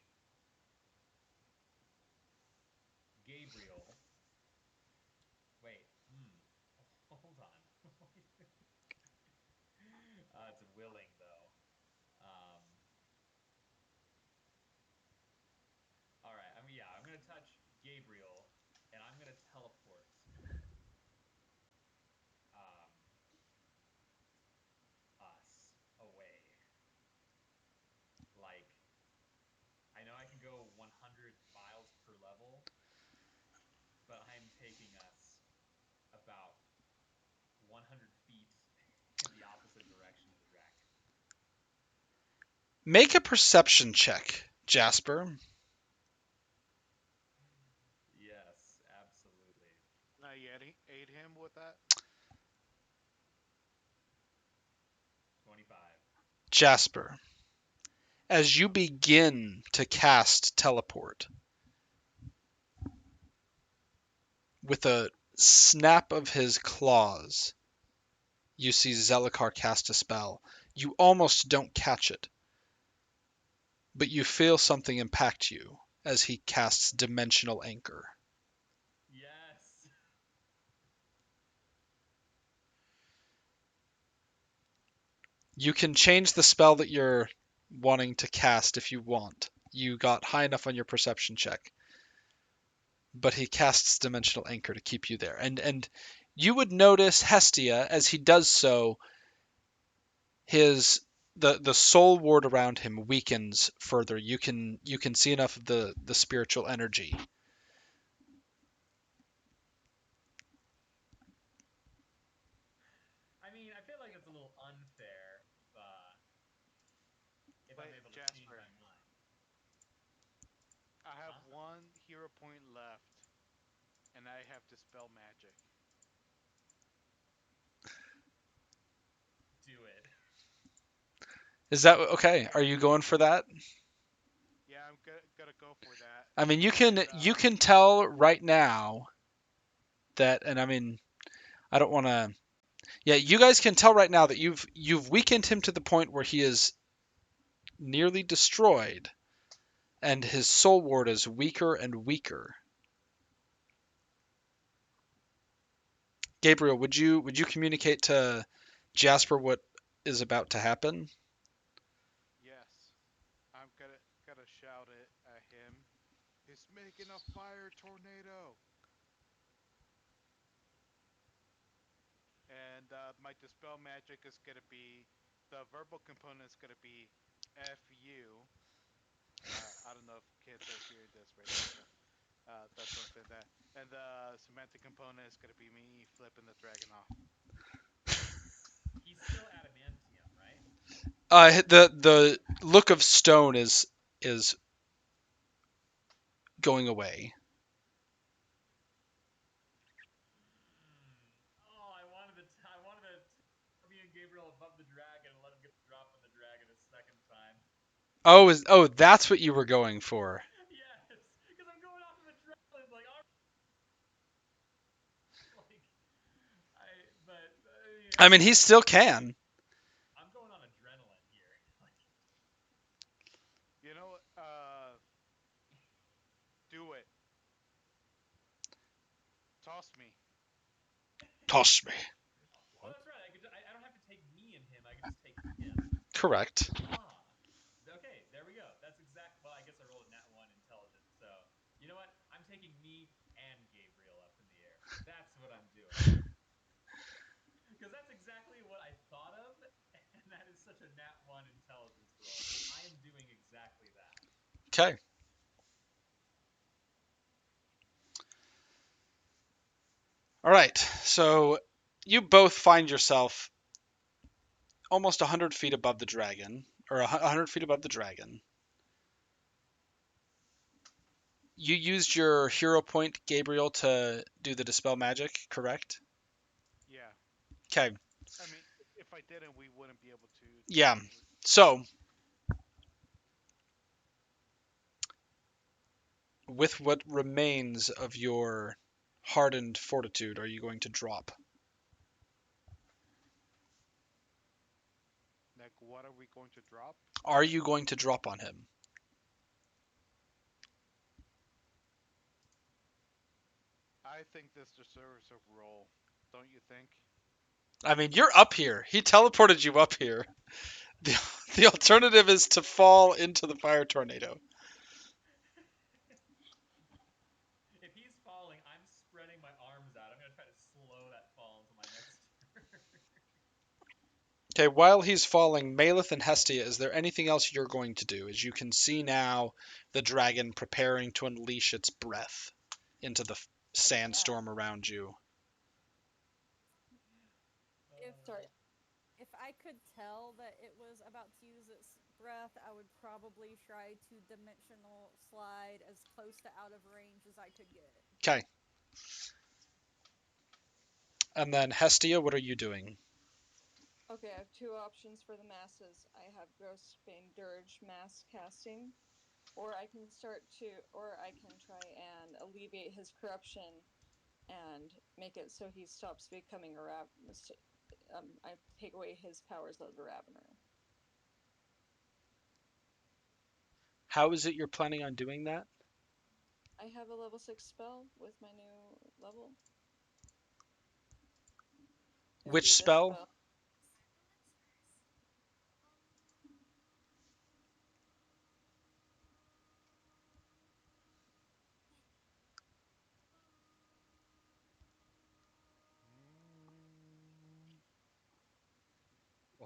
Speaker 10: Gabriel. Wait. Hold on. It's willing though. All right. I'm gonna touch Gabriel, and I'm gonna teleport us away. Like, I know I can go 100 miles per level, but I'm taking us about 100 feet in the opposite direction of the dragon.
Speaker 1: Make a perception check, Jasper.
Speaker 10: Yes, absolutely.
Speaker 4: Can I aid him with that?
Speaker 10: 25.
Speaker 1: Jasper, as you begin to cast teleport, with a snap of his claws, you see Zelakar cast a spell. You almost don't catch it, but you feel something impact you as he casts Dimensional Anchor.
Speaker 10: Yes.
Speaker 1: You can change the spell that you're wanting to cast if you want. You got high enough on your perception check. But he casts Dimensional Anchor to keep you there. And you would notice Hestia, as he does so, his the soul ward around him weakens further. You can see enough of the spiritual energy.
Speaker 10: I mean, I feel like it's a little unfair if I'm
Speaker 4: Wait,
Speaker 10: able to change
Speaker 4: Jasper.
Speaker 10: my mind.
Speaker 4: I have
Speaker 10: Huh?
Speaker 4: one hero point left, and I have Dispel Magic.
Speaker 10: Do it.
Speaker 1: Is that okay? Are you going for that?
Speaker 4: Yeah, I'm gonna go for that.
Speaker 1: I mean, you
Speaker 4: And
Speaker 1: can tell right now that, and I mean, I don't want to. Yeah, you guys can tell right now that you've weakened him to the point where he is nearly destroyed, and his soul ward is weaker and weaker. Gabriel, would you communicate to Jasper what is about to happen?
Speaker 4: yes, I'm gonna shout it at him. He's making a fire tornado. And my dispel magic is gonna be the verbal component is gonna be F U. I don't know if kids are hearing this right now, but that's what I'm saying. That and the semantic component is gonna be me flipping the dragon off.
Speaker 10: He's still adamantium, right?
Speaker 1: The look of stone is going away.
Speaker 10: Oh, I wanted to me and Gabriel above the dragon and let him get the drop on the dragon a second time.
Speaker 1: Oh, that's what you were going for.
Speaker 10: Yes, because I'm going off of adrenaline, like, all right. Like,
Speaker 1: I mean, he still can.
Speaker 10: I'm going on adrenaline here. Like,
Speaker 4: You know, do it. Toss me.
Speaker 1: Toss me.
Speaker 10: oh, that's right. I don't have to take me and him. I can just take him.
Speaker 1: Correct.
Speaker 10: Ah, okay. There we go. That's exact. Well, I guess I rolled a nat 1 intelligence. So you know what? I'm taking me and Gabriel up in the air. That's what I'm doing. Because that's exactly what I thought of, and that is such a nat 1 intelligence roll. I am doing exactly that.
Speaker 1: Okay. All right. So you both find yourself almost 100 feet above the dragon, or 100 feet above the dragon. You used your hero point, Gabriel, to do the dispel magic, correct?
Speaker 4: Yeah.
Speaker 1: Okay.
Speaker 4: I mean, if I didn't, we wouldn't be able to.
Speaker 1: Yeah. So, with what remains of your hardened fortitude, are you going to drop?
Speaker 4: Like, what are we going to drop?
Speaker 1: Are you going to drop on him?
Speaker 4: I think this deserves a roll. Don't you think?
Speaker 1: I mean, you're up here. He teleported you up here. The alternative is to fall into the fire tornado.
Speaker 10: If he's falling, I'm spreading my arms out. I'm going to try to slow that fall until my next turn.
Speaker 1: Okay, while he's falling, Maleth and Hestia, is there anything else you're going to do? As you can see now, the dragon preparing to unleash its breath into the sandstorm around you.
Speaker 5: If
Speaker 8: Sorry.
Speaker 5: if I could tell that it was about to use its breath, I would probably try to dimensional slide as close to out of range as I could get.
Speaker 1: Okay. And then Hestia, what are you doing?
Speaker 8: Okay, I have two options for the masses. I have Grossbane Dirge mass casting, or I can try and alleviate his corruption and make it so he stops becoming a I take away his powers as a Ravener.
Speaker 1: How is it you're planning on doing that?
Speaker 8: I have a level 6 spell with my new level. It would be
Speaker 1: Which
Speaker 8: this
Speaker 1: spell?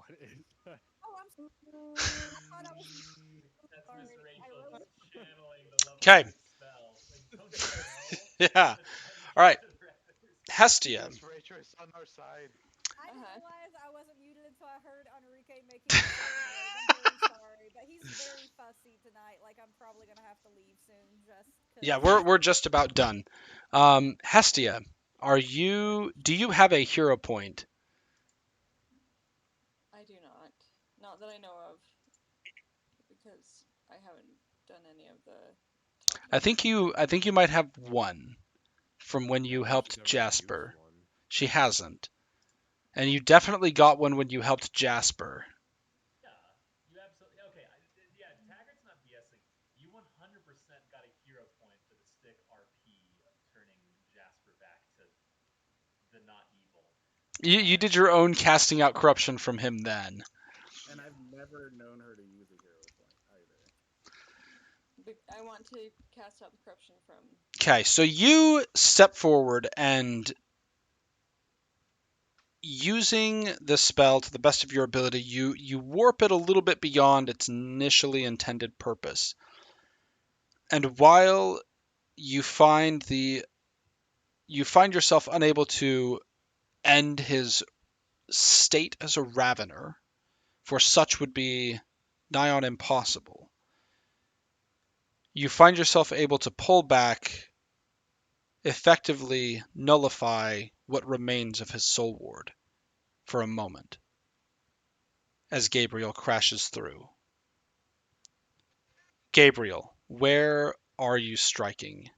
Speaker 7: What is that?
Speaker 5: Oh, I'm sorry. I thought I was
Speaker 10: That's
Speaker 5: sorry.
Speaker 10: Miss
Speaker 5: I
Speaker 10: Rachel
Speaker 5: really.
Speaker 10: just channeling the level
Speaker 1: Okay.
Speaker 10: 6 spell. Like, don't you know
Speaker 1: Yeah.
Speaker 10: that's trying to
Speaker 1: All right.
Speaker 10: get to the Raptors?
Speaker 1: Hestia.
Speaker 4: Miss Rachel is on our side.
Speaker 5: I didn't
Speaker 8: Uh-huh.
Speaker 5: realize I wasn't muted until I heard Enrique making a sudden noise. I'm very sorry, but he's very fussy tonight. Like I'm probably gonna have to leave soon, just
Speaker 1: Yeah,
Speaker 5: because.
Speaker 1: we're just about done. Hestia, do you have a hero point?
Speaker 8: I do not. Not that I know of, because I haven't done any of the talking.
Speaker 1: I think you might have one from when
Speaker 7: I
Speaker 1: you
Speaker 7: don't think she's
Speaker 1: helped
Speaker 7: ever used
Speaker 1: Jasper.
Speaker 7: one.
Speaker 1: She hasn't. And you definitely got one when you helped Jasper.
Speaker 10: Yeah, you absolutely. Okay, yeah, Taggart's not BSing. You 100% got a hero point for the stick RP of turning Jasper back to the not evil.
Speaker 1: You did your own casting out corruption from him then.
Speaker 2: And
Speaker 10: Yeah.
Speaker 2: I've never known her to use a hero point either.
Speaker 8: I want to cast out the corruption from.
Speaker 1: Okay, so you step forward and using this spell to the best of your ability, you warp it a little bit beyond its initially intended purpose. And while you find yourself unable to end his state as a ravener, for such would be nigh on impossible. You find yourself able to pull back, effectively nullify what remains of his soul ward for a moment as Gabriel crashes through. Gabriel, where are you striking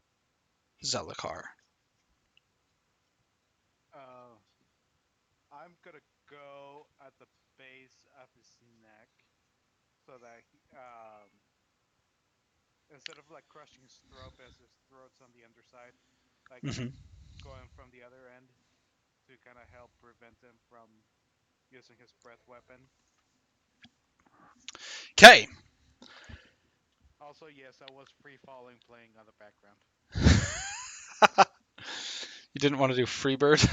Speaker 1: Zelikar?
Speaker 4: Uh, I'm gonna go at the base of his neck, so that instead of like crushing his throat, as his throat's on the underside, like
Speaker 1: Mm-hmm.
Speaker 4: going from the other end to kind of help prevent him from using his breath weapon.
Speaker 1: Okay.
Speaker 4: Also, yes, I was free falling playing on the background.
Speaker 1: You didn't want to do Freebird?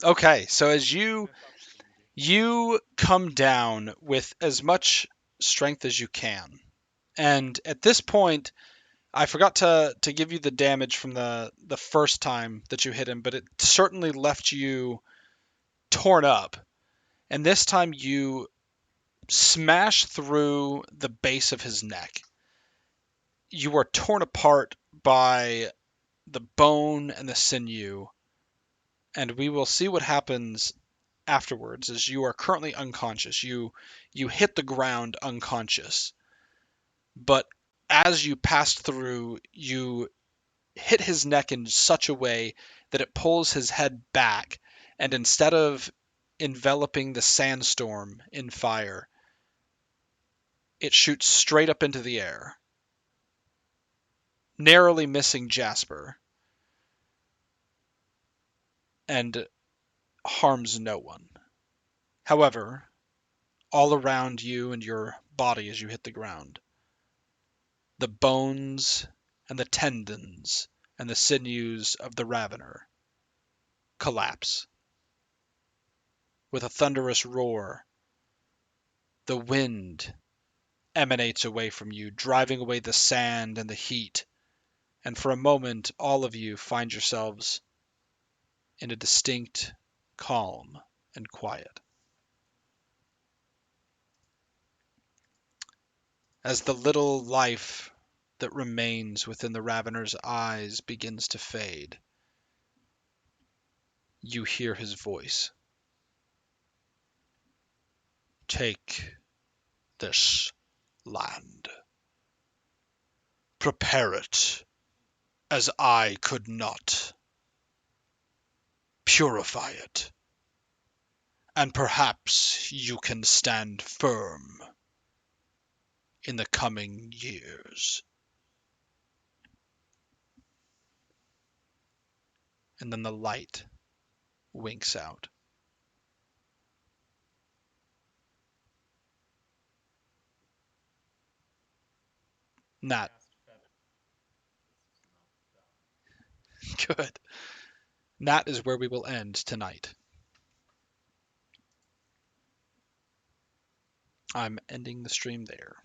Speaker 1: Okay, so as
Speaker 4: Missed opportunity.
Speaker 1: you come down with as much strength as you can. And at this point, I forgot to give you the damage from the first time that you hit him, but it certainly left you torn up. And this time you smash through the base of his neck. You are torn apart by the bone and the sinew, and we will see what happens afterwards as you are currently unconscious. You hit the ground unconscious, but as you passed through, you hit his neck in such a way that it pulls his head back, and instead of enveloping the sandstorm in fire, it shoots straight up into the air, narrowly missing Jasper, and harms no one. However, all around you and your body as you hit the ground, the bones and the tendons and the sinews of the Ravener collapse. With a thunderous roar, the wind emanates away from you, driving away the sand and the heat, and for a moment all of you find yourselves in a distinct calm and quiet. As the little life that remains within the Ravener's eyes begins to fade, you hear his voice. Take this land. Prepare it as I could not. Purify it, and perhaps you can stand firm in the coming years. And then the light winks out. Nat,
Speaker 10: Cast feather. This is not done.
Speaker 1: good. Nat is where we will end tonight. I'm ending the stream there.